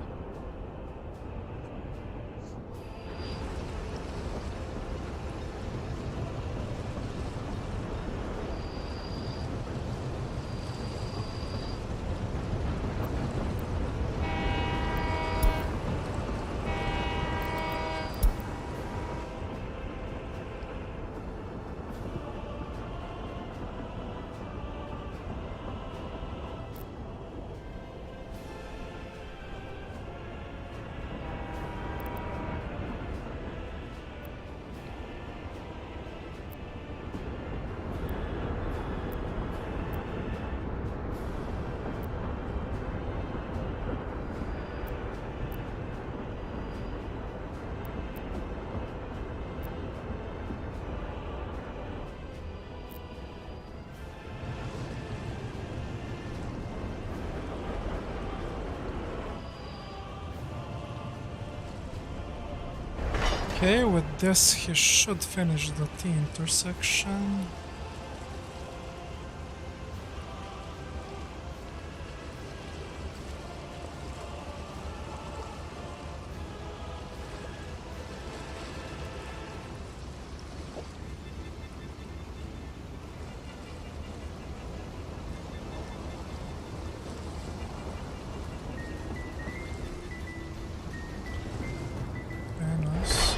Okay, with this he should finish the T intersection. Very nice.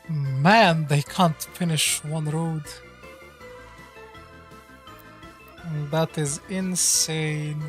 Man, they can't finish one road. That is insane.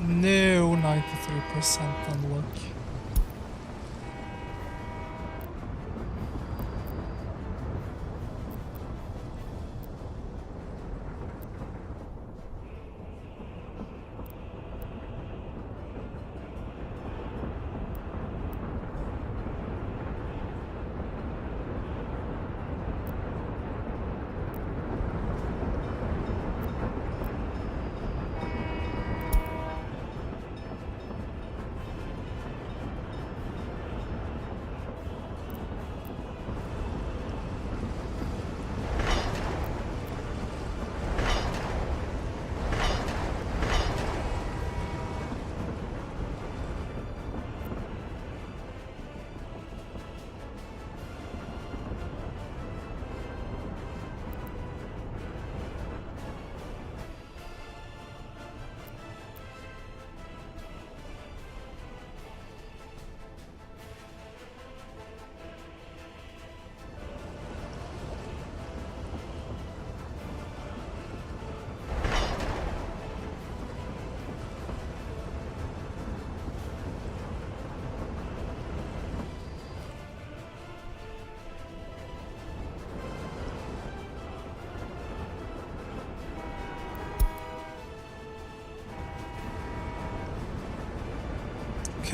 No, 93% unlucky.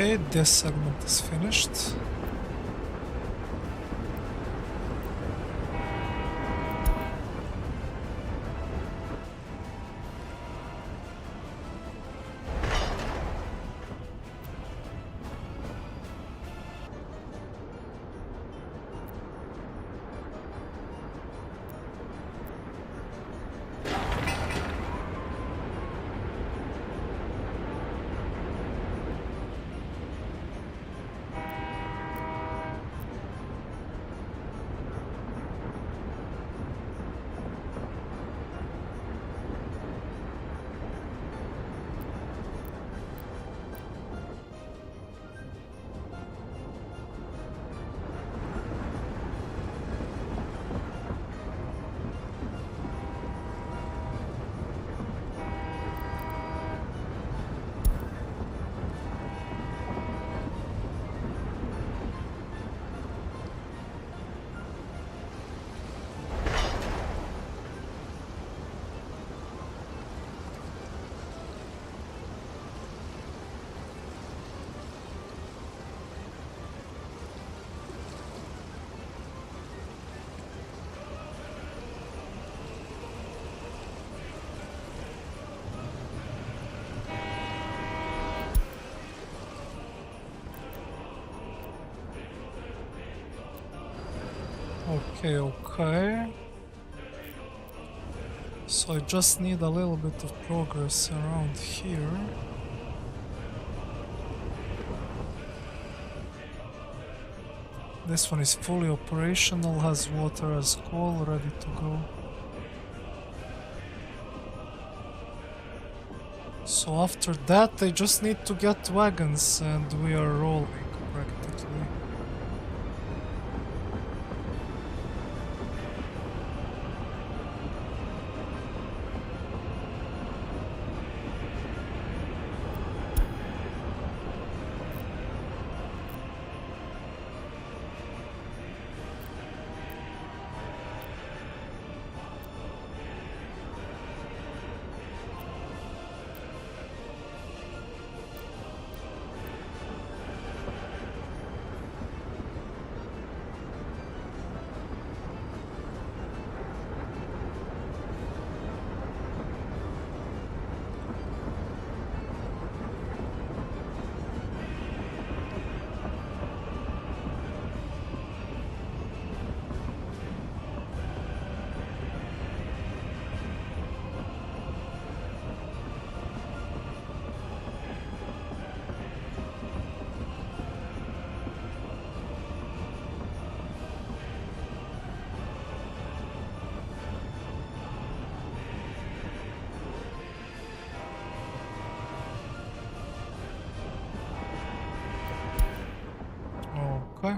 Okay, this segment is finished. Okay. So I just need a little bit of progress around here. This one is fully operational, has water as coal, ready to go. So after that I just need to get wagons and we are rolling practically. Okay.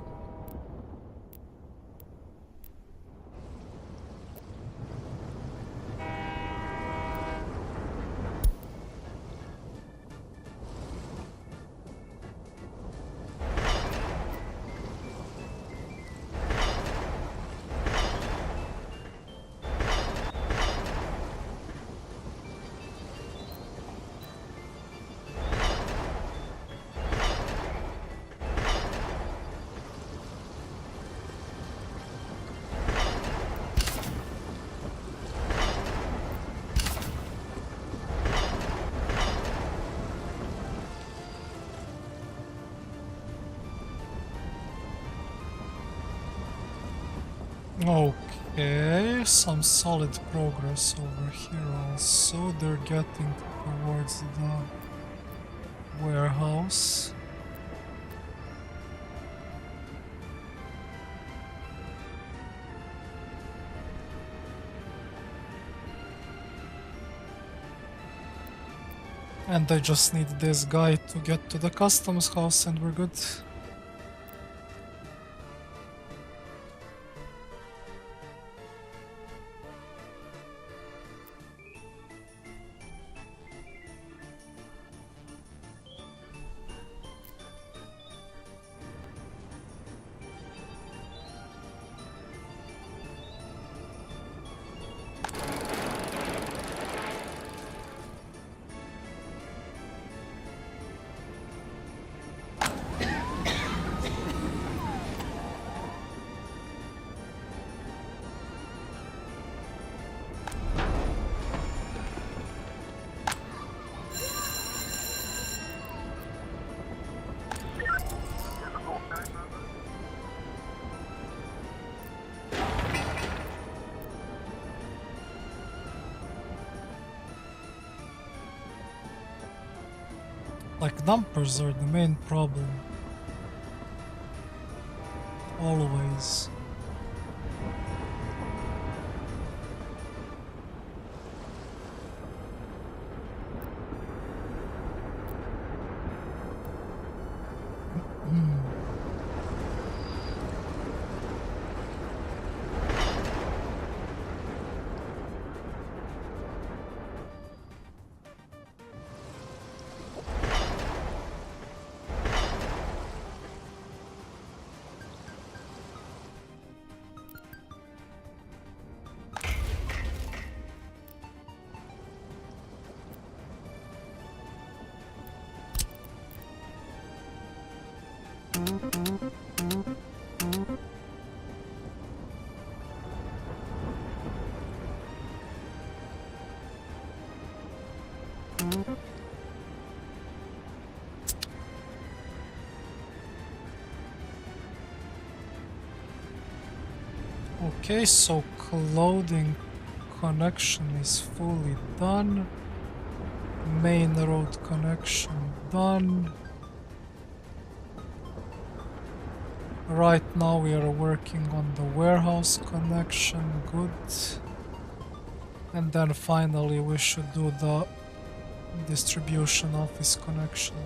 Okay, some solid progress over here also. They're getting towards the warehouse. And I just need this guy to get to the customs house and we're good. Like, dumpers are the main problem. Always. Okay, so clothing connection is fully done. Main road connection done. Right now we are working on the warehouse connection, good. And then finally we should do the distribution office connection.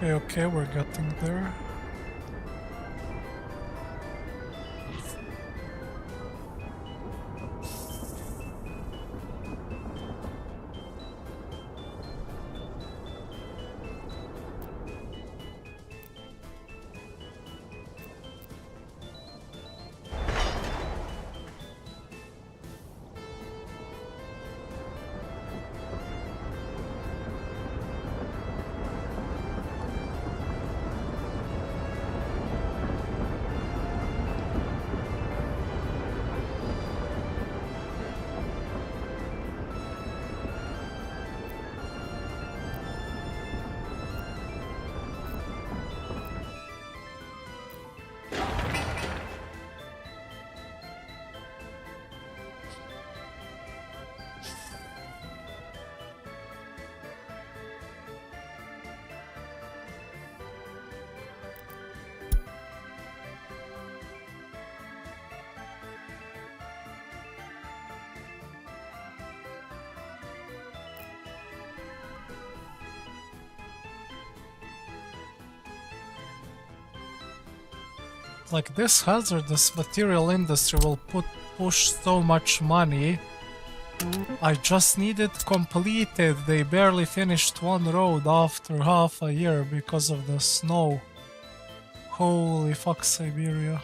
Okay, we're getting there. Like, this hazardous material industry will push so much money. I just need it completed. They barely finished one road after half a year because of the snow. Holy fuck, Siberia.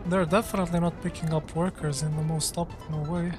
They're definitely not picking up workers in the most optimal way.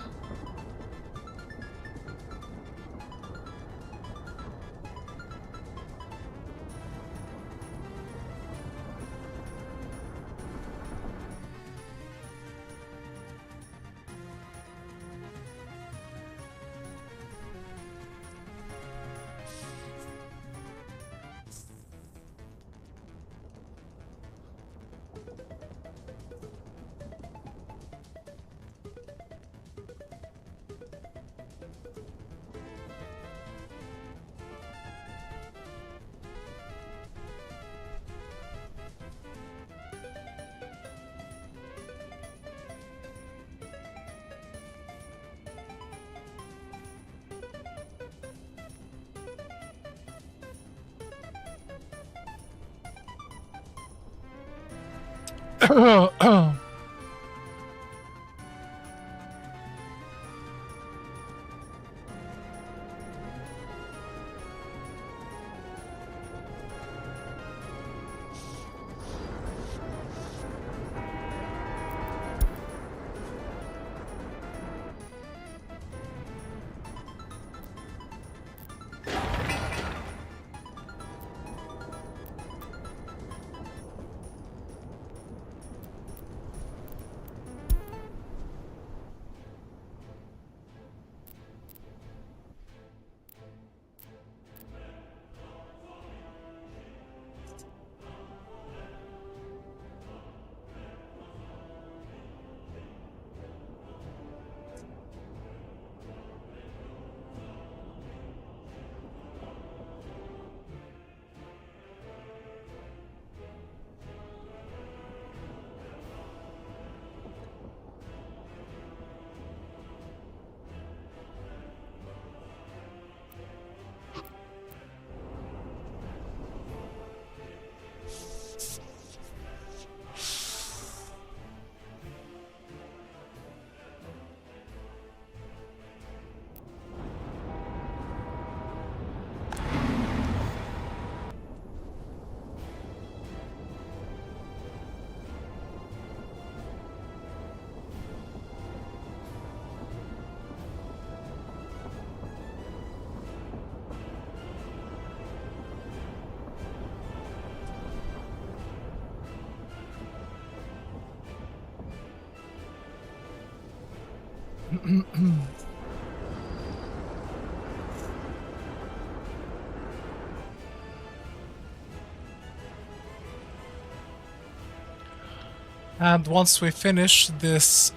And once we finish this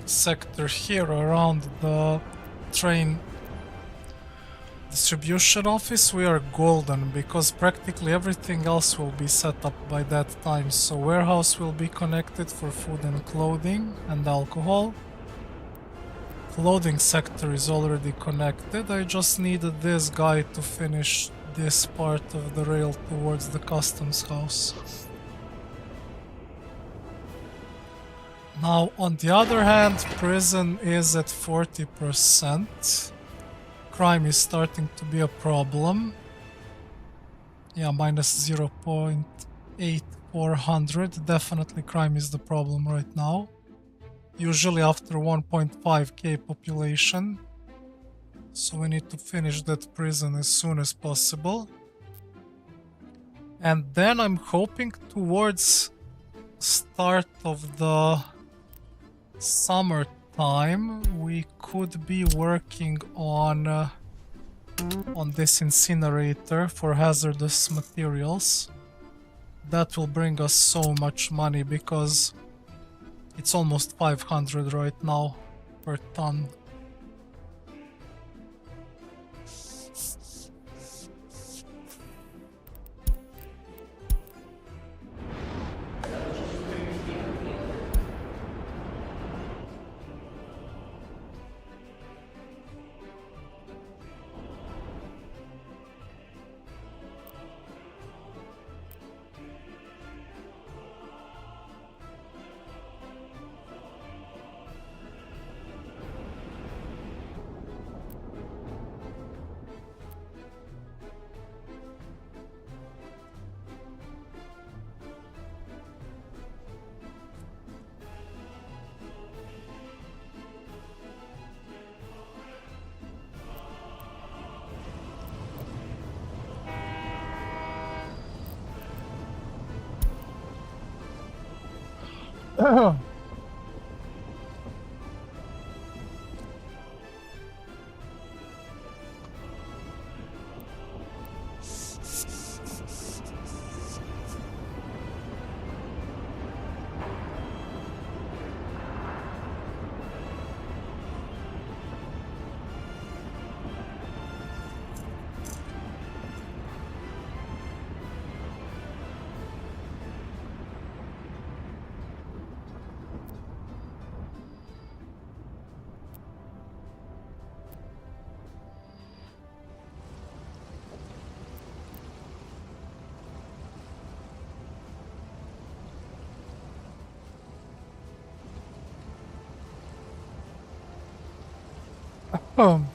sector here around the train distribution office, we are golden, because practically everything else will be set up by that time. So warehouse will be connected for food and clothing and alcohol. Clothing sector is already connected. I just needed this guy to finish this part of the rail towards the customs house. Now, on the other hand, prison is at 40%. Crime is starting to be a problem. Yeah, minus 0.8 400. Definitely crime is the problem right now. Usually after 1.5k population. So we need to finish that prison as soon as possible. And then I'm hoping towards start of the summertime we could be working on this incinerator for hazardous materials. That will bring us so much money because it's almost 500 right now per ton. Um,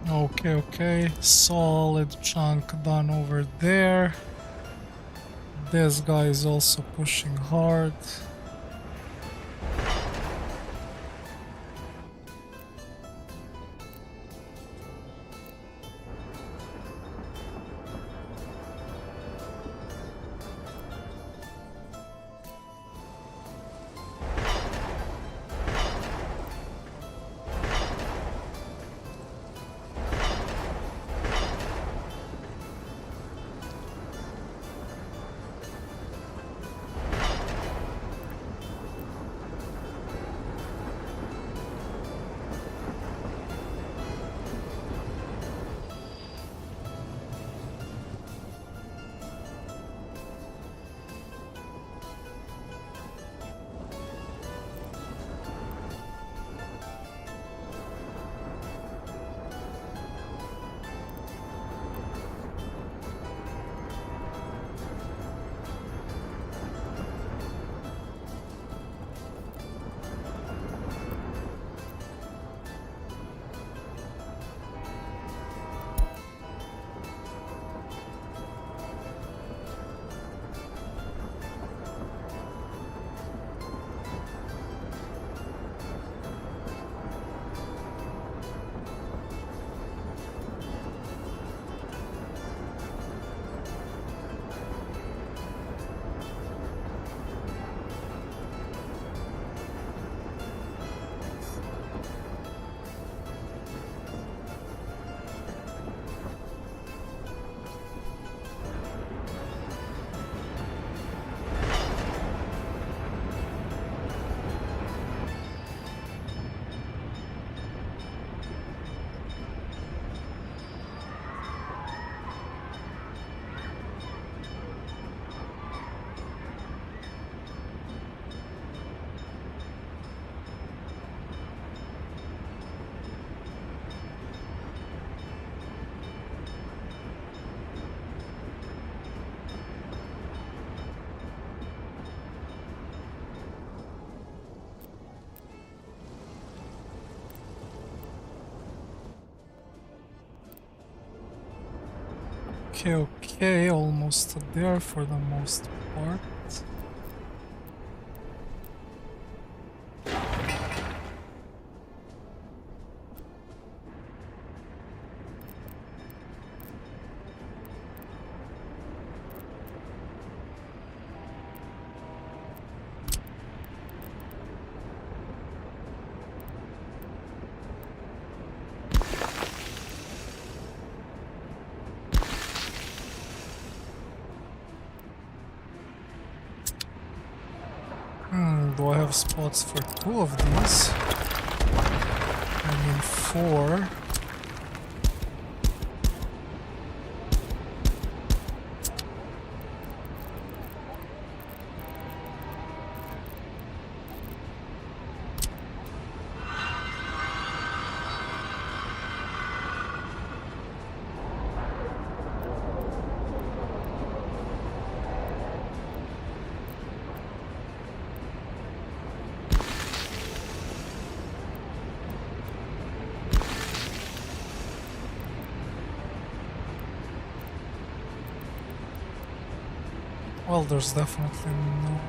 Okay, okay. Solid chunk done over there. This guy is also pushing hard. Okay, okay, almost there for the most part. Do I have spots for two of these? I mean, four. Well, there's definitely no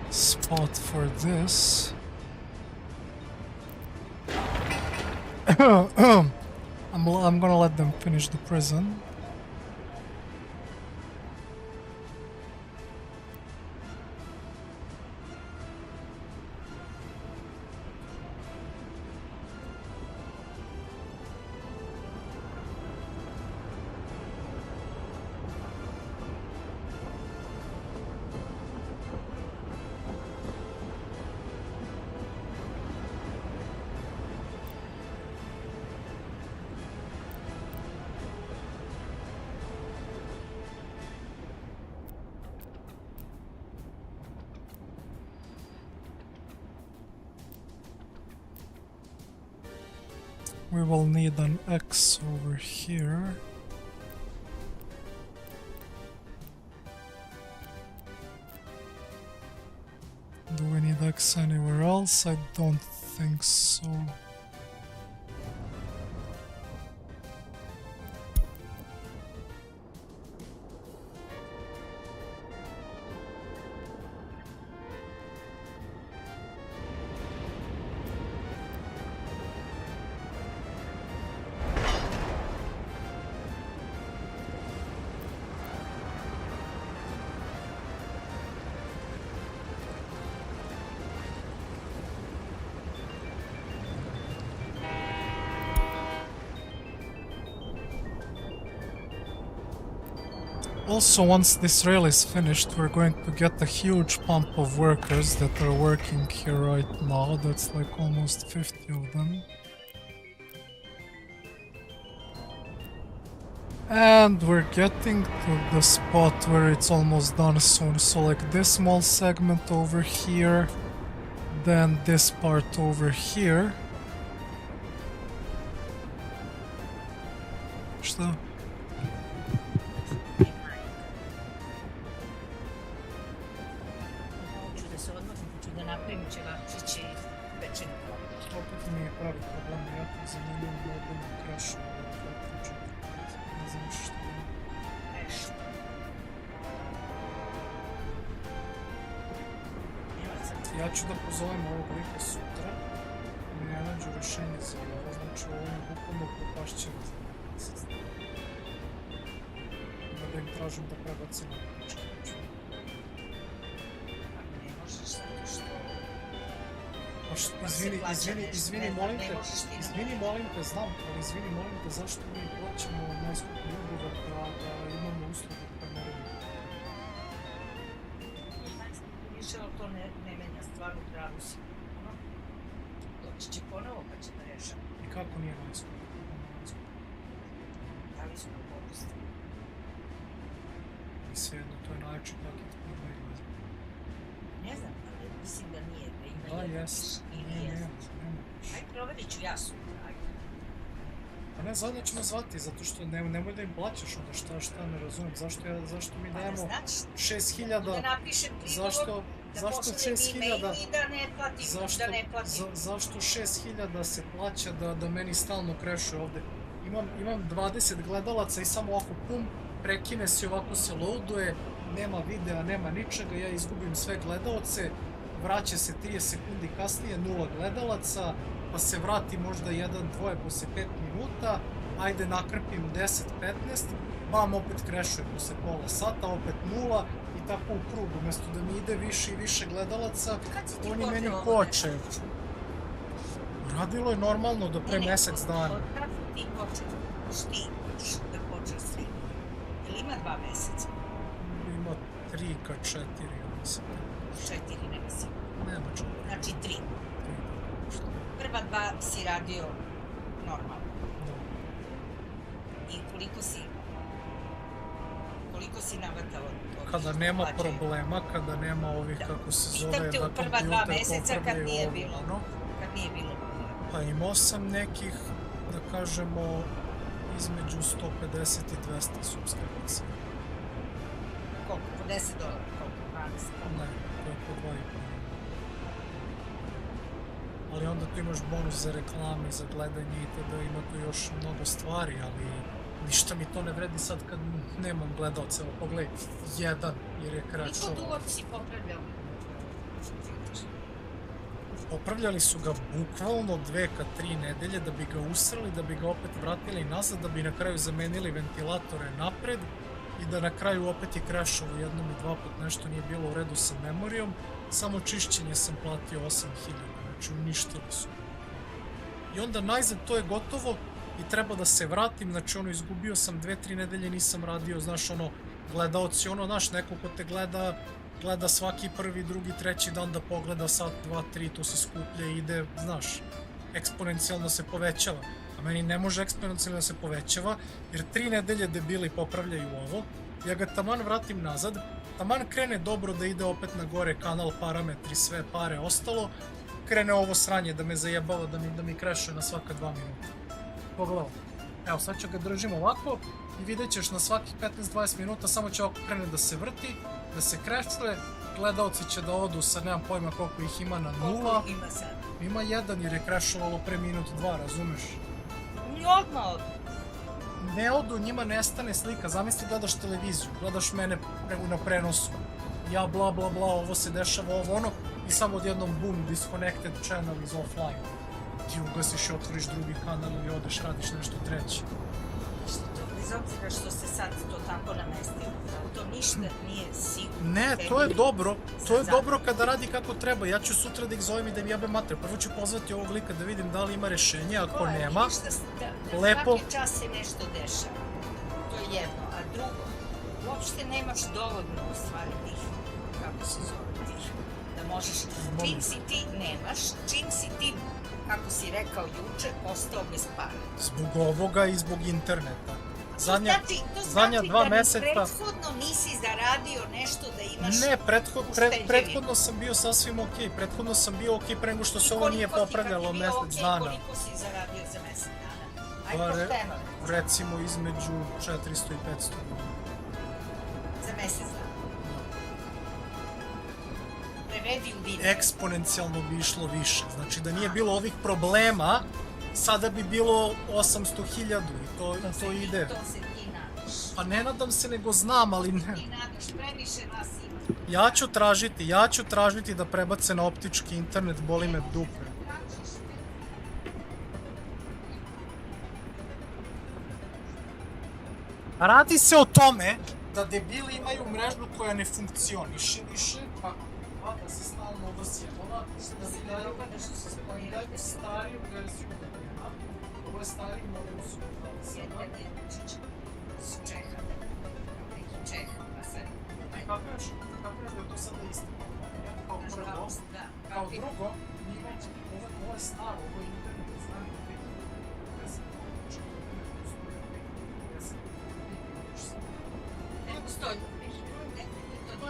spot for this. I'm gonna let them finish the prison. We will need an X over here. Do we need flex anywhere else? I don't think so. Also, once this rail is finished, we're going to get a huge pump of workers that are working here right now. That's like almost 50 of them. And we're getting to the spot where it's almost done soon. So like this small segment over here, then this part over here. Что? Opet mi je pravi problem, ja to zanimljivo mogu na krašu. Ne znam što je. Ja ću da pozovem ovog lika sutra i ne nađu rešenje za ovo, znači ovo je bukvalno popašćeno za mjesec. Da im tražim da prebacim na počke. Izvini, molim te, znam, ali izvini, molim te, zašto mi plaćamo najskuplji ugovor da imamo uslugu koje ne radimo? Više, ali to ne menja stvarno pravu si. Doći će ponovo pa će da rešava. I kako nije najskuplji? Da li su na popusti? I svejedno, to je najjači paket koji ima izlazi. Ne znam, ali mislim da nije. Da, jest. Nije. Ajde, proverit ću ja sutra, ajde. Pa ne, zadnje ćemo zvati, zato što nemoj da im plaćaš onda, šta ne razumem, zašto mi dajemo 6.000, Da napišem prigovor, da pošaljem e-mail i da ne platim. Zašto 6.000 se plaća da meni stalno krešuje ovde? Imam 20 gledalaca i samo ovako pum, prekine se, ovako se loaduje, nema videa, nema ničega, ja izgubim sve gledalce, vraća se 30 sekundi kasnije, 0 gledalaca, pa se vrati možda 1-2 posle 5 minuta, ajde nakrpim 10-15, bam, opet krešuje posle pola sata, opet 0 i tako u krug, umjesto da mi ide više i više gledalaca, oni meni koče. Radilo je normalno do pre mesec dana. Od kada ti počeš da počeš svi? Ili ima 2 meseca? Ima 3 ka 4, ja mislim. 4, ne mislim. Nema 4. Znači 3. Prva 2 si radio normalno. Da. I koliko si navatao? Kada nema problema, kada nema ovih, kako se zove, da kompjuter popravljaju. Pitam te u prva 2 meseca kad nije bilo problema. Pa imao sam nekih, da kažemo, između 150 i 200 subskripcija. Koliko? Po $10? Koliko? 12? Ne, to je po 2,5. Ali onda tu imaš bonus za reklame, za gledanje i tada ima tu još mnogo stvari, ali ništa mi to ne vredi sad kad nemam gledalce. Evo, pogledaj, 1 jer je kraćo. Koliko dugo si popravljao? Popravljali su ga bukvalno 2 ka 3 nedelje da bi ga usrali, da bi ga opet vratili nazad, da bi na kraju zamenili ventilatore napred i da na kraju opet je crashovo jednom i 2 put, nešto nije bilo u redu sa memorijom, samo čišćenje sam platio 8.000, znači uništili su. I onda najzad to je gotovo i treba da se vratim, znači izgubio sam 2-3 nedelje, nisam radio, znaš gledaoci, znaš, neko ko te gleda svaki prvi, drugi, treći dan da pogleda sat, 2, 3, to se skuplja i ide, znaš, eksponencijalno se povećava. A meni ne može eksponencijalno da se povećava, jer 3 nedelje debili popravljaju ovo, ja ga taman vratim nazad, taman krene dobro da ide opet na gore kanal, parametri, sve pare, ostalo, krene ovo sranje da me zajebava, da mi crashuje na svaka 2 minuta. Pogledaj. Evo, sad ću ga držim ovako i vidjet ćeš na svakih 15-20 minuta samo će ovako krene da se vrti, da se crashuje gledalci će da odu sa nemam pojma koliko ih ima na Koliko nula. ih ima sad? Ima jedan jer je crashovalo pre minut 2, razumeš? I odmah odu. Ne odu, njima nestane slika. Zamisli gledaš televiziju, gledaš mene na prenosu. Ja bla bla bla, ovo se dešava, ovo ono. I samo odjednom boom, disconnected channel is offline. Ti ugasiš i otvoriš drugi kanal i odeš, radiš nešto treće. Što to, bez obzira što se sad to tako namestilo, to ništa nije sigurno. Ne, to je dobro. To je dobro kada radi kako treba. Ja ću sutra da ih zovem i da im jebem mater. Prvo ću pozvati ovog lika da vidim da li ima rešenje, ako nema. Lepo. Svaki čas se nešto dešava. To je jedno. A drugo, uopšte nemaš dovoljno u stvari tih, kako se zove tih, da možeš, čim si ti nemaš, čim si ti, kako si rekao juče, postao bez para. Zbog ovoga i zbog interneta. Zadnja znači 2 da meseca... prethodno nisi zaradio nešto da imaš... Ne, prethodno sam bio sasvim okej. Prethodno sam bio okej pre nego što se ovo nije popravljalo mesec dana. Koliko si zaradio za mesec dana? Ajde pošteno. Recimo između 400 i 500. Za mesec dana. Prevedi u dinara. Eksponencijalno bi išlo više. Znači da nije bilo ovih problema, sada bi bilo 800.000 i to ide. To se ti nadaš. Pa ne nadam se, nego znam, ali ne. Ti nadaš, previše nas ima. Ja ću tražiti da prebace na optički internet, boli me dupe. Radi se o tome da debili imaju mrežu koja ne funkcioniše više, pa da se stalno ovosjebala, da se daju stariju verziju modema. Ovo je stariji modem su Jedan je s Čeha, neki Čeh, pa sad... Kapiraš da je to sada istina? Kao drugo, ovo je staro, ovo je internet, znam da Ne postoji od 2010.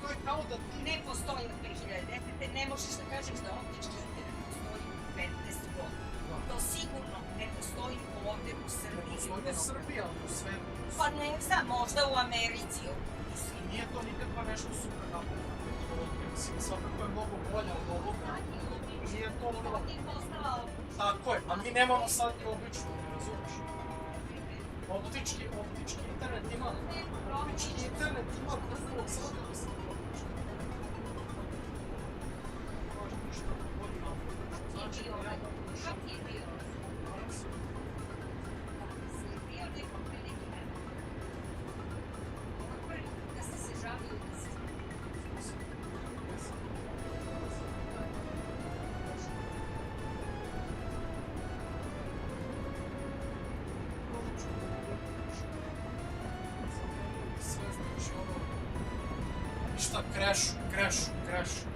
To je kao da ti... Ne postoji od 2010. Ne možeš da kažeš da optički internet postoji 15 godina. To sigurno ne postoji ovdje u Srbiji. Ne postoji u Srbiji, ali u svetu. Pa ne znam, možda u Americi. Nije to nikakva nešto super napravljeno. Mislim, svakako je mnogo bolja od ovoga. Nije to ono... Tako je, a mi nemamo sad i obično, ne razumiješ? Optički internet ima... Optički internet ima prvo sada da se optički. Može ništa bolje napravljeno. Znači, Kako je bio? Bio neko pre neki dan. Da ste se žalili da se... Sve znači ono... Ništa, krešu.